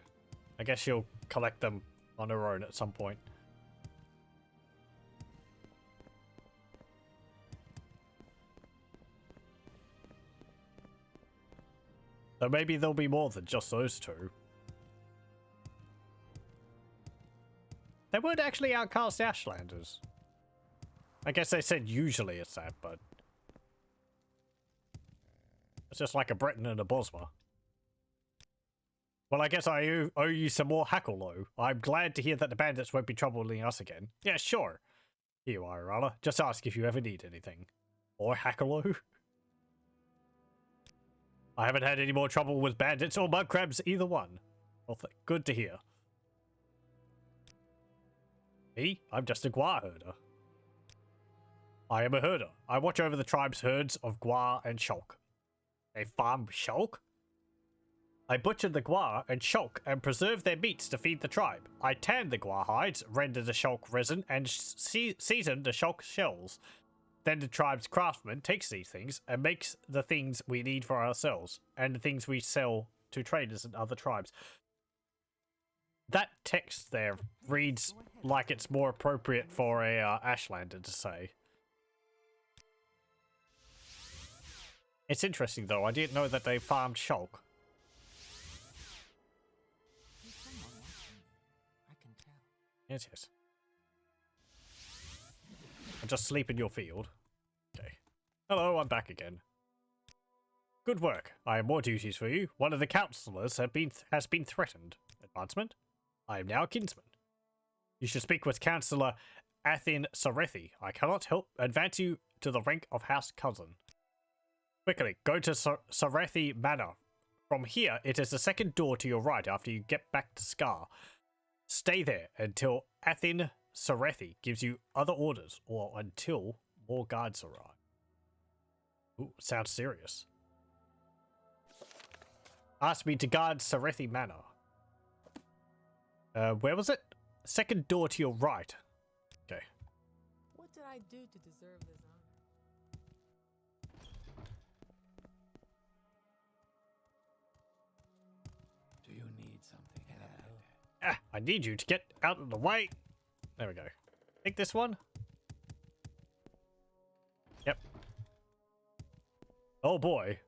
I guess she'll collect them on her own at some point. So maybe there'll be more than just those 2. They weren't actually outcast Ashlanders. I guess they said usually it's that, but... It's just like a Breton and a Bosma. Well, I guess I owe you some more Hackalo. I'm glad to hear that the bandits won't be troubling us again. Yeah, sure. Here you are, Rana. Just ask if you ever need anything. Or Hackalo. I haven't had any more trouble with bandits or mud crabs, either one. Well, good to hear. Me? I'm just a guar herder. I am a herder. I watch over the tribe's herds of guar and shulk. They farm shulk? I butcher the guar and shulk and preserve their meats to feed the tribe. I tan the guar hides, render the shulk resin, and season the shulk shells. Then the tribe's craftsman takes these things and makes the things we need for ourselves, and the things we sell to traders and other tribes. that text there reads like it's more appropriate for a Ashlander to say. It's interesting though. I didn't know that they farmed Shulk. There's someone watching. I can tell. Yes, yes. I'll just sleep in your field. Okay. Hello, I'm back again. Good work. I have more duties for you. One of the counselors has been threatened. Advancement? I am now a kinsman. You should speak with Councillor Athin Sarethi. I cannot help advance you to the rank of House Cousin. Quickly, go to Sarethi Manor. From here, it is the second door to your right after you get back to Scar. Stay there until Athin Sarethi gives you other orders, or until more guards arrive. Ooh, sounds serious. Ask me to guard Sarethi Manor. Where was it? Second door to your right. Okay. What did I do to deserve this honor? Do you need something? I need you to get out of the way. There we go. Take this one. Yep. Oh boy.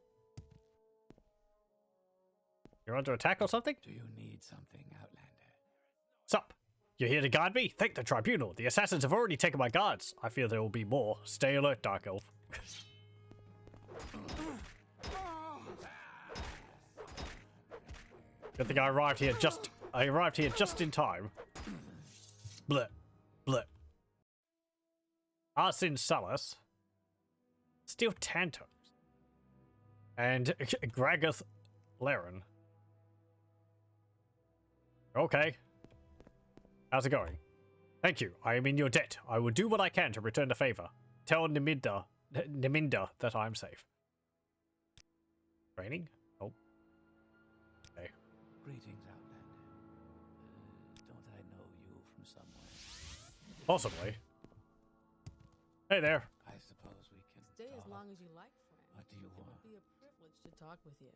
You're under attack or something? Do you need something, Outlander? Sup? You're here to guard me? Thank the tribunal. The assassins have already taken my guards. I fear there will be more. Stay alert, Dark Elf. Good thing I arrived here just in time. Bleh. Bleh. Arsin Salas. Steel Tantos. And Gragoth Laren. Okay. How's it going? Thank you. I am in your debt. I will do what I can to return the favor. Tell Niminda that I am safe. Training? Oh. Okay. Greetings, Outlander. Don't I know you from somewhere? Possibly. Hey there. I suppose we can Stay as talk. long as you like, friend. What do you It want? would be a privilege to talk with you.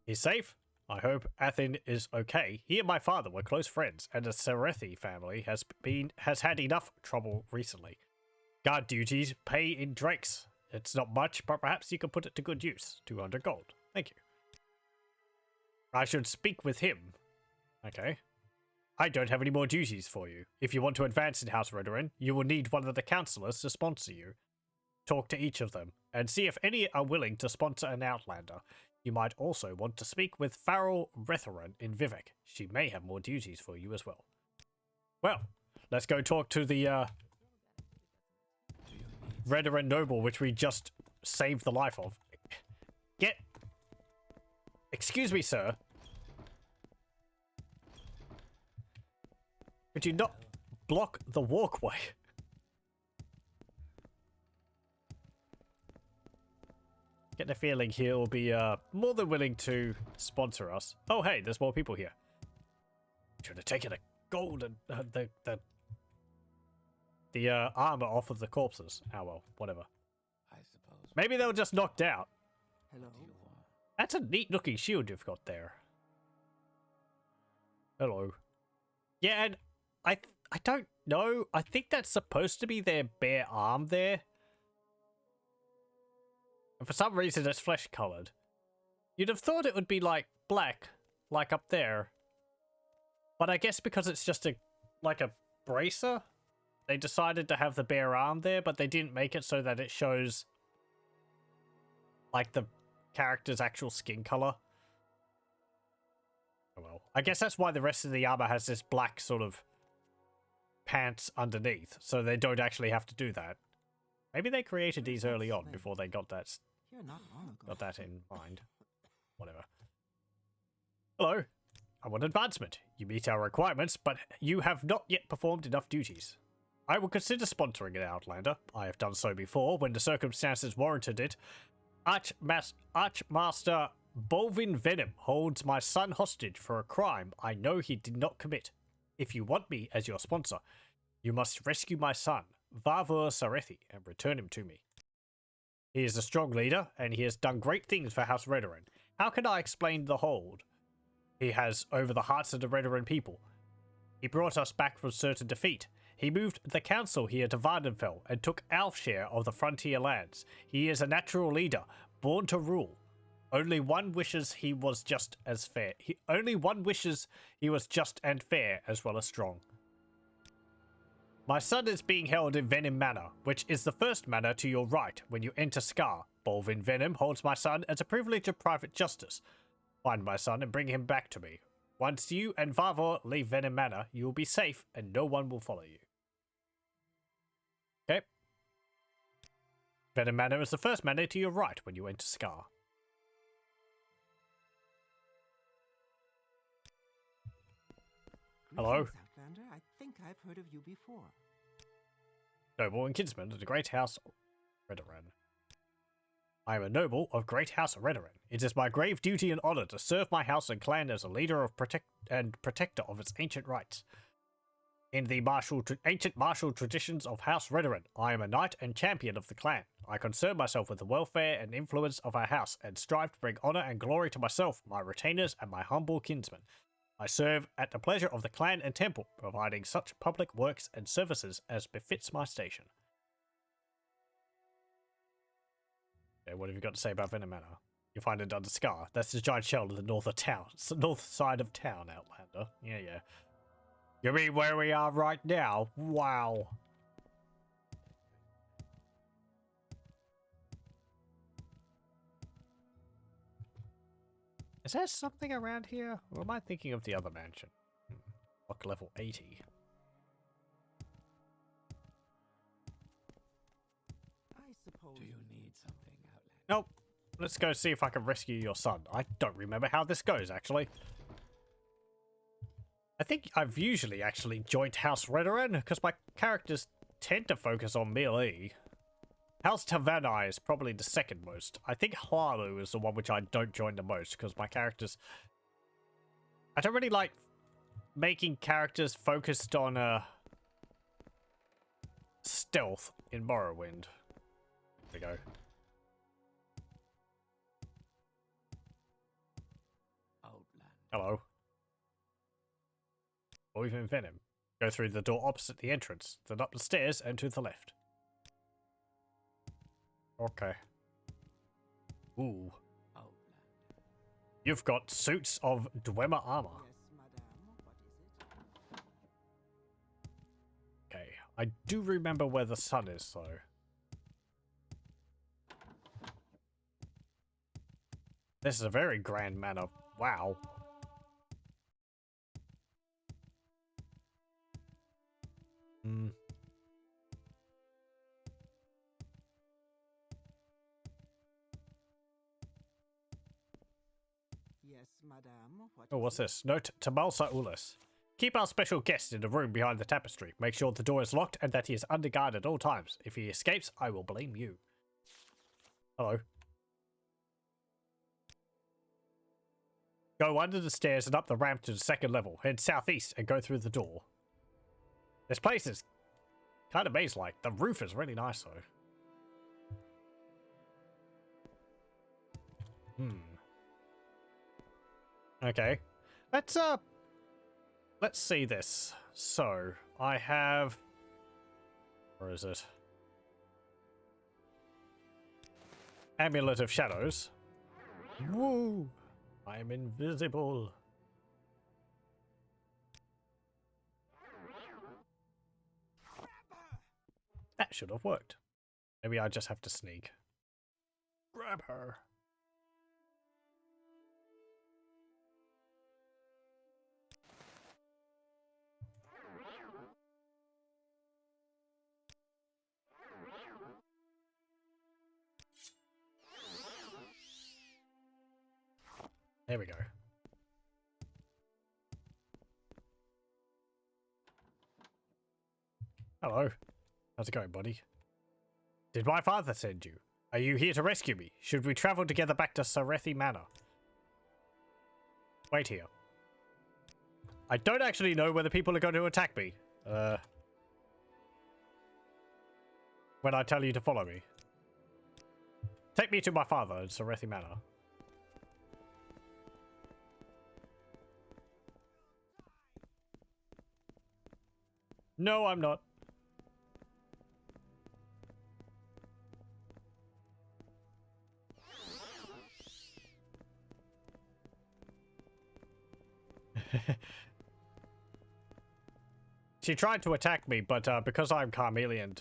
He's safe? I hope Athin is okay. He and my father were close friends, and the Sarethi family has had enough trouble recently. Guard duties pay in drakes. It's not much, but perhaps you can put it to good use. 200 gold. Thank you. I should speak with him. Okay. I don't have any more duties for you. If you want to advance in House Redoran, you will need one of the counselors to sponsor you. Talk to each of them, and see if any are willing to sponsor an Outlander. You might also want to speak with Farrell Retheran in Vivek. She may have more duties for you as well. Well, let's go talk to the Redoran noble, which we just saved the life of. Excuse me, sir. Could you not block the walkway? Get the feeling he'll be more than willing to sponsor us. Oh, hey, there's more people here. Should have taken a gold and the armor off of the corpses. Oh well, whatever. I suppose. Maybe they were just knocked out. Hello? What do you want? That's a neat looking shield you've got there. Hello. Yeah, and I don't know. I think that's supposed to be their bare arm there. And for some reason it's flesh colored. You'd have thought it would be like black, like up there. But I guess because it's just like a bracer, they decided to have the bare arm there, but they didn't make it so that it shows like the character's actual skin color. Oh well. I guess that's why the rest of the armor has this black sort of pants underneath, so they don't actually have to do that. Maybe they created these early on before they got that Here not long ago. in mind. Whatever. Hello. I want advancement. You meet our requirements, but you have not yet performed enough duties. I will consider sponsoring an Outlander. I have done so before when the circumstances warranted it. Archmaster Bolvin Venom holds my son hostage for a crime I know he did not commit. If you want me as your sponsor, you must rescue my son, Varvur Sarethi, and return him to me. He is a strong leader, and he has done great things for House Redoran. How can I explain the hold he has over the hearts of the Redoran people? He brought us back from certain defeat. He moved the council here to Vvardenfell and took our share of the frontier lands. He is a natural leader, born to rule. Only one wishes he was just as fair. Only one wishes he was just and fair, as well as strong. My son is being held in Venom Manor, which is the first manor to your right when you enter Scar. Bolvin Venom holds my son as a privilege of private justice. Find my son and bring him back to me. Once you and Varvor leave Venom Manor, you will be safe and no one will follow you. Okay. Venom Manor is the first manor to your right when you enter Scar. Hello? Greetings, Outlander. I think I've heard of you before. Noble and kinsman of the Great House Redoran. I am a noble of Great House Redoran. It is my grave duty and honor to serve my house and clan as a leader of protector of its ancient rights. In the ancient martial traditions of House Redoran, I am a knight and champion of the clan. I concern myself with the welfare and influence of our house and strive to bring honor and glory to myself, my retainers, and my humble kinsmen. I serve at the pleasure of the clan and temple, providing such public works and services as befits my station. Okay, what have you got to say about Venom Manor? You find it under Scar. That's the giant shell of the north of town. It's the north side of town, Outlander. Yeah. You mean where we are right now? Wow. Is there something around here? Or am I thinking of the other mansion? Lock level 80. I suppose. Do you need something, Outlander? Nope. Let's go see if I can rescue your son. I don't remember how this goes, actually. I think I've usually actually joined House Redoran, because my characters tend to focus on melee. House Tavanai is probably the second most. I think Halu is the one which I don't join the most, because my characters... I don't really like making characters focused on stealth in Morrowind. There we go. Outlander. Hello. Or even Venom. Go through the door opposite the entrance, then up the stairs and to the left. Okay. Ooh. Outlander. You've got suits of Dwemer armor. Yes, madame. What is it? Okay. I do remember where the sun is, though. This is a very grand manor. Wow. Yes, madame. What Oh, is what's it? this? Note to Malsa Ulis. Keep our special guest in the room behind the tapestry. Make sure the door is locked and that he is under guard at all times. If he escapes, I will blame you. Hello. Go under the stairs and up the ramp to the second level. Head southeast and go through the door. This place is kind of maze-like. The roof is really nice, though. Okay. Let's see this. So, I have... Where is it? Amulet of Shadows. Woo! I'm invisible. That should have worked. Maybe I just have to sneak. Grab her. There we go. Hello. How's it going, buddy? Did my father send you? Are you here to rescue me? Should we travel together back to Sarethi Manor? Wait here. I don't actually know whether people are going to attack me. When I tell you to follow me. Take me to my father in Sarethi Manor. No, I'm not. She tried to attack me, but because I'm Carmelian,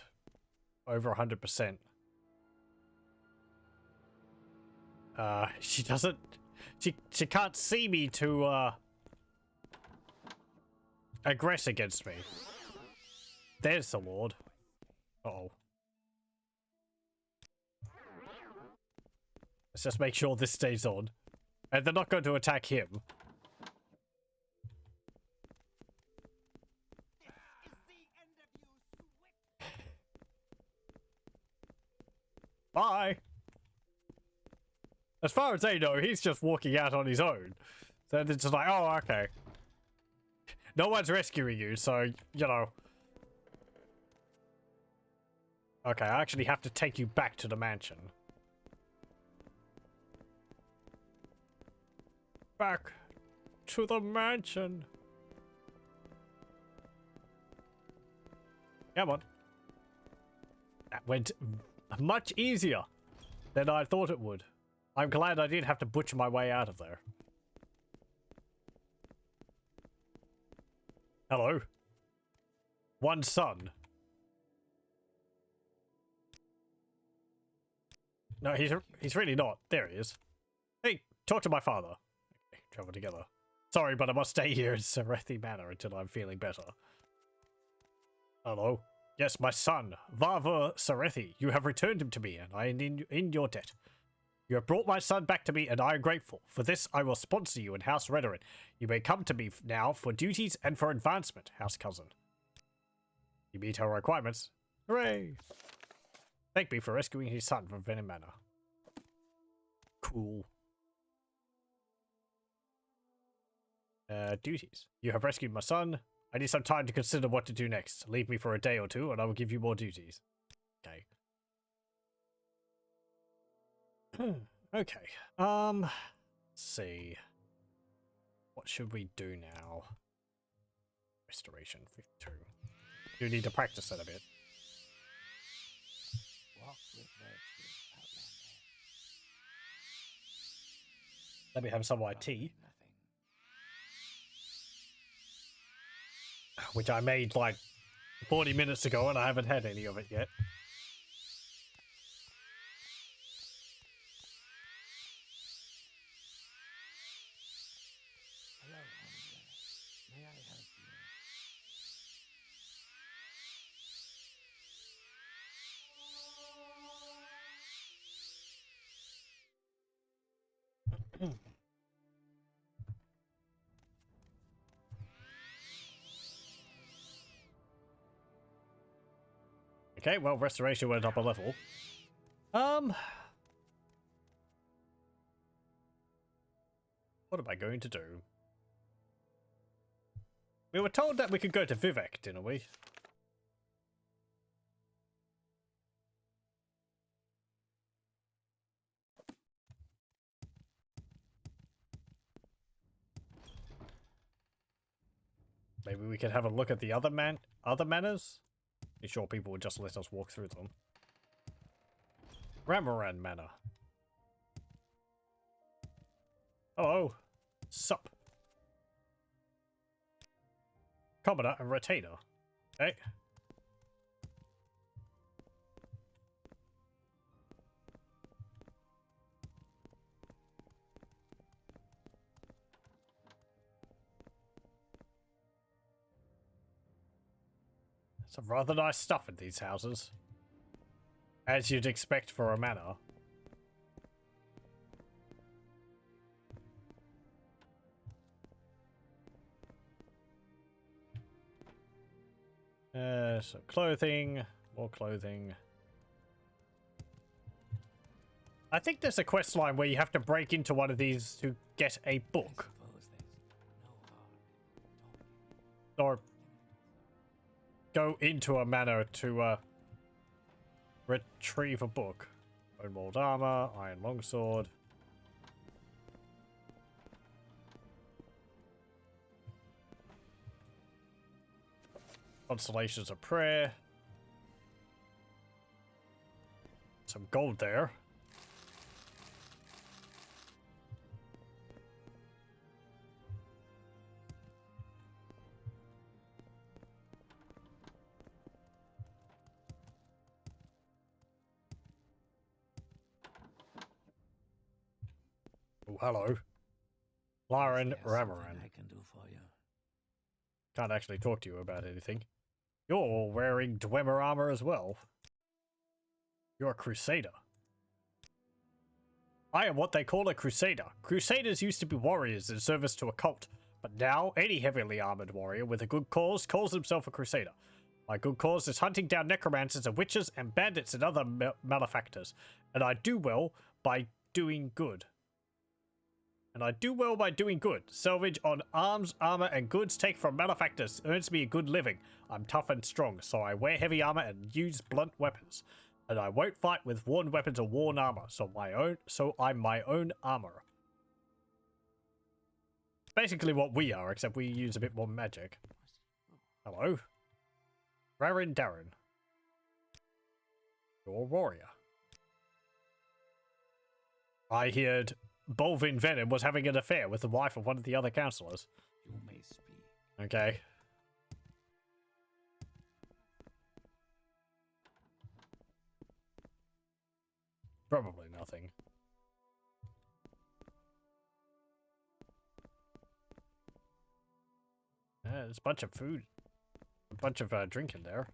over 100%. She doesn't... She can't see me to, aggress against me. There's the Lord. Uh-oh. Let's just make sure this stays on. And they're not going to attack him. Bye! As far as they know, he's just walking out on his own. So they're just like, oh, okay. No one's rescuing you, so, you know. Okay, I actually have to take you back to the mansion. Back to the mansion. Come on. That went much easier than I thought it would. I'm glad I didn't have to butcher my way out of there. Hello? One son. No, he's really not. There he is. Hey, talk to my father. Okay, travel together. Sorry, but I must stay here in Serethi Manor until I'm feeling better. Hello? Yes, my son, Varva Serethi. You have returned him to me, and I am in your debt. You have brought my son back to me, and I am grateful. For this, I will sponsor you in House Redorin. You may come to me now for duties and for advancement, House Cousin. You meet our requirements. Hooray! Thank me for rescuing his son from Venom Manor. Cool. Duties. You have rescued my son. I need some time to consider what to do next. Leave me for a day or two, and I will give you more duties. Okay. Okay. Let's see. What should we do now? Restoration 52. You need to practice that a bit. Walk with virtue, Outlander. Let me have some white tea. Nothing. Which I made like 40 minutes ago and I haven't had any of it yet. Hello, Hunter. May I help you? Okay, well, restoration went up a level. What am I going to do? We were told that we could go to Vivek, didn't we? Maybe we could have a look at the other manors? Be sure people would just let us walk through them. Ramaran Manor. Hello. Sup. Commoner and Retainer. Okay. Some rather nice stuff in these houses. As you'd expect for a manor. So clothing, more clothing. I think there's a quest line where you have to break into one of these to get a book. Or go into a manor to retrieve a book. Bone mold armor, iron longsword. Constellations of Prayer. Some gold there. Oh, hello. Lauren Is there something Ramaran. I can do for you? Can't actually talk to you about anything. You're wearing Dwemer armor as well. You're a crusader. I am what they call a crusader. Crusaders used to be warriors in service to a cult, but now any heavily armored warrior with a good cause calls himself a crusader. My good cause is hunting down necromancers and witches and bandits and other malefactors, and I do well by doing good. Salvage on arms, armor, and goods taken from malefactors earns me a good living. I'm tough and strong, so I wear heavy armor and use blunt weapons. And I won't fight with worn weapons or worn armor, so I'm my own armorer. Basically what we are, except we use a bit more magic. Hello. Rarin Darren. You're a warrior. I heard Bolvin Venom was having an affair with the wife of one of the other counselors. You may speak. Okay. Probably nothing. There's a bunch of food. A bunch of drink in there.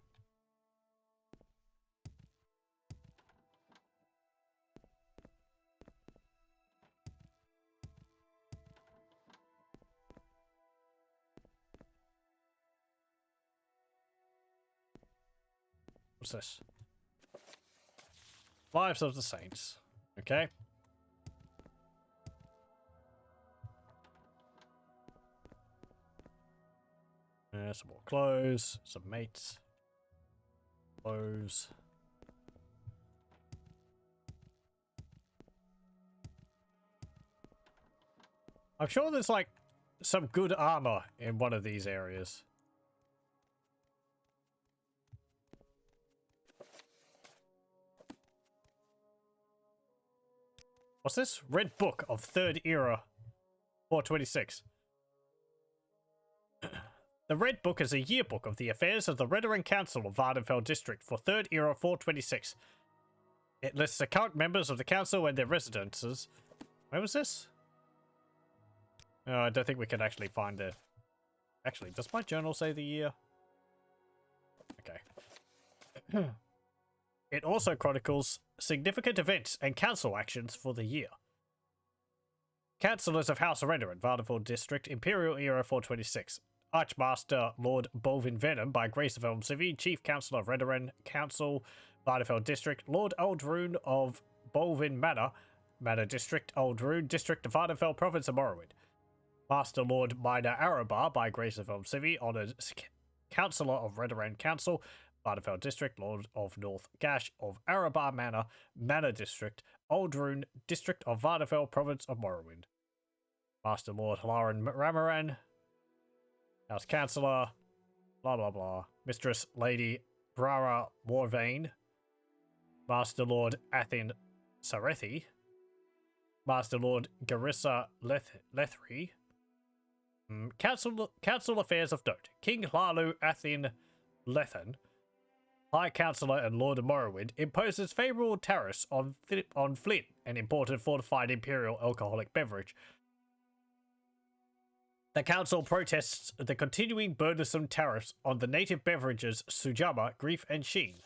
What's this? Lives of the Saints. Okay. Some more clothes. Some mates. Clothes. I'm sure there's like some good armor in one of these areas. What's this? Red Book of Third Era 426. The Red Book is a yearbook of the affairs of the Redoran Council of Vvardenfell District for Third Era 426. It lists the current members of the council and their residences. Where was this? Oh, I don't think we can actually find it. Actually, does my journal say the year? Okay. It also chronicles significant events and council actions for the year. Councillors of House Redoran, Vvardenfell District, Imperial Era 426. Archmaster Lord Bolvin Venom by Grace of Elmsivy, Chief Councillor of Redoran Council, Vvardenfell District, Lord Aldrune of Bolvin Manor, Manor District, Aldrune, District of Vvardenfell, Province of Morrowind. Master Lord Minor Arabar by Grace of Elmsivy, Honoured Councillor of Redoran Council, Vvardenfell District, Lord of North Gash of Arabar Manor, Manor District, Aldrune, District of Vvardenfell, Province of Morrowind. Master Lord Lauren Ramaran, House Councillor, blah blah blah. Mistress Lady Brara Morvain, Master Lord Athin Sarethi, Master Lord Garissa Lethri, Council Affairs of Note, King Hlalu Athin Lethan, High Councillor and Lord of Morrowind, imposes favourable tariffs on Flint, an imported fortified imperial alcoholic beverage. The council protests the continuing burdensome tariffs on the native beverages Sujama, Grief, and Sheen.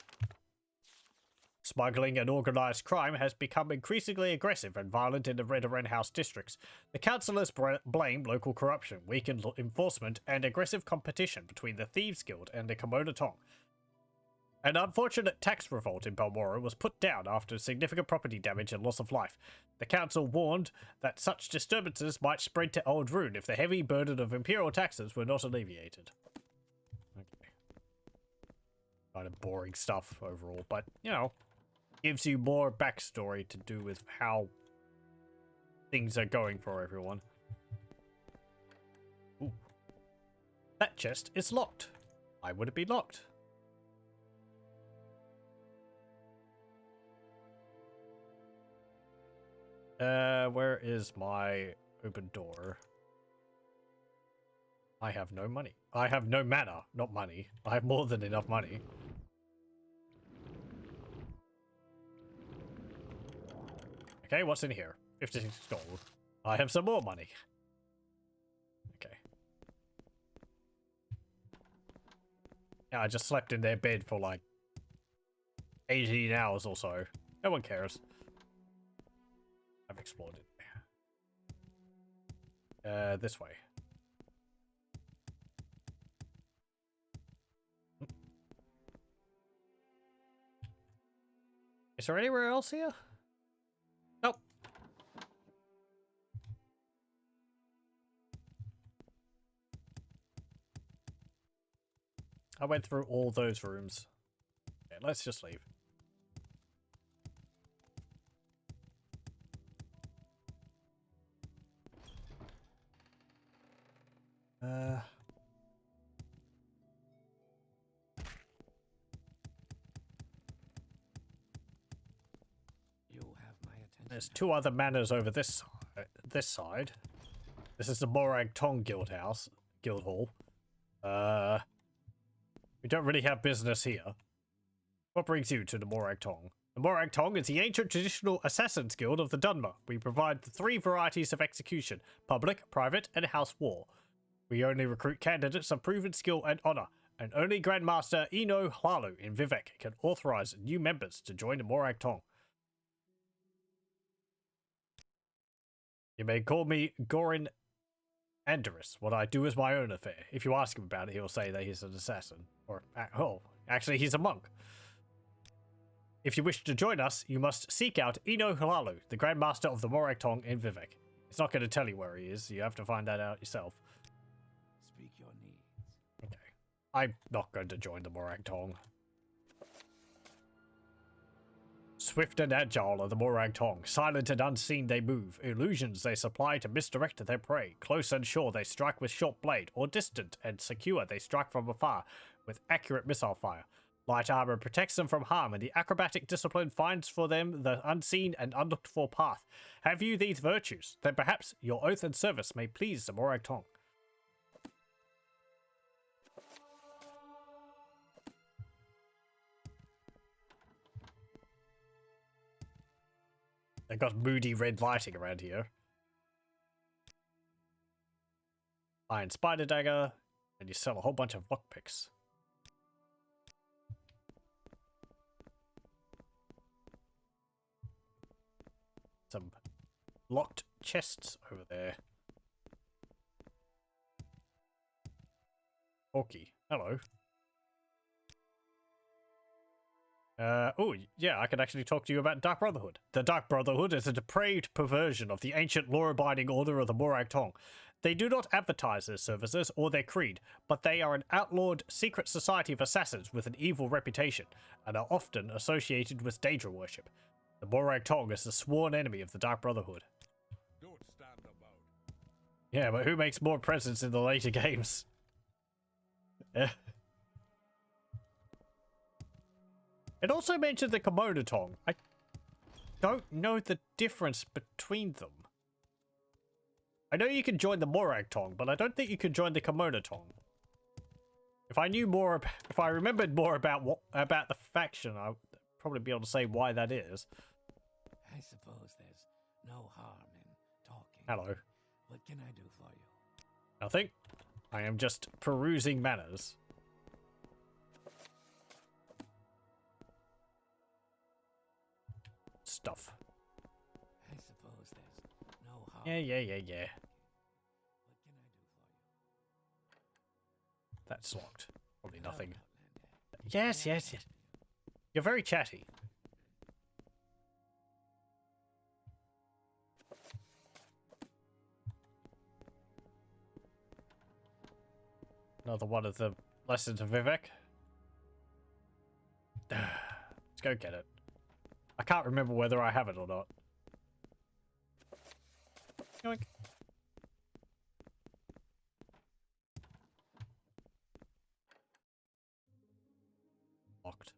Smuggling and organised crime has become increasingly aggressive and violent in the Redoran House districts. The councillors blame local corruption, weakened enforcement, and aggressive competition between the Thieves Guild and the Kimono Tong. An unfortunate tax revolt in Balmora was put down after significant property damage and loss of life. The council warned that such disturbances might spread to Aldrune if the heavy burden of imperial taxes were not alleviated. Okay. Kind of boring stuff overall, but, you know, gives you more backstory to do with how things are going for everyone. Ooh. That chest is locked. Why would it be locked? Where is my open door? I have no money. I have no mana, not money. I have more than enough money. Okay, what's in here? 56 gold. I have some more money. Okay. Yeah, I just slept in their bed for like 18 hours or so. No one cares. I've explored it. This way. Is there anywhere else here? Nope. I went through all those rooms. Okay, let's just leave. You have my attention. There's two other manors over this side. This is the Morag Tong guildhouse, guild hall. We don't really have business here. What brings you to the Morag Tong? The Morag Tong is the ancient traditional assassins guild of the Dunmer. We provide the three varieties of execution: public, private, and house war. We only recruit candidates of proven skill and honor, and only Grandmaster Eno Hlalu in Vivek can authorize new members to join the Morag Tong. You may call me Gorin Andorus. What I do is my own affair. If you ask him about it, he'll say that he's an assassin. Or, oh, actually, he's a monk. If you wish to join us, you must seek out Eno Hlalu, the Grandmaster of the Morag Tong in Vivek. He's not going to tell you where he is. You have to find that out yourself. Speak your needs. Okay. I'm not going to join the Morag Tong. Swift and agile are the Morag Tong. Silent and unseen they move. Illusions they supply to misdirect their prey. Close and sure they strike with short blade, or distant and secure they strike from afar with accurate missile fire. Light armor protects them from harm, and the acrobatic discipline finds for them the unseen and unlooked for path. Have you these virtues? Then perhaps your oath and service may please the Morag Tong. They got moody red lighting around here. Iron spider dagger, and you sell a whole bunch of lockpicks. Some locked chests over there. Orky, hello. Oh, yeah, I can actually talk to you about Dark Brotherhood. The Dark Brotherhood is a depraved perversion of the ancient law-abiding order of the Morag Tong. They do not advertise their services or their creed, but they are an outlawed secret society of assassins with an evil reputation, and are often associated with Daedra worship. The Morag Tong is the sworn enemy of the Dark Brotherhood. Don't stand about. Yeah, but who makes more presents in the later games? It also mentioned the Kimono Tong. I don't know the difference between them. I know you can join the Morag Tong, but I don't think you can join the Kimono Tong. If I knew more, if I remembered more about the faction, I'd probably be able to say why that is. I suppose there's no harm in talking. Hello. What can I do for you? Nothing. I am just perusing manners. Stuff. I suppose there's no harm. Yeah. What can I do for you? That's locked. Probably nothing. Outlander. Yes. You're very chatty. Another one of the lessons of Vivek. Let's go get it. I can't remember whether I have it or not. Yoink. Locked.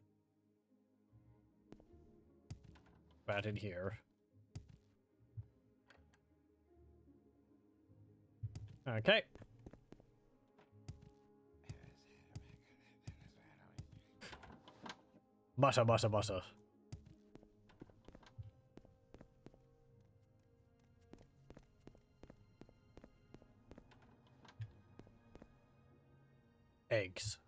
About in here. Okay. Mutter, mutter, mutter. Eggs.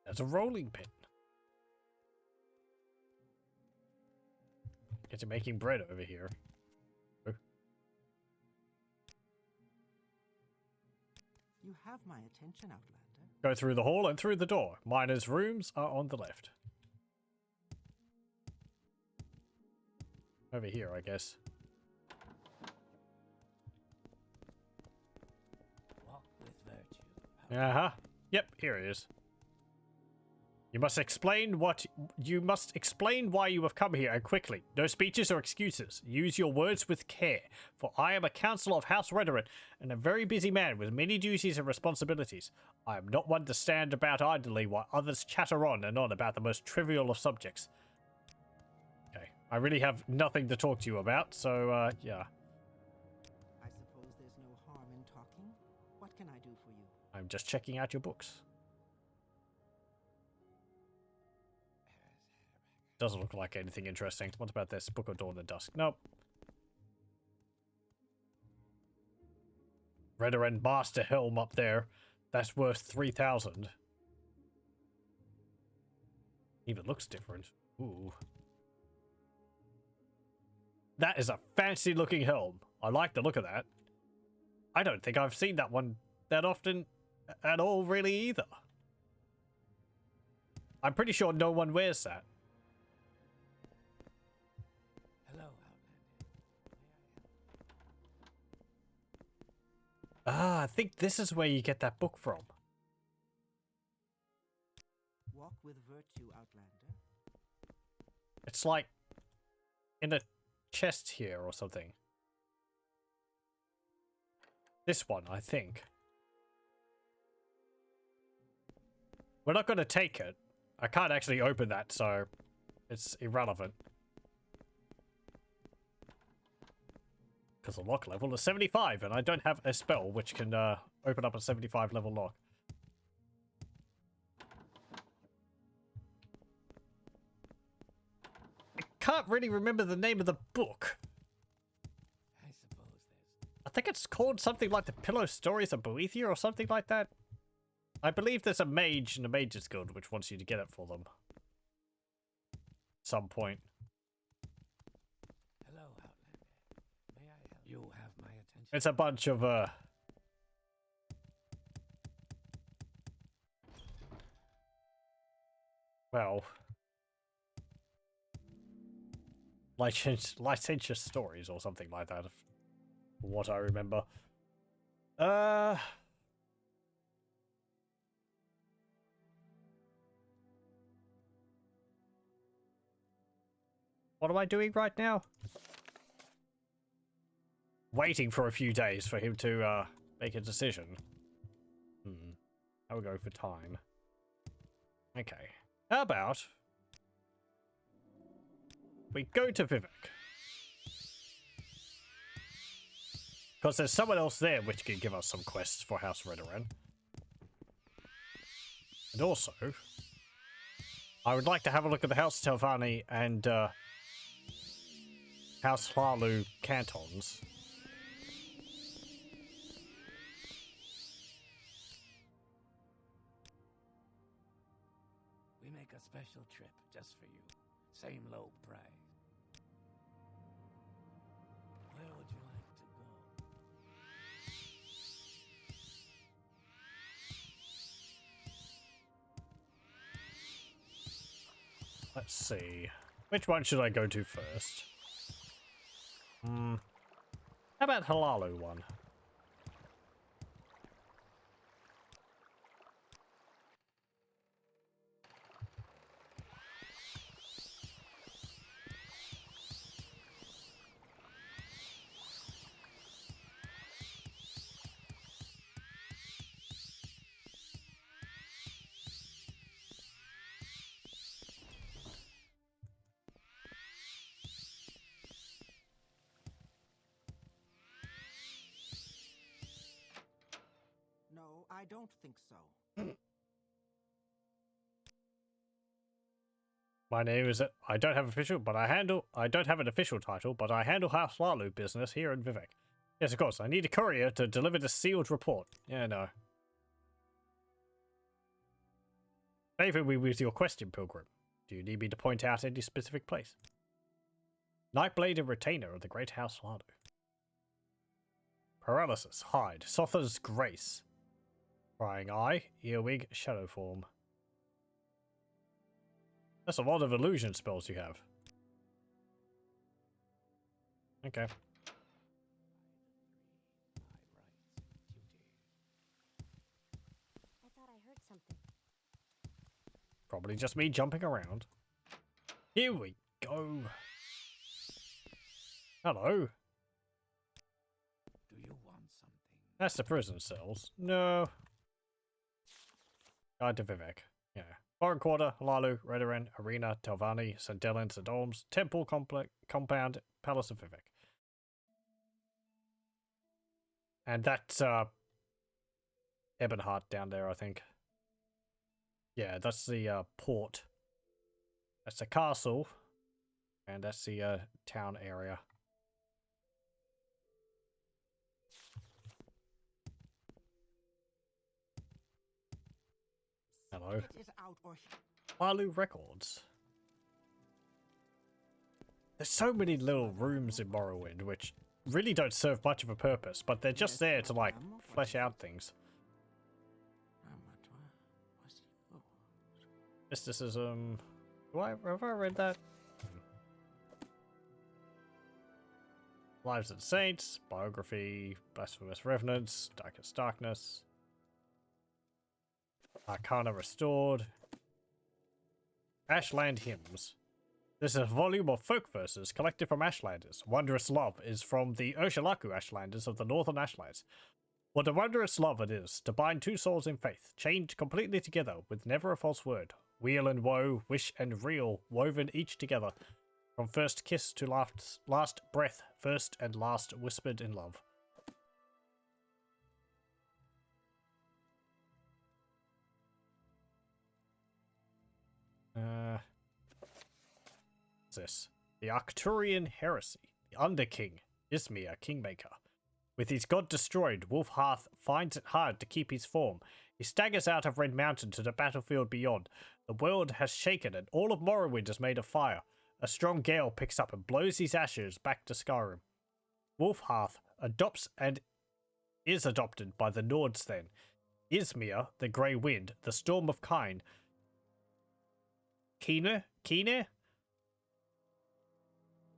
There's a rolling pin. Get to making bread over here. Oh. You have my attention, Outlander. Go through the hall and through the door. Miners' rooms are on the left. Over here, I guess. Walk with virtue. Uh-huh. Yep, here it is. You must explain why you have come here, and quickly. No speeches or excuses. Use your words with care, for I am a councillor of House Redoran, and a very busy man with many duties and responsibilities. I am not one to stand about idly while others chatter on and on about the most trivial of subjects. Okay, I really have nothing to talk to you about, so, yeah. I suppose there's no harm in talking. What can I do for you? I'm just checking out your books. Doesn't look like anything interesting. What about this? Book of Dawn and Dusk. Nope. Redoran Master Helm up there. That's worth 3,000. Even looks different. Ooh. That is a fancy looking helm. I like the look of that. I don't think I've seen that one that often at all really either. I'm pretty sure no one wears that. Ah, I think this is where you get that book from. Walk with virtue, Outlander. It's like in a chest here or something. This one, I think. We're not going to take it. I can't actually open that, so it's irrelevant. Because the lock level is 75, and I don't have a spell which can open up a 75 level lock. I can't really remember the name of the book. I suppose there's... I think it's called something like the Pillow Stories of Boethia or something like that. I believe there's a mage in the Mages Guild which wants you to get it for them. At some point. Hello, Outlander. May I help? You have my attention. It's a bunch of, well... licentious stories or something like that, from what I remember. What am I doing right now? Waiting for a few days for him to make a decision. I will go for time. Okay. How about we go to Vivek? Because there's someone else there which can give us some quests for House Redoran. And also, I would like to have a look at the House Telvanni and House Hlalu cantons. We make a special trip just for you. Same low price. Where would you like to go? Let's see. Which one should I go to first? How about Hlalu one? I don't think so. My name is... I don't have an official title, but I handle House Lalu business here in Vivek. Yes, of course. I need a courier to deliver the sealed report. Yeah, no. Favor me with your question, Pilgrim. Do you need me to point out any specific place? Nightblade and Retainer of the Great House Lalu. Paralysis, Hide, Sotha's Grace. Prying Eye, Earwig, Shadow Form. That's a lot of illusion spells you have. Okay. I thought I heard something. Probably just me jumping around. Here we go. Hello. Do you want something? That's the prison cells. No. Guide to Vivek. Yeah. Foreign Quarter, Lalu, Redoran, Arena, Telvanni, St. Delin, St. Olms, Temple Compound, Palace of Vivek. And that's Ebonheart down there, I think. Yeah, that's the port. That's the castle. And that's the town area. Hello. Get it out or Lalu Records. There's so many little rooms in Morrowind which really don't serve much of a purpose, but they're just there to like flesh out things. Mysticism. Have I read that? Lives of the Saints, Biography, Blasphemous Revenants, Darkest Darkness, Arcana Restored, Ashland Hymns. This is a volume of folk verses collected from Ashlanders. Wondrous Love is from the Ursulaku Ashlanders of the Northern Ashlands. What a wondrous love it is, to bind two souls in faith, chained completely together, with never a false word. Weal and woe, wish and reel, woven each together. From first kiss to last breath, first and last whispered in love. What's this? The Arcturian Heresy. The Underking, Ismir, Kingmaker. With his god destroyed, Wolfhearth finds it hard to keep his form. He staggers out of Red Mountain to the battlefield beyond. The world has shaken and all of Morrowind is made of fire. A strong gale picks up and blows his ashes back to Skyrim. Wolfhearth adopts and is adopted by the Nords then. Ismir, the Grey Wind, the Storm of Kine. Keener?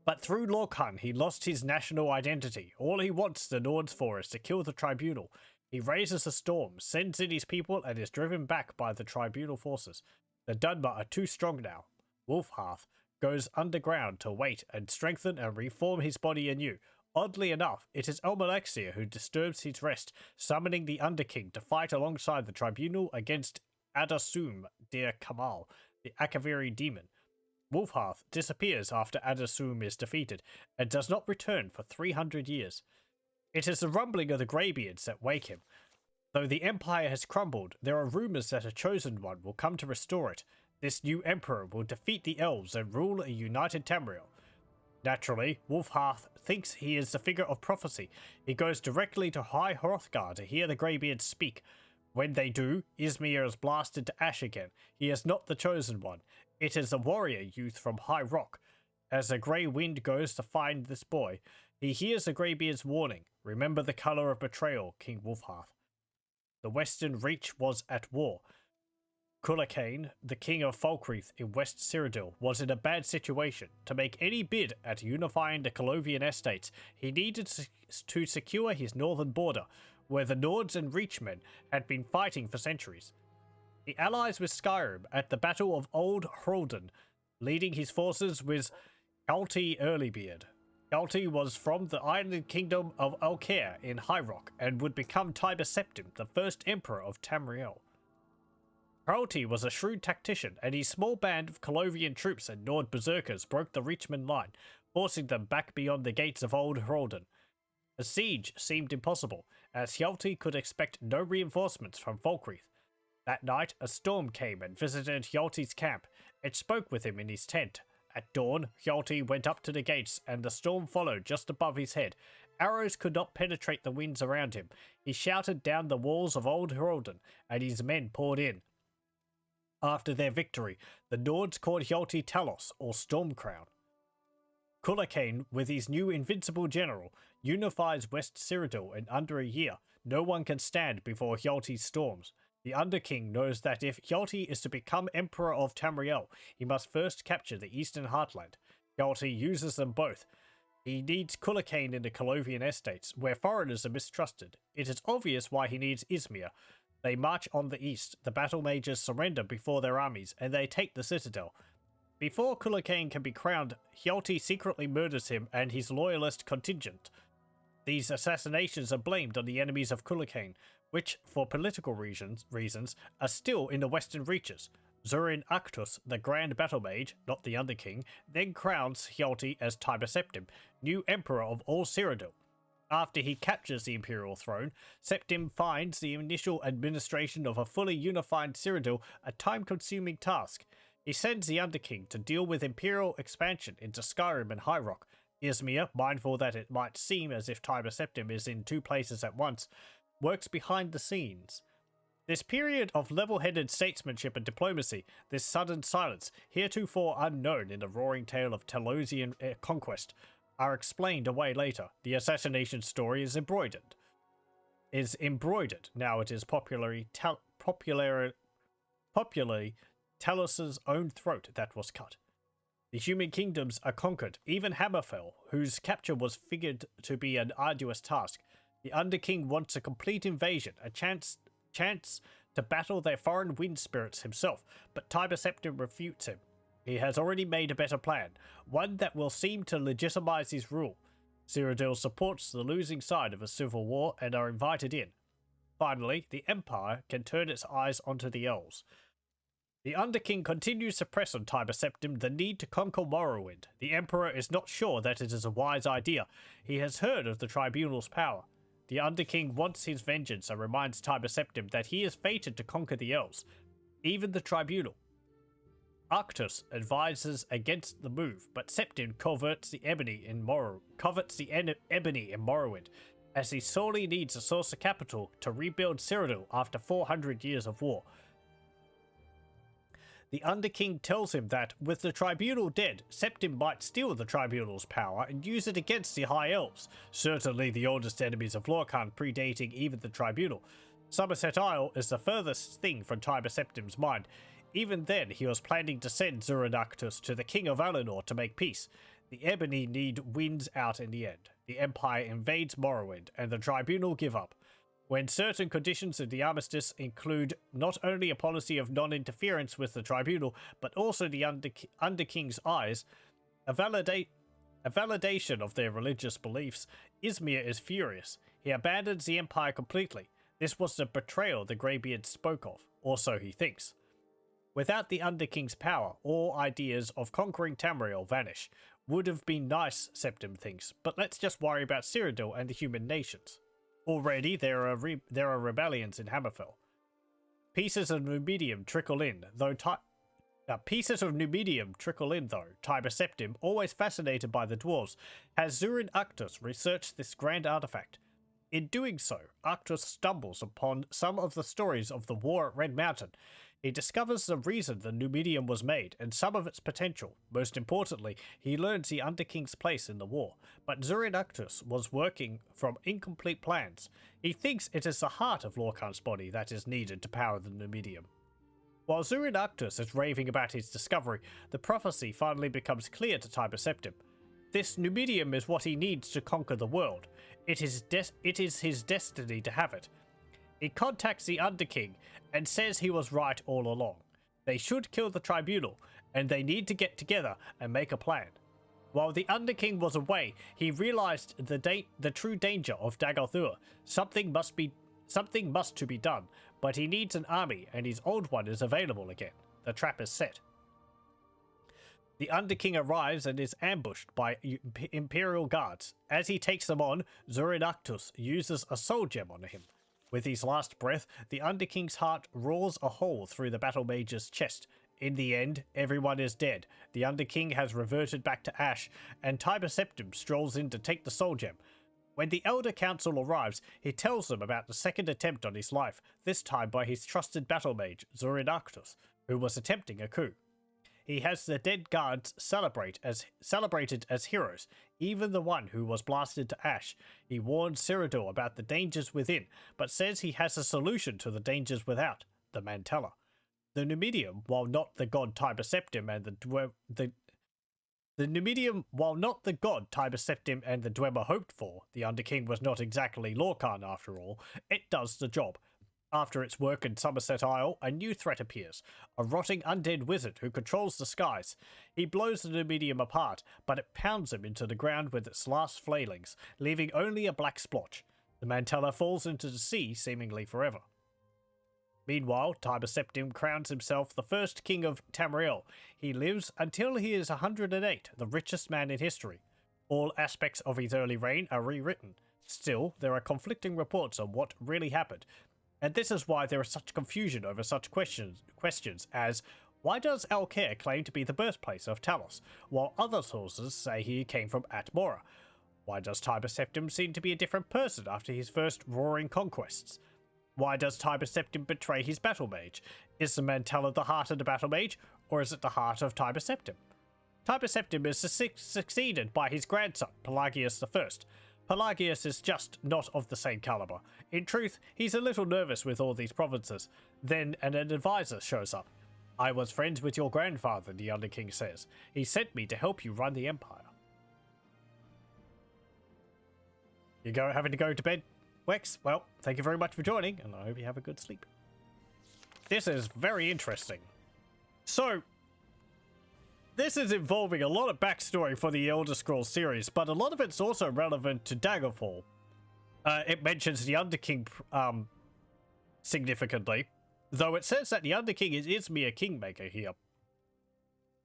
But through Lorkhan, he lost his national identity. All he wants the Nords for is to kill the Tribunal. He raises a storm, sends in his people, and is driven back by the Tribunal forces. The Dunmer are too strong now. Wolfhearth goes underground to wait and strengthen and reform his body anew. Oddly enough, it is Elmalexia who disturbs his rest, summoning the Underking to fight alongside the Tribunal against Adasum Dir Kamal, the Akaviri demon. Wolfhearth disappears after Adasum is defeated, and does not return for 300 years. It is the rumbling of the Greybeards that wake him. Though the Empire has crumbled, there are rumours that a chosen one will come to restore it. This new Emperor will defeat the Elves and rule a united Tamriel. Naturally, Wolfhearth thinks he is the figure of prophecy. He goes directly to High Hrothgar to hear the Greybeards speak. When they do, Ismir is blasted to ash again. He is not the chosen one. It is a warrior youth from High Rock. As the Grey Wind goes to find this boy, he hears the Greybeard's warning. Remember the colour of betrayal, King Wolfhearth. The Western Reach was at war. Culhane, the king of Falkreath in West Cyrodiil, was in a bad situation. To make any bid at unifying the Colovian estates, he needed to secure his northern border, where the Nords and Reachmen had been fighting for centuries. He allies with Skyrim at the Battle of Old Hroldan, leading his forces with Galti Earlybeard. Galti was from the island kingdom of Alcair in High Rock, and would become Tiber Septim, the first emperor of Tamriel. Galti was a shrewd tactician, and his small band of Colovian troops and Nord berserkers broke the Reachman line, forcing them back beyond the gates of Old Hroldan. A siege seemed impossible, as Hjalti could expect no reinforcements from Falkreath. That night, a storm came and visited Hjalti's camp. It spoke with him in his tent. At dawn, Hjalti went up to the gates, and the storm followed just above his head. Arrows could not penetrate the winds around him. He shouted down the walls of Old Heraldon, and his men poured in. After their victory, the Nords called Hjalti Talos, or Stormcrown. Culhacane, with his new invincible general, unifies West Cyrodiil in under a year. No one can stand before Hjalti's storms. The Underking knows that if Hjalti is to become Emperor of Tamriel, he must first capture the Eastern Heartland. Hjalti uses them both. He needs Culhacane in the Colovian estates, where foreigners are mistrusted. It is obvious why he needs Izmir. They march on the east, the battle mages surrender before their armies, and they take the citadel. Before Culhacane can be crowned, Hjalti secretly murders him and his loyalist contingent. These assassinations are blamed on the enemies of Culhacane, which, for political reasons, are still in the western reaches. Zurin Actus, the Grand Battle Mage, not the Underking, then crowns Hjalti as Tiber Septim, new Emperor of all Cyrodiil. After he captures the Imperial throne, Septim finds the initial administration of a fully unified Cyrodiil a time-consuming task. He sends the Underking to deal with Imperial expansion into Skyrim and High Rock. Izmir, mindful that it might seem as if Tiber Septim is in two places at once, works behind the scenes. This period of level-headed statesmanship and diplomacy, this sudden silence, heretofore unknown in the roaring tale of Telosian conquest, are explained away later. The assassination story is embroidered. Now it is popularly Talos's own throat that was cut. The human kingdoms are conquered, even Hammerfell, whose capture was figured to be an arduous task. The Underking wants a complete invasion, a chance to battle their foreign wind spirits himself, but Tiber Septim refutes him. He has already made a better plan, one that will seem to legitimize his rule. Cyrodiil supports the losing side of a civil war and are invited in. Finally, the Empire can turn its eyes onto the Elves. The Underking continues to press on Tiber Septim the need to conquer Morrowind. The Emperor is not sure that it is a wise idea. He has heard of the Tribunal's power. The Underking wants his vengeance and reminds Tiber Septim that he is fated to conquer the Elves, even the Tribunal. Arctus advises against the move, but Septim covets the Ebony in Morrowind, as he sorely needs a source of capital to rebuild Cyrodiil after 400 years of war. The Underking tells him that, with the Tribunal dead, Septim might steal the Tribunal's power and use it against the High Elves, certainly the oldest enemies of Lorkhan predating even the Tribunal. Somerset Isle is the furthest thing from Tiber Septim's mind. Even then, he was planning to send Zurinactus to the King of Valinor to make peace. The Ebony need wins out in the end. The Empire invades Morrowind, and the Tribunal give up. When certain conditions of the armistice include not only a policy of non-interference with the Tribunal, but also the Underking's eyes, a validation of their religious beliefs, Izmir is furious. He abandons the Empire completely. This was the betrayal the Greybeard spoke of, or so he thinks. Without the Underking's power, all ideas of conquering Tamriel vanish. Would have been nice, Septim thinks, but let's just worry about Cyrodiil and the human nations. Already there are rebellions in Hammerfell. Pieces of Numidium trickle in, though Tiber Septim, always fascinated by the dwarves, has Zurin Actus researched this grand artifact. In doing so, Actus stumbles upon some of the stories of the war at Red Mountain. He discovers the reason the Numidium was made, and some of its potential. Most importantly, he learns the Underking's place in the war. But Zurin Actus was working from incomplete plans. He thinks it is the heart of Lorkhan's body that is needed to power the Numidium. While Zurin Actus is raving about his discovery, the prophecy finally becomes clear to Tiber Septim. This Numidium is what he needs to conquer the world. It is his destiny to have it. He contacts the Underking and says he was right all along. They should kill the Tribunal, and they need to get together and make a plan. While the Underking was away, he realized the true danger of Dagorthur. Something must to be done, but he needs an army, and his old one is available again. The trap is set. The Underking arrives and is ambushed by Imperial guards. As he takes them on, Zurinactus uses a soul gem on him. With his last breath, the Underking's heart roars a hole through the Battle Mage's chest. In the end, everyone is dead. The Underking has reverted back to ash, and Tiber Septim strolls in to take the soul gem. When the Elder Council arrives, he tells them about the second attempt on his life, this time by his trusted battle mage, Zurinactus, who was attempting a coup. He has the dead guards celebrated as heroes, even the one who was blasted to ash. He warns Cyrodiil about the dangers within, but says he has a solution to the dangers without, the Mantella. The Numidium, while not the god Tiber Septim and the Numidium, while not the god Tiber Septim and the Dwemer hoped for, the Underking was not exactly Lorcan after all, it does the job. After its work in Somerset Isle, a new threat appears, a rotting undead wizard who controls the skies. He blows the Numidium apart, but it pounds him into the ground with its last flailings, leaving only a black splotch. The Mantella falls into the sea seemingly forever. Meanwhile, Tiber Septim crowns himself the first king of Tamriel. He lives until he is 108, the richest man in history. All aspects of his early reign are rewritten. Still, there are conflicting reports on what really happened, and this is why there is such confusion over such questions as, why does Alcair claim to be the birthplace of Talos, while other sources say he came from Atmora? Why does Tiber Septim seem to be a different person after his first roaring conquests? Why does Tiber Septim betray his battle mage? Is the Mantella the heart of the battle mage, or is it the heart of Tiber Septim? Tiber Septim is succeeded by his grandson, Pelagius I. Pelagius is just not of the same caliber. In truth, he's a little nervous with all these provinces. Then an advisor shows up. I was friends with your grandfather, the Underking says. He sent me to help you run the empire. You having to go to bed, Wex? Well, thank you very much for joining, and I hope you have a good sleep. This is very interesting. So, this is involving a lot of backstory for the Elder Scrolls series, but a lot of it's also relevant to Daggerfall. It mentions the Underking significantly, though it says that the Underking is Izmir Kingmaker here.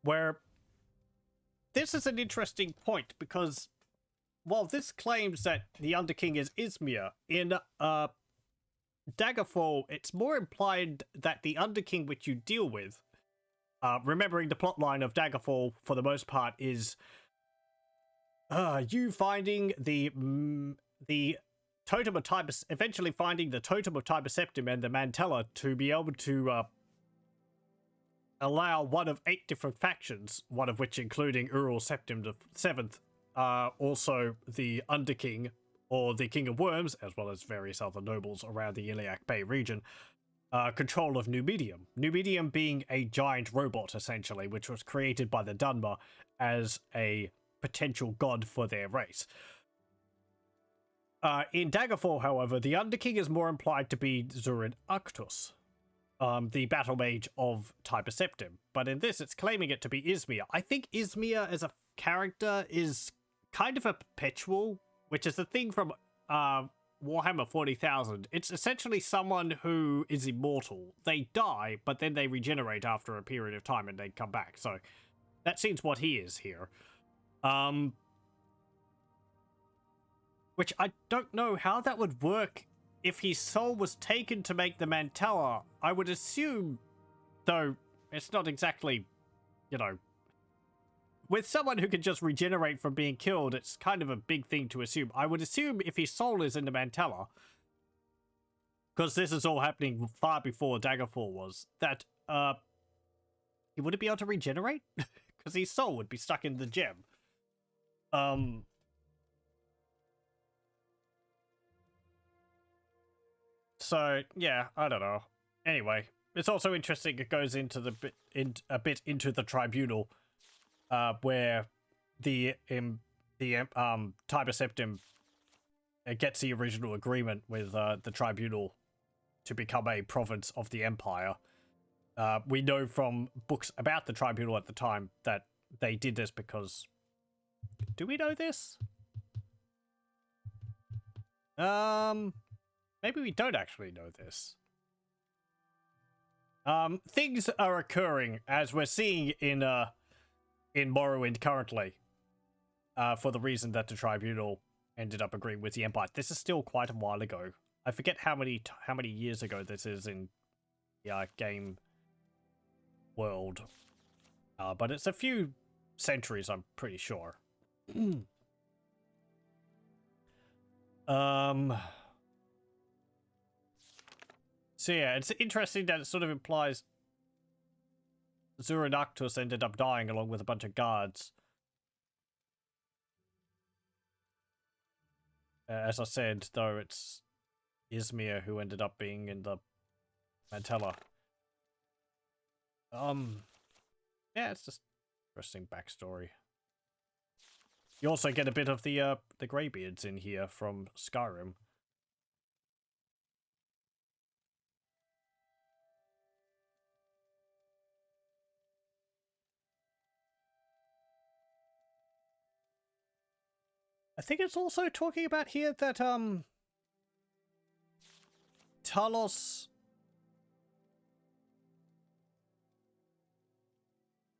Where this is an interesting point, because while this claims that the Underking is Izmir, in Daggerfall, it's more implied that the Underking which you deal with, remembering the plotline of Daggerfall for the most part, is you finding the Totem of Tiber, eventually finding the Totem of Tiber Septim and the Mantella to be able to allow one of 8 different factions, one of which including Ural Septim the 7th, also the Underking, or the King of Worms, as well as various other nobles around the Iliac Bay region, control of Numidium. Numidium being a giant robot, essentially, which was created by the Dunmer as a potential god for their race. In Daggerfall, however, the Underking is more implied to be Zurinactus, the battle mage of Tiber Septim. But in this, it's claiming it to be Izmir. I think Izmir as a character is kind of a perpetual, which is a thing from Warhammer 40,000. It's essentially someone who is immortal. They die, but then they regenerate after a period of time and they come back. So that seems what he is here. Which I don't know how that would work if his soul was taken to make the Mantella. I would assume, though it's not exactly, you know, with someone who can just regenerate from being killed, it's kind of a big thing to assume. I would assume if his soul is in the Mantella, because this is all happening far before Daggerfall was, that he wouldn't be able to regenerate? Because his soul would be stuck in the gem. So, yeah, I don't know. Anyway, it's also interesting it goes into a bit into the tribunal, where the Tiber Septim gets the original agreement with the tribunal to become a province of the Empire. We know from books about the tribunal at the time that they did this because... Do we know this? Maybe we don't actually know this. Things are occurring, as we're seeing in in Morrowind currently, for the reason that the Tribunal ended up agreeing with the Empire. This is still quite a while ago. I forget how many years ago this is in the game world, but it's a few centuries, I'm pretty sure. So yeah, it's interesting that it sort of implies Zuranactus ended up dying along with a bunch of guards. As I said, though, it's Izmir who ended up being in the Mantella. Yeah, it's just interesting backstory. You also get a bit of the Greybeards in here from Skyrim. I think it's also talking about here that Talos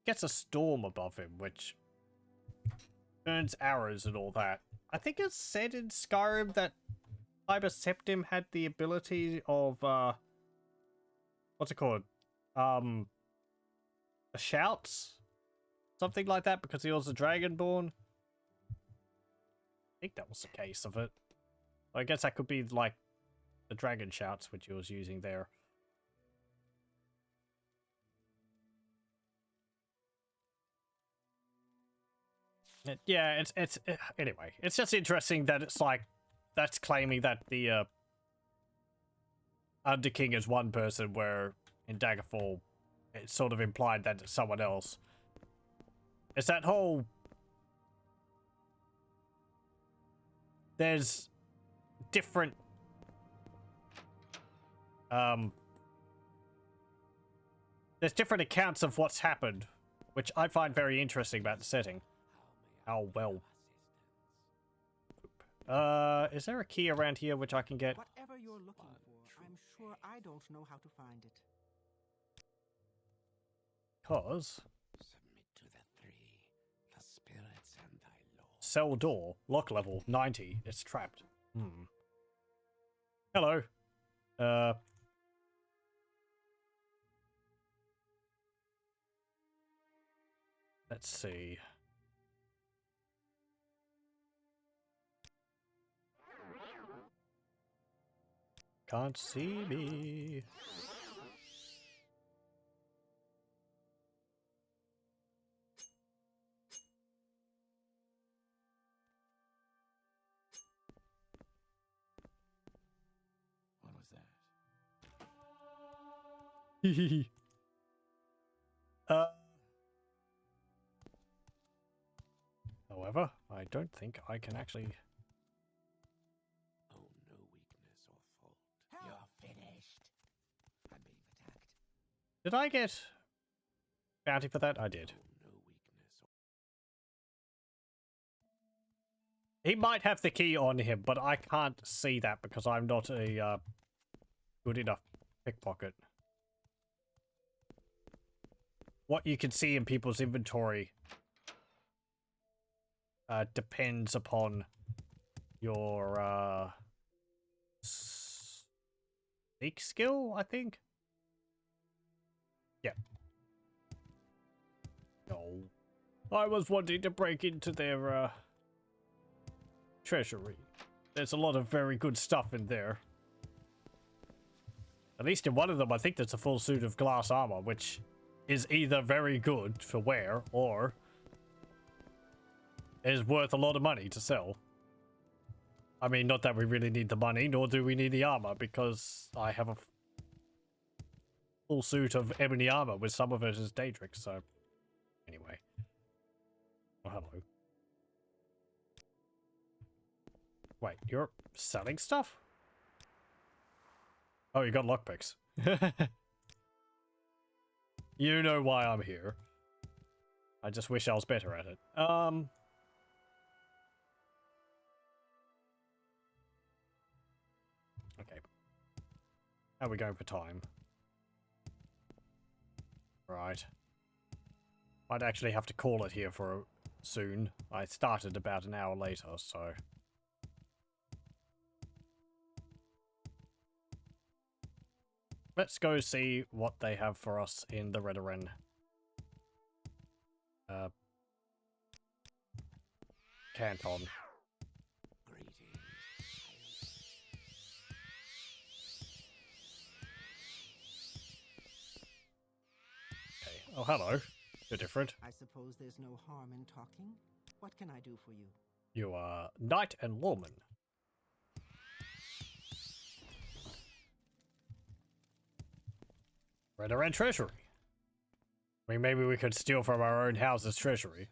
gets a storm above him, which burns arrows and all that. I think it's said in Skyrim that Tiber Septim had the ability of what's it called? Shouts? Something like that, because he was a Dragonborn. I think that was the case of it. I guess that could be like the dragon shouts which he was using there. Yeah, it's anyway, it's just interesting that it's like that's claiming that the Underking is one person, where in Daggerfall it's sort of implied that it's someone else. It's that whole there's different there's different accounts of what's happened, which I find very interesting about the setting. How well. Is there a key around here which I can get? Whatever you're looking for, I'm sure I don't know how to find it. Cause Submit to the three, the spirits and thy lord. cell door, lock level 90. It's trapped. Hello. Let's see. Can't see me. What was that? However, I don't think I can actually. Oh, no weakness or fault. You're finished. I'm being attacked. Did I get bounty for that? I did. Oh, no weakness or... He might have the key on him, but I can't see that because I'm not a good enough pickpocket. What you can see in people's inventory depends upon your sneak skill, I think. Yeah. No. I was wanting to break into their treasury. There's a lot of very good stuff in there. At least in one of them, I think there's a full suit of glass armor, which is either very good for wear or is worth a lot of money to sell. I mean, not that we really need the money, nor do we need the armor, because I have a full suit of ebony armor with some of it is Daedric, so anyway. Oh, hello. Wait, you're selling stuff? Oh, you got lockpicks. You know why I'm here. I just wish I was better at it. Okay. How are we going for time? Right. I'd actually have to call it here for soon. I started about an hour later, so... Let's go see what they have for us in the Redoran. Canton. Okay. Oh, hello. You're different. I suppose there's no harm in talking. What can I do for you? You are Knight and Lawman. Redoran Treasury. I mean, maybe we could steal from our own house's treasury.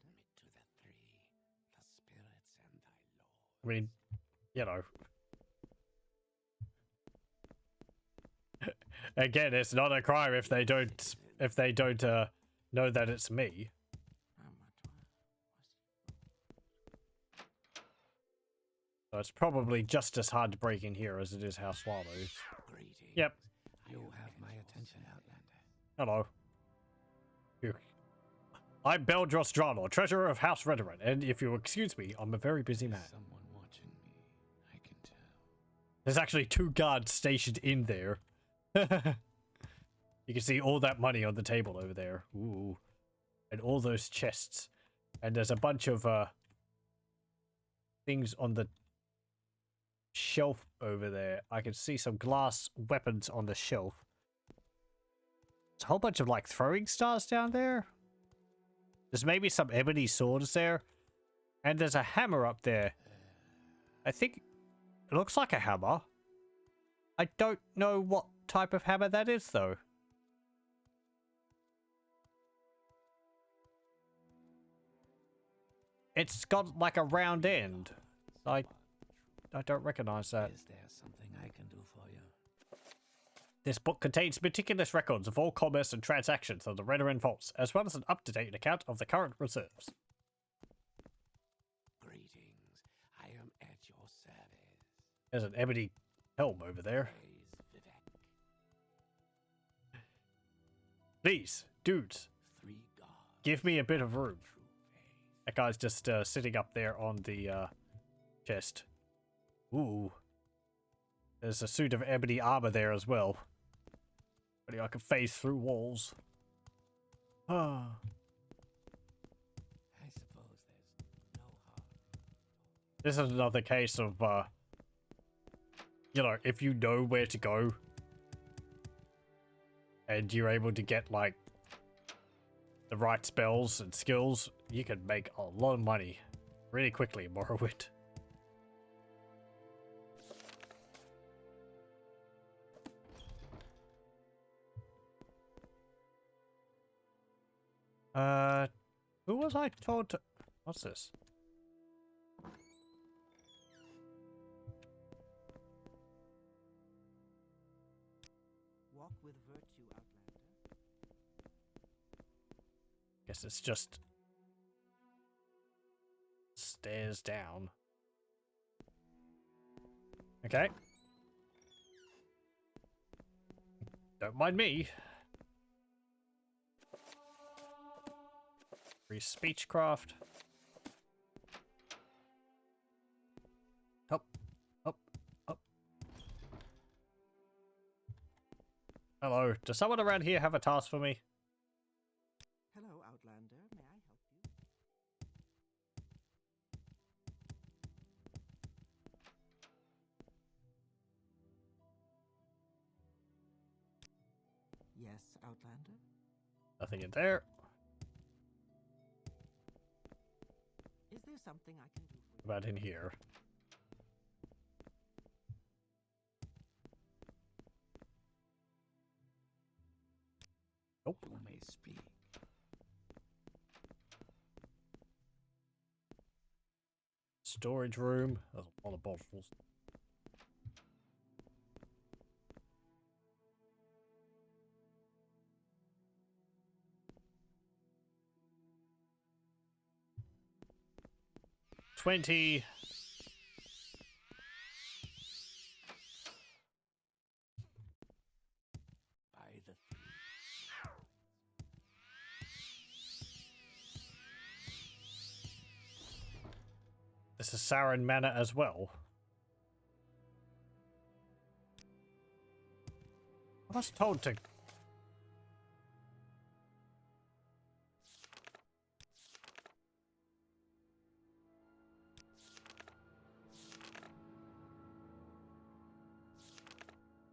I mean, you know. Again, it's not a crime if they don't know that it's me. So it's probably just as hard to break in here as it is House Swallows. Yep. You have my attention, Outlander. Hello. I'm Beldros Dranor, treasurer of House Redoran, and if you'll excuse me, I'm a very busy man. Someone watching me, I can tell. There's actually 2 guards stationed in there. You can see all that money on the table over there. Ooh. And all those chests. And there's a bunch of things on the shelf over there. I can see some glass weapons on the shelf. There's a whole bunch of like throwing stars down there. There's maybe some ebony swords there. And there's a hammer up there. I think it looks like a hammer. I don't know what type of hammer that is though. It's got like a round end. I don't recognize that. Is there something I can do for you? This book contains meticulous records of all commerce and transactions of the Redoran vaults, as well as an up-to-date account of the current reserves. Greetings. I am at your service. There's an ebony helm over there. Praise Vivek. Please, dudes, 3 gods. give me a bit of room. True faith. That guy's just sitting up there on the chest. Ooh. There's a suit of ebony armor there as well. I can phase through walls. Ah. I suppose there's no harm. This is another case of, you know, if you know where to go and you're able to get, like, the right spells and skills, you can make a lot of money really quickly in Morrowind. Who was I told to... What's this? Walk with virtue, Outlander. Guess it's just... stairs down. Okay. Don't mind me. Free speechcraft. Up, up, up. Hello. Does someone around here have a task for me? Hello, Outlander. May I help you? Yes, Outlander? Nothing in there. Is there something I can do for you? About in here. Nope. You may speak. Storage room. There's a lot of bottles. $20. By the 3. to Sarin Manor as well. I was told to...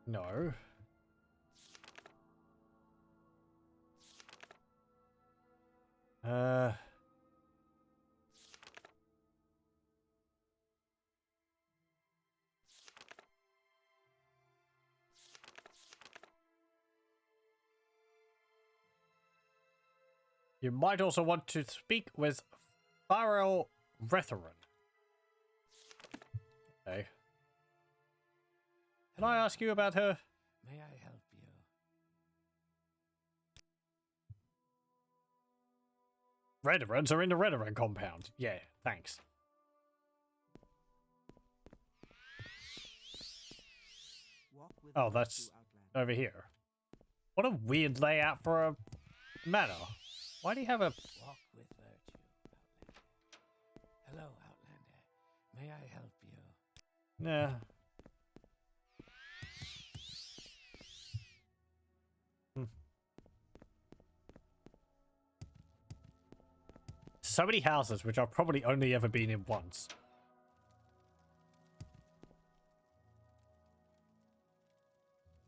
No. You might also want to speak with Farrell Retheran. Okay. Can I ask you about her? May I help you? Redderans are in the Redderan compound. Yeah, thanks. Oh, that's over here. What a weird layout for a manor. Why do you have a... Walk with virtue, Outlander. Hello, Outlander. May I help you? Nah. So many houses, which I've probably only ever been in once.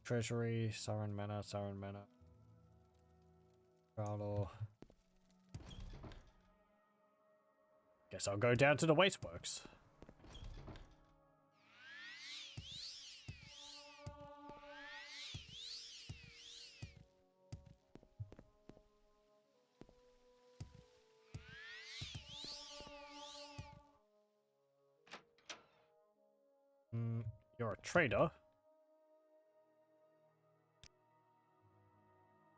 Treasury, Sarin Manor, Sarin Manor. Ralo. Guess I'll go down to the wasteworks. You're a trader.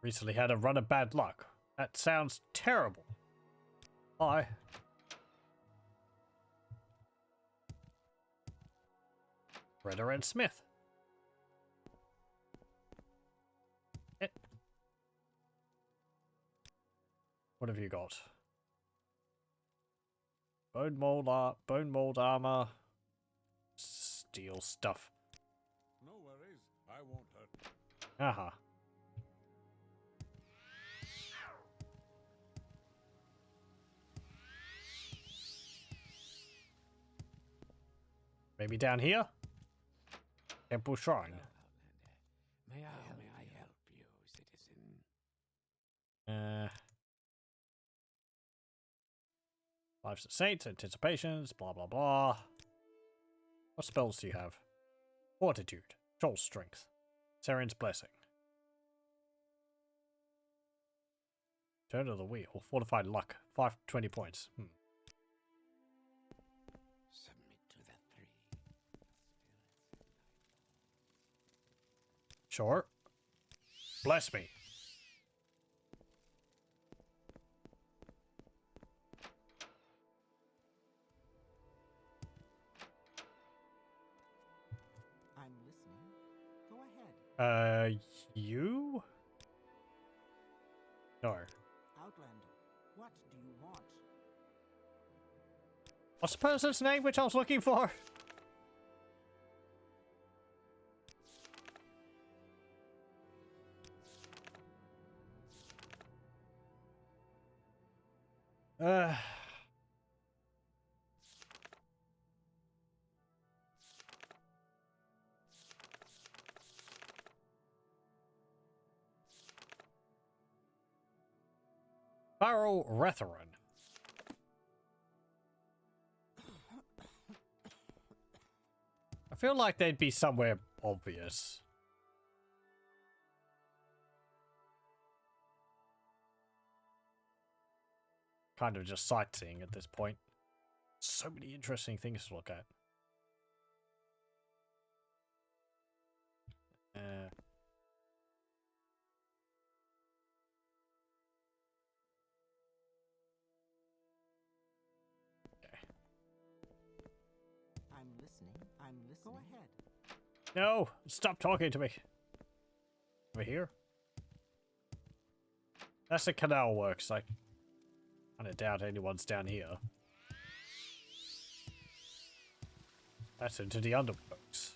Recently had a run of bad luck. That sounds terrible. Hi. Redder and Smith. What have you got? Bone mold armor. Steel stuff. No worries, I won't hurt. Aha. Maybe down here? Temple Shrine. Hello, Outlander. May I help you, citizen? Lives of Saints, Anticipations, blah blah blah. What spells do you have? Fortitude, Soul Strength, Saren's Blessing. Turn of the Wheel, Fortified Luck, 20 points. Submit to the 3. Sure. Bless me. I'm listening. Go ahead. You? No. Outlander, what do you want? What's the person's name which I was looking for? Farrell Retheran. I feel like they'd be somewhere obvious. Kind of just sightseeing at this point. So many interesting things to look at. I'm listening. Go ahead. No, stop talking to me. Over here? That's the canal works. I kind of doubt anyone's down here. That's into the underworks.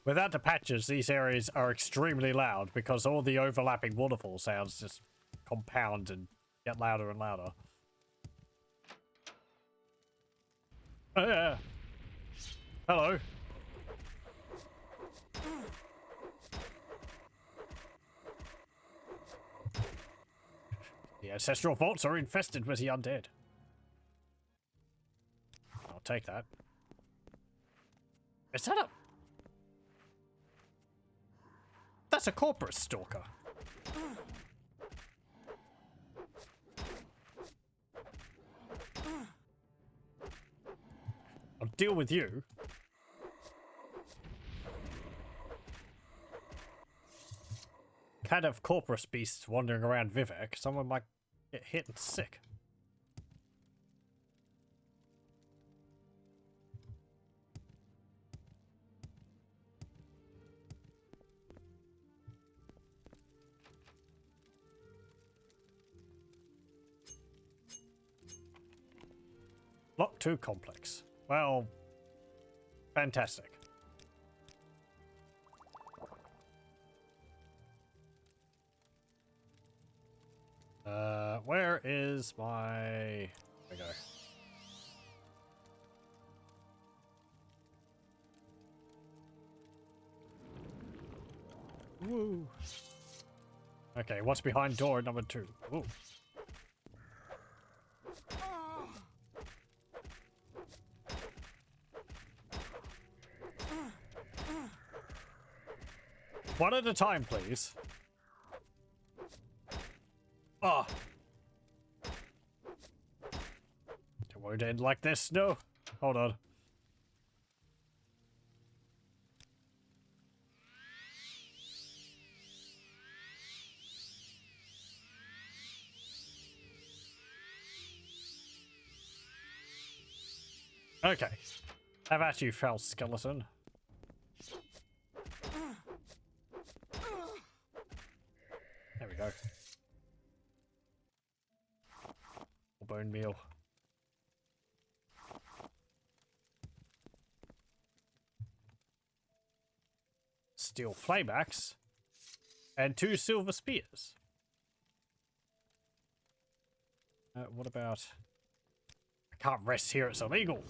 Without the patches, these areas are extremely loud because all the overlapping waterfall sounds just compound and get louder and louder. Oh, yeah. Hello. The ancestral vaults are infested with the undead. I'll take that. Is that a... That's a corporate stalker. I'll deal with you. Kind of corporate beasts wandering around Vivek. Someone might get hit and sick. Lot too complex. Well, fantastic. Where is my... There we go. Woo. Okay, what's behind door number 2? Ooh. One at a time, please. Ah. It won't end like this, no. Hold on. Okay. How about you, foul skeleton? There we go. Bone meal. Steel flame axe. And 2 silver spears. What about... I can't rest here, it's illegal.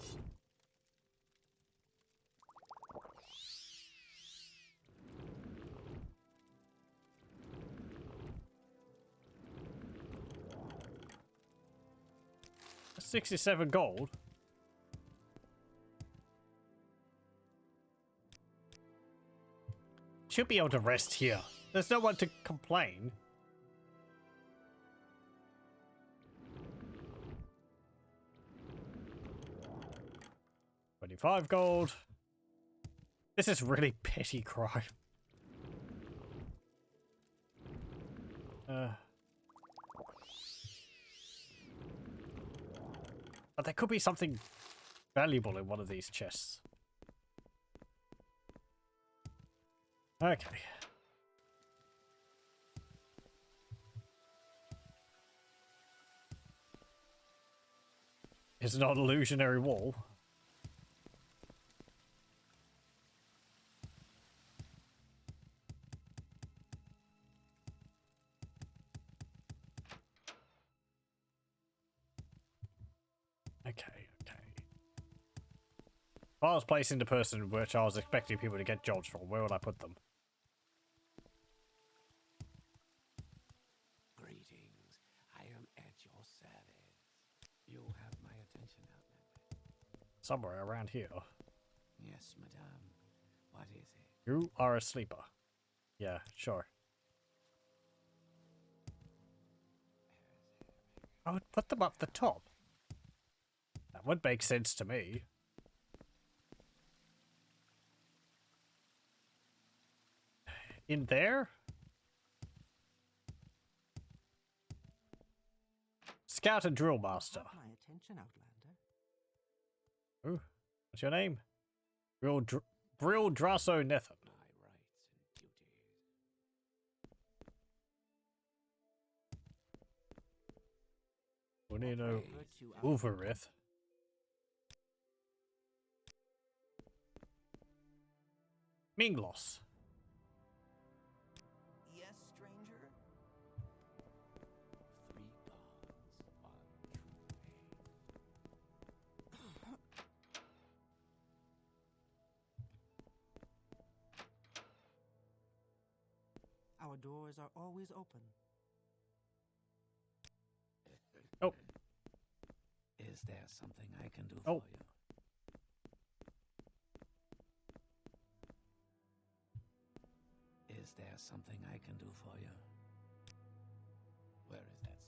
$67 gold. Should be able to rest here. There's no one to complain. $25 gold. This is really petty crime. But there could be something valuable in one of these chests. Okay. It's not an illusionary wall. Okay. If I was placing the person which I was expecting people to get jobs from, where would I put them? Greetings. I am at your service. You have my attention, Outlander. Somewhere around here. Yes, madame. What is it? You are a sleeper. Yeah, sure. I would put them up the top. That would make sense to me. In there? Scout and drill master. Have my attention, Outlander. Ooh, what's your name? Brill Drasso Nethan. My rights and duties. Bonino Virtue Uverith. Minglos. Yes, stranger? 3 gods, 1 true way. Our doors are always open. Oh. Is there something I can do Oh. for you? Is there something I can do for you? Where is that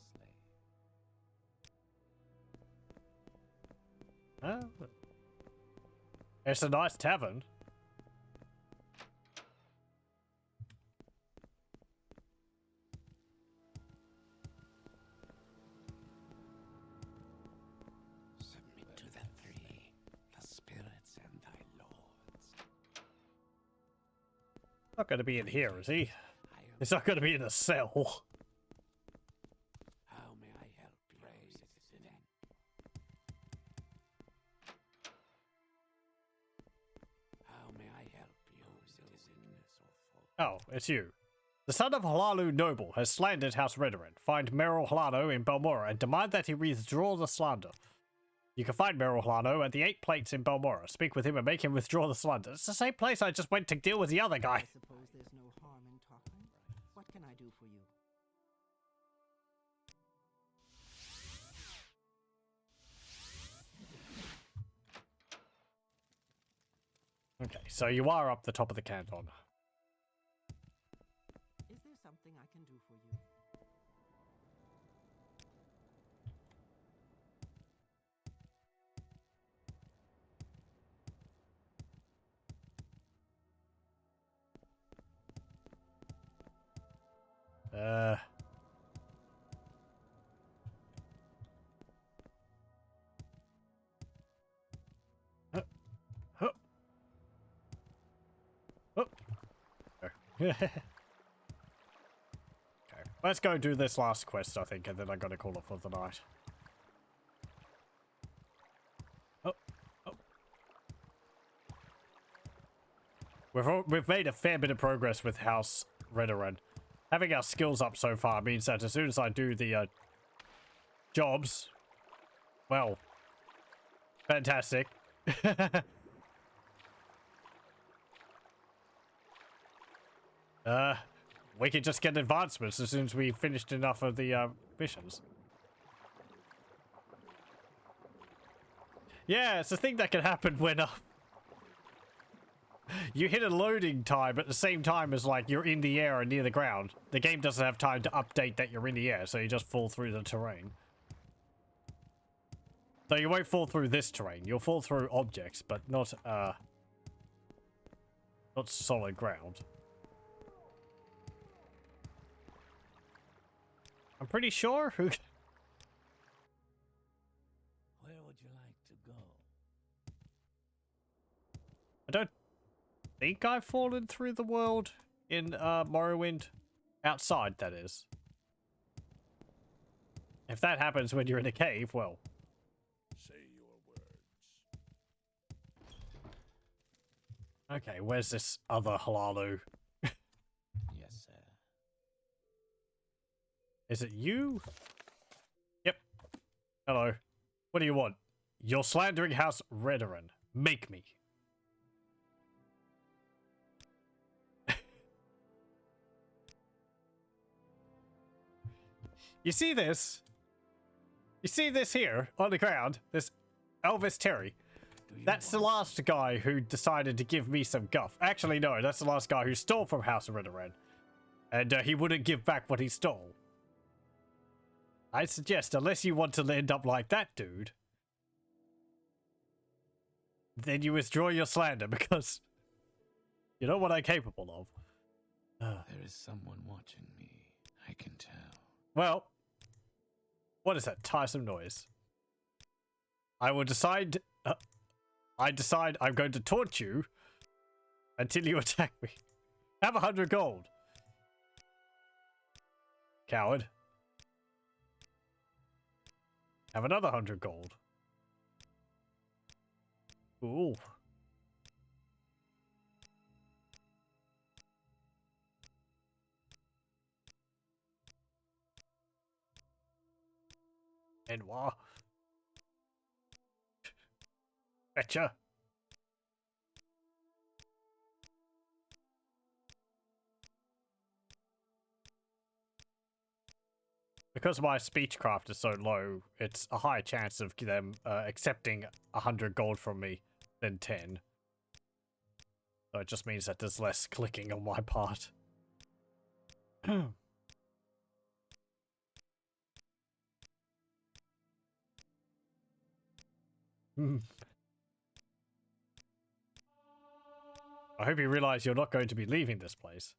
slave? Oh. It's a nice tavern. Submit to the 3, the spirits and thy lords. Not going to be in here, is he? I am He's not going to be in a cell. How may I help you? Praise then. How may I help you? Weakness or fault? Oh, it's you. The son of Hlalu Noble has slandered House Redoran. Find Merrill Hlano in Balmora and demand that he withdraw the slander. You can find Merrill Hlano at the 8 Plates in Balmora. Speak with him and make him withdraw the slander. It's the same place I just went to deal with the other I guy. suppose there's no harm in talking. What can I do for you? Okay, so you are up the top of the canton. Is there something I can do for you? Huh. Oh. Okay, let's go do this last quest, I think, and then I'm gonna call it for the night. Oh. Oh. We've made a fair bit of progress with House Redoran. Having our skills up so far means that as soon as I do the jobs, well, fantastic. We could just get advancements as soon as we finished enough of the missions. Yeah, it's a thing that can happen when you hit a loading time at the same time as, like, you're in the air and near the ground. The game doesn't have time to update that you're in the air, so you just fall through the terrain. Though you won't fall through this terrain. You'll fall through objects, but not solid ground. I'm pretty sure who... Where would you like to go? I don't think I've fallen through the world in Morrowind. Outside, that is. If that happens when you're in a cave, well... Say your words. Okay, where's this other Hlalu? Yes, sir. Is it you? Yep. Hello. What do you want? You're slandering House Redoran. Make me. You see this? You see this here on the ground? This Elvis Terry. That's the last guy who decided to give me some guff. Actually, no, that's the last guy who stole from House Redoran. And he wouldn't give back what he stole. I suggest, unless you want to end up like that dude, then you withdraw your slander, because you know what I'm capable of. There is someone watching me. I can tell. Well, what is that tiresome noise? I will decide... I decide I'm going to taunt you until you attack me. Have 100 gold. Coward. Have another 100 gold. Ooh. Benoit. Betcha. Because my speechcraft is so low, it's a higher chance of them accepting 100 gold from me than 10. So it just means that there's less clicking on my part. I hope you realize you're not going to be leaving this place.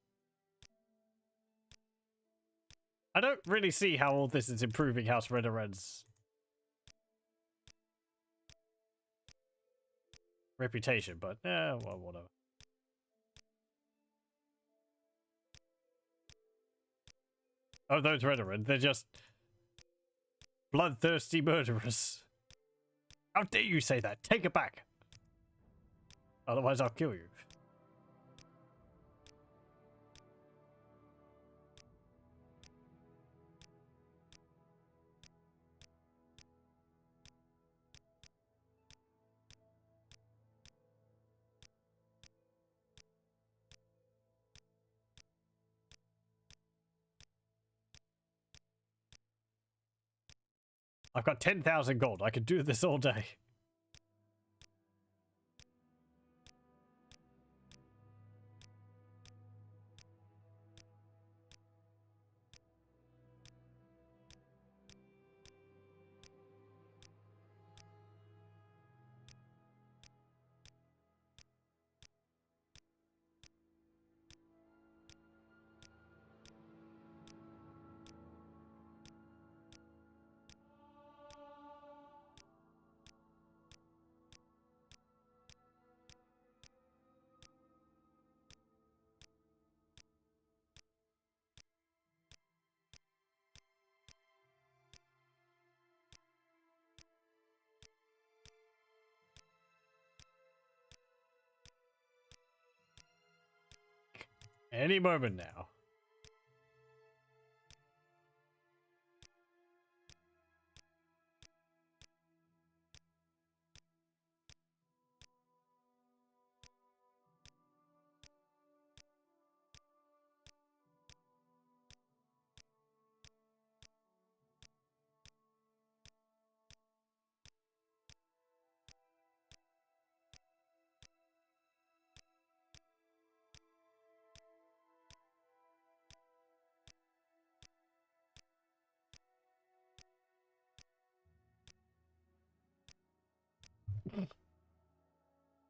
I don't really see how all this is improving House Redoran's reputation, but well, whatever. Oh, those Redoran, they're just bloodthirsty murderers. How dare you say that? Take it back. Otherwise, I'll kill you. I've got 10,000 gold. I could do this all day. Any moment now.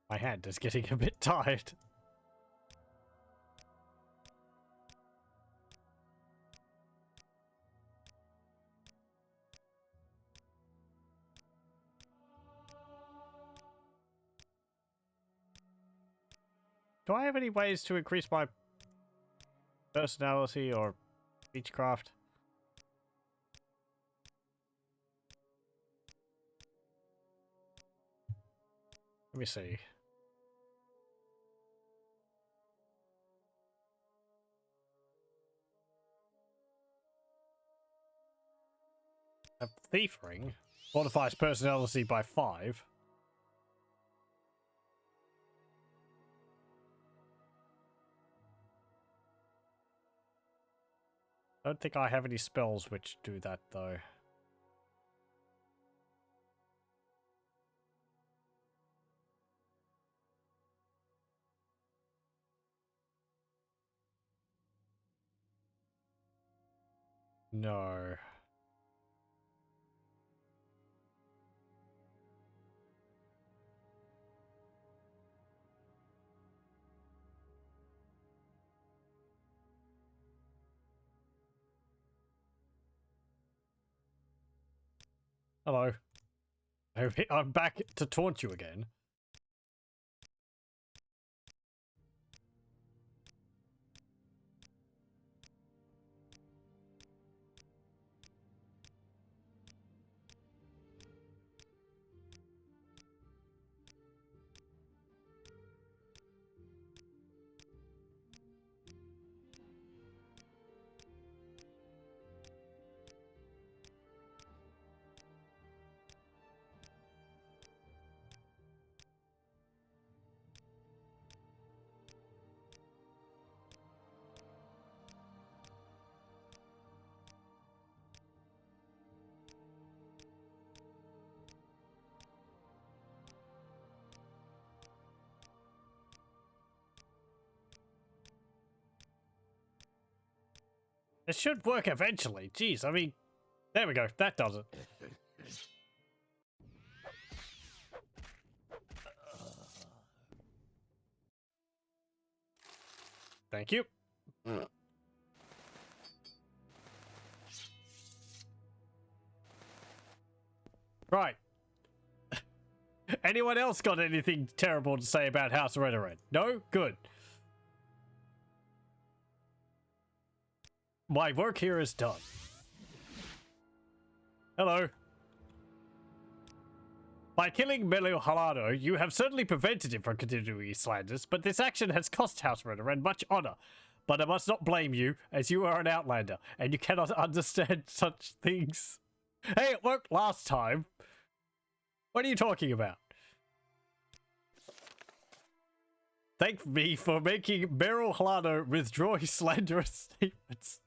My hand is getting a bit tired. Do I have any ways to increase my personality or speechcraft? Let me see. A thief ring modifies personality by 5. I don't think I have any spells which do that though. No. Hello. I'm back to taunt you again. It should work eventually. Jeez, I mean, there we go. That does it. Thank you. Right. Anyone else got anything terrible to say about House Redoran? No? Good. My work here is done. Hello. By killing Melo Halado, you have certainly prevented him from continuing his slanders, but this action has cost House Redoran much honor. But I must not blame you, as you are an outlander, and you cannot understand such things. Hey, it worked last time. What are you talking about? Thank me for making Meryl Halado withdraw his slanderous statements.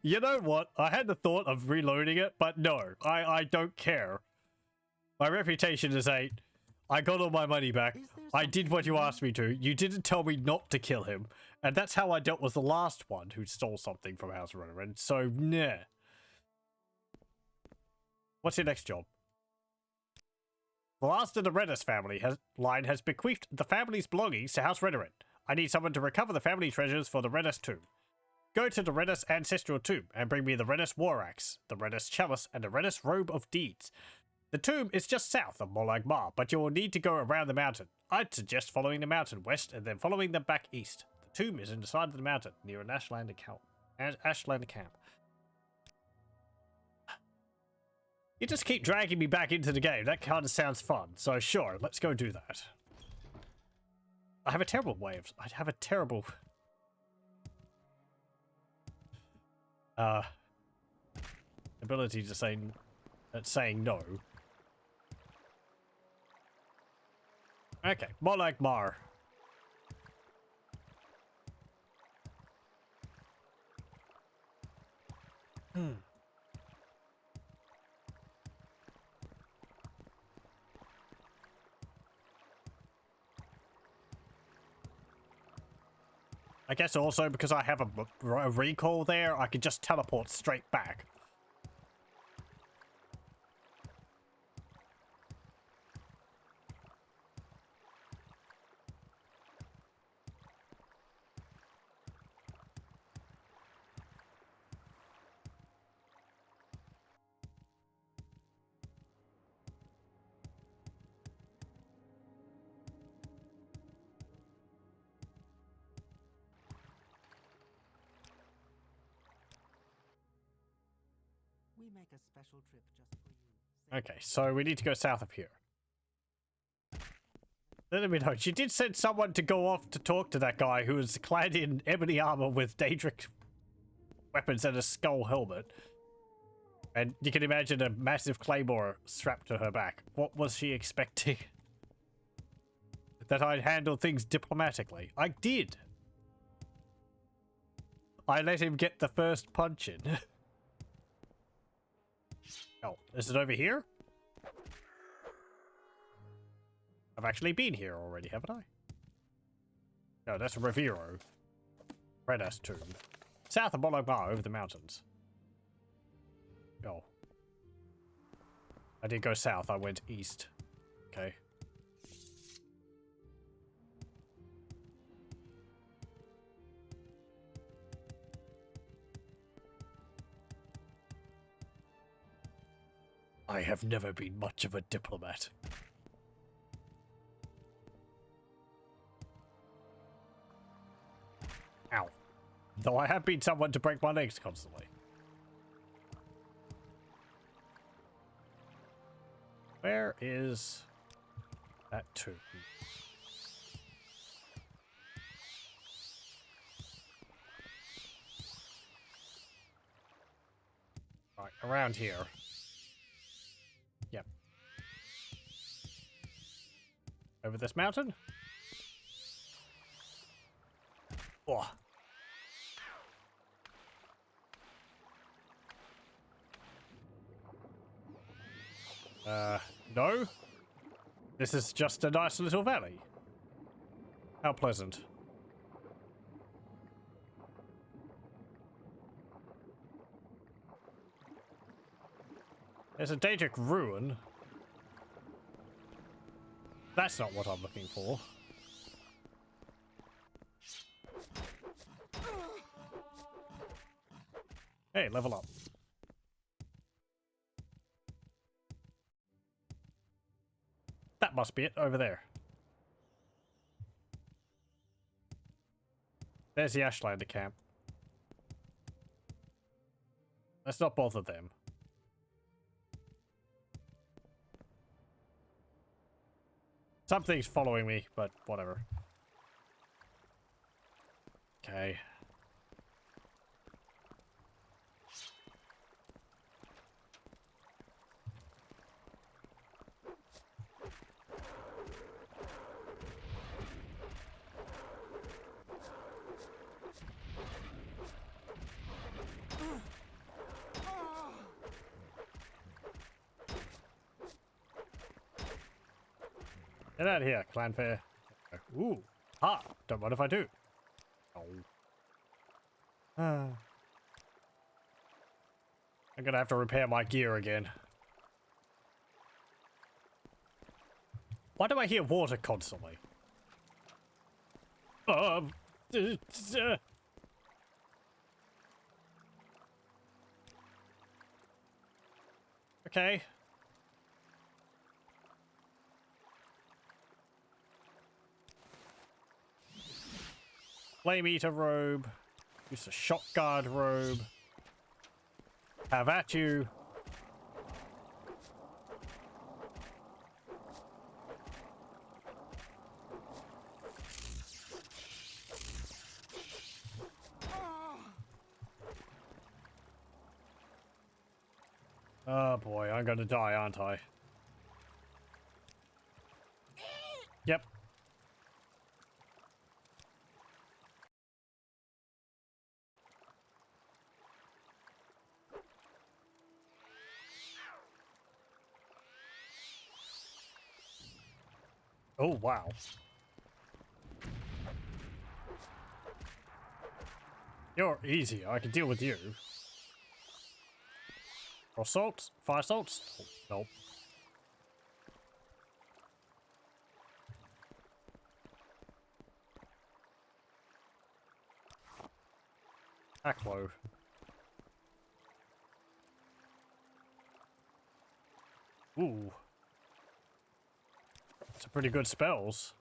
You know what? I had the thought of reloading it, but no, I don't care. My reputation is 8. I got all my money back. I did what you asked me to. You didn't tell me not to kill him. And that's how I dealt with the last one who stole something from House Redoran. So, nah. What's your next job? The last of the Redis family line has bequeathed the family's belongings to House Redoran. I need someone to recover the family treasures for the Redis tomb. Go to the Redis Ancestral Tomb and bring me the Redis War Axe, the Redis Chalice, and the Redis Robe of Deeds. The tomb is just south of Morag, but you will need to go around the mountain. I'd suggest following the mountain west and then following them back east. The tomb is in the side of the mountain, near an Ashlander camp. You just keep dragging me back into the game. That kind of sounds fun. So sure, let's go do that. I have a terrible ability to saying no. Okay, Morag Mar. I guess also because I have a recall there, I could just teleport straight back. We make a special trip just for you. Okay, so we need to go south of here. Let me know. She did send someone to go off to talk to that guy who was clad in ebony armor with Daedric weapons and a skull helmet. And you can imagine a massive claymore strapped to her back. What was she expecting? That I'd handle things diplomatically. I did. I let him get the first punch in. Oh, is it over here? I've actually been here already, haven't I? No, that's Reviro. Redis Tomb. South of Balmora, over the mountains. Oh. I did go south, I went east. Okay. I have never been much of a diplomat. Ow. Though I have been someone to break my legs constantly. Where is that tomb? Right, around here. Yep. Over this mountain? Oh. No. This is just a nice little valley. How pleasant. There's a Daedric ruin. That's not what I'm looking for. Hey, level up. That must be it over there. There's the Ashlander camp. Let's not bother them. Something's following me, but whatever. Okay. Get out of here, clanfair. Ooh. Ha! Don't mind if I do. Oh. I'm gonna have to repair my gear again. Why do I hear water constantly? Okay. Flame Eater robe. Use a Shock Guard robe. Have at you. Oh boy, I'm gonna die, aren't I? Yep. Oh, wow. You're easy. I can deal with you. Assaults? Fire assaults? Oh, nope. Act low. Ooh. It's a pretty good spells.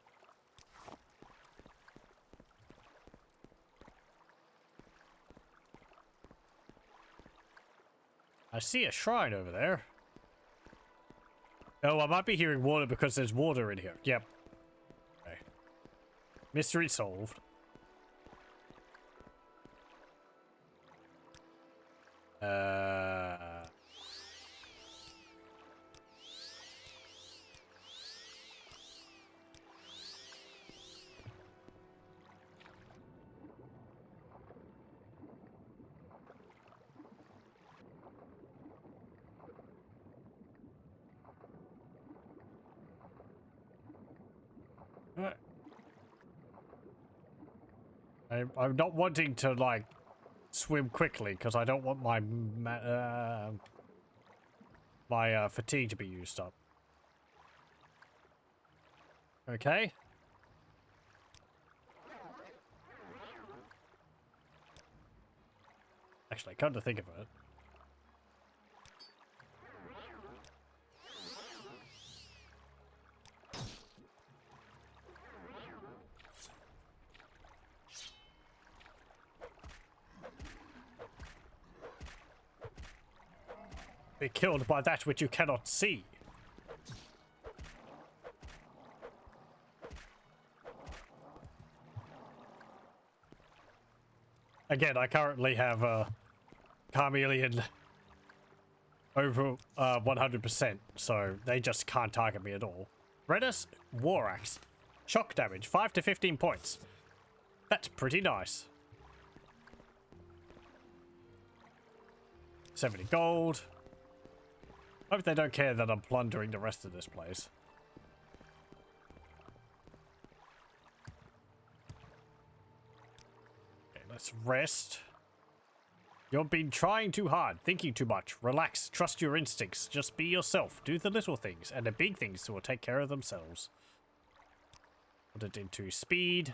I see a shrine over there. Oh, I might be hearing water because there's water in here. Yep. Okay. Mystery solved. I'm not wanting to, like, swim quickly because I don't want my fatigue to be used up. Okay. Actually, come to think of it. Be killed by that which you cannot see. Again, I currently have Carmelian over 100%, so they just can't target me at all. Redis, War Axe. Shock damage, 5 to 15 points. That's pretty nice. 70 gold. Hope they don't care that I'm plundering the rest of this place. Let's rest. You've been trying too hard, thinking too much. Relax, trust your instincts. Just be yourself. Do the little things, and the big things will take care of themselves. Put it into speed,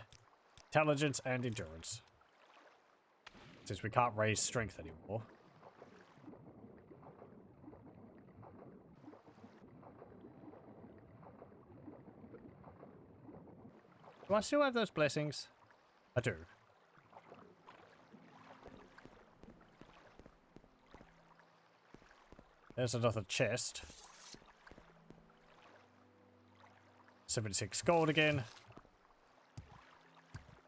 intelligence, and endurance. Since we can't raise strength anymore. Do I still have those blessings? I do. There's another chest. 76 gold again.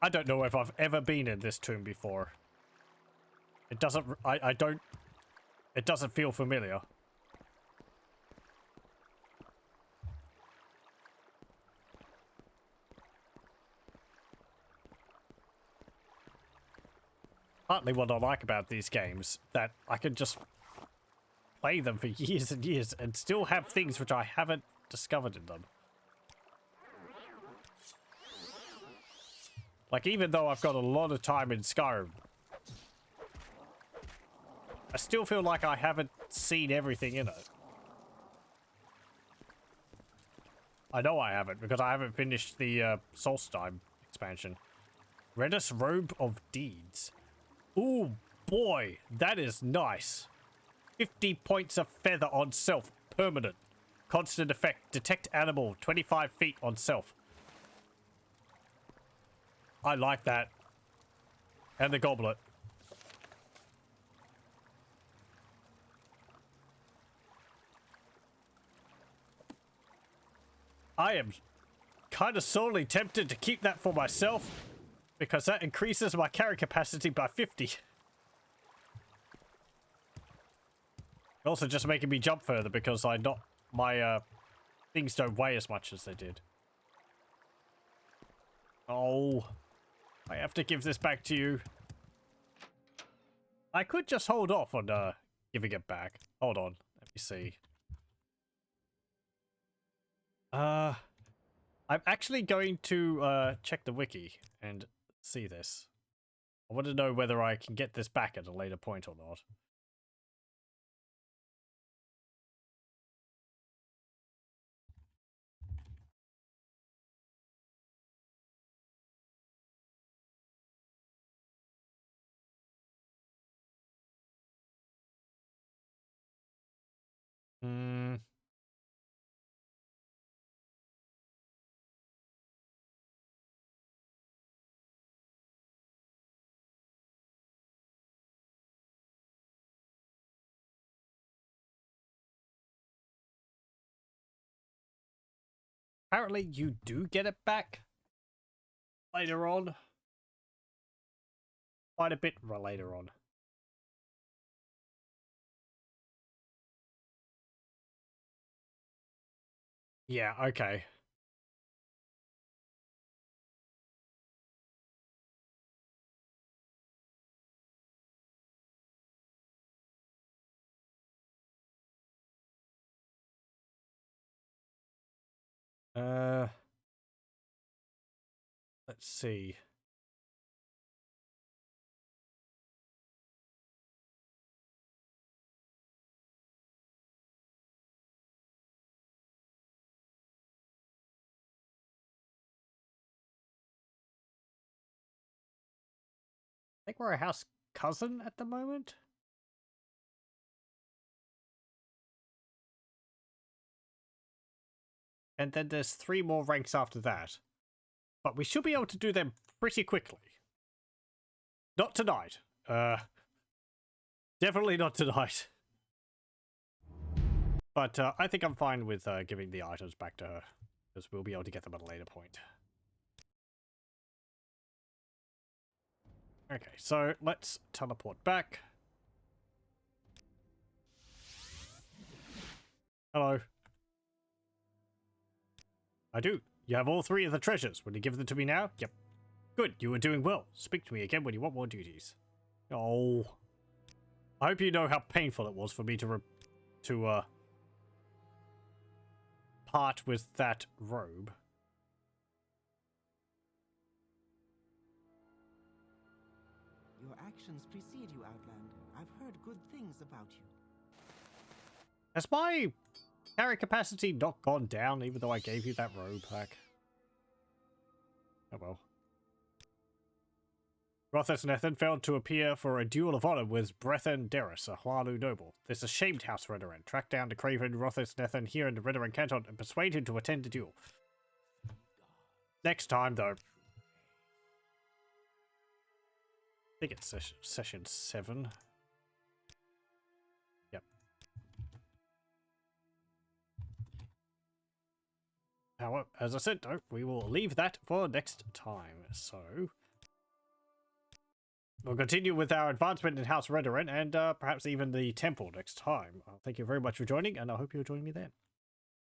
I don't know if I've ever been in this tomb before. It doesn't... I don't... It doesn't feel familiar. Partly what I like about these games, that I can just play them for years and years and still have things which I haven't discovered in them. Like, even though I've got a lot of time in Skyrim, I still feel like I haven't seen everything in it. I know I haven't, because I haven't finished the Solstheim expansion. Redis Robe of Deeds. Ooh, boy, that is nice. 50 points of feather on self, permanent. Constant effect, detect animal, 25 feet on self. I like that. And the goblet. I am kind of sorely tempted to keep that for myself, because that increases my carry capacity by 50. Also just making me jump further because my things don't weigh as much as they did. Oh, I have to give this back to you. I could just hold off on giving it back. Hold on, let me see. I'm actually going to check the wiki and see this. I want to know whether I can get this back at a later point or not. Hmm. Apparently you do get it back later on. Quite a bit later on. Yeah, okay. Let's see. I think we're a house cousin at the moment. And then there's 3 more ranks after that. But we should be able to do them pretty quickly. Not tonight. Definitely not tonight. But I think I'm fine with giving the items back to her, because we'll be able to get them at a later point. Okay, so let's teleport back. Hello. I do. You have all 3 of the treasures. Will you give them to me now? Yep. Good, you are doing well. Speak to me again when you want more duties. Oh. I hope you know how painful it was for me to part with that robe. actions precede you, Outlander. I've heard good things about you. Has my carry capacity not gone down, even though I gave you that robe pack? Oh well. Lothis Nethan failed to appear for a duel of honor with Brethen Derris, a Hualu noble. This ashamed House Redoran. Track down the craven Lothis Nethan here in the Redoran Canton and persuade him to attend the duel. Next time, though. I think it's session 7. Yep. However, as I said, though, we will leave that for next time. So we'll continue with our advancement in House Redoran and perhaps even the temple next time. Thank you very much for joining, and I hope you'll join me then.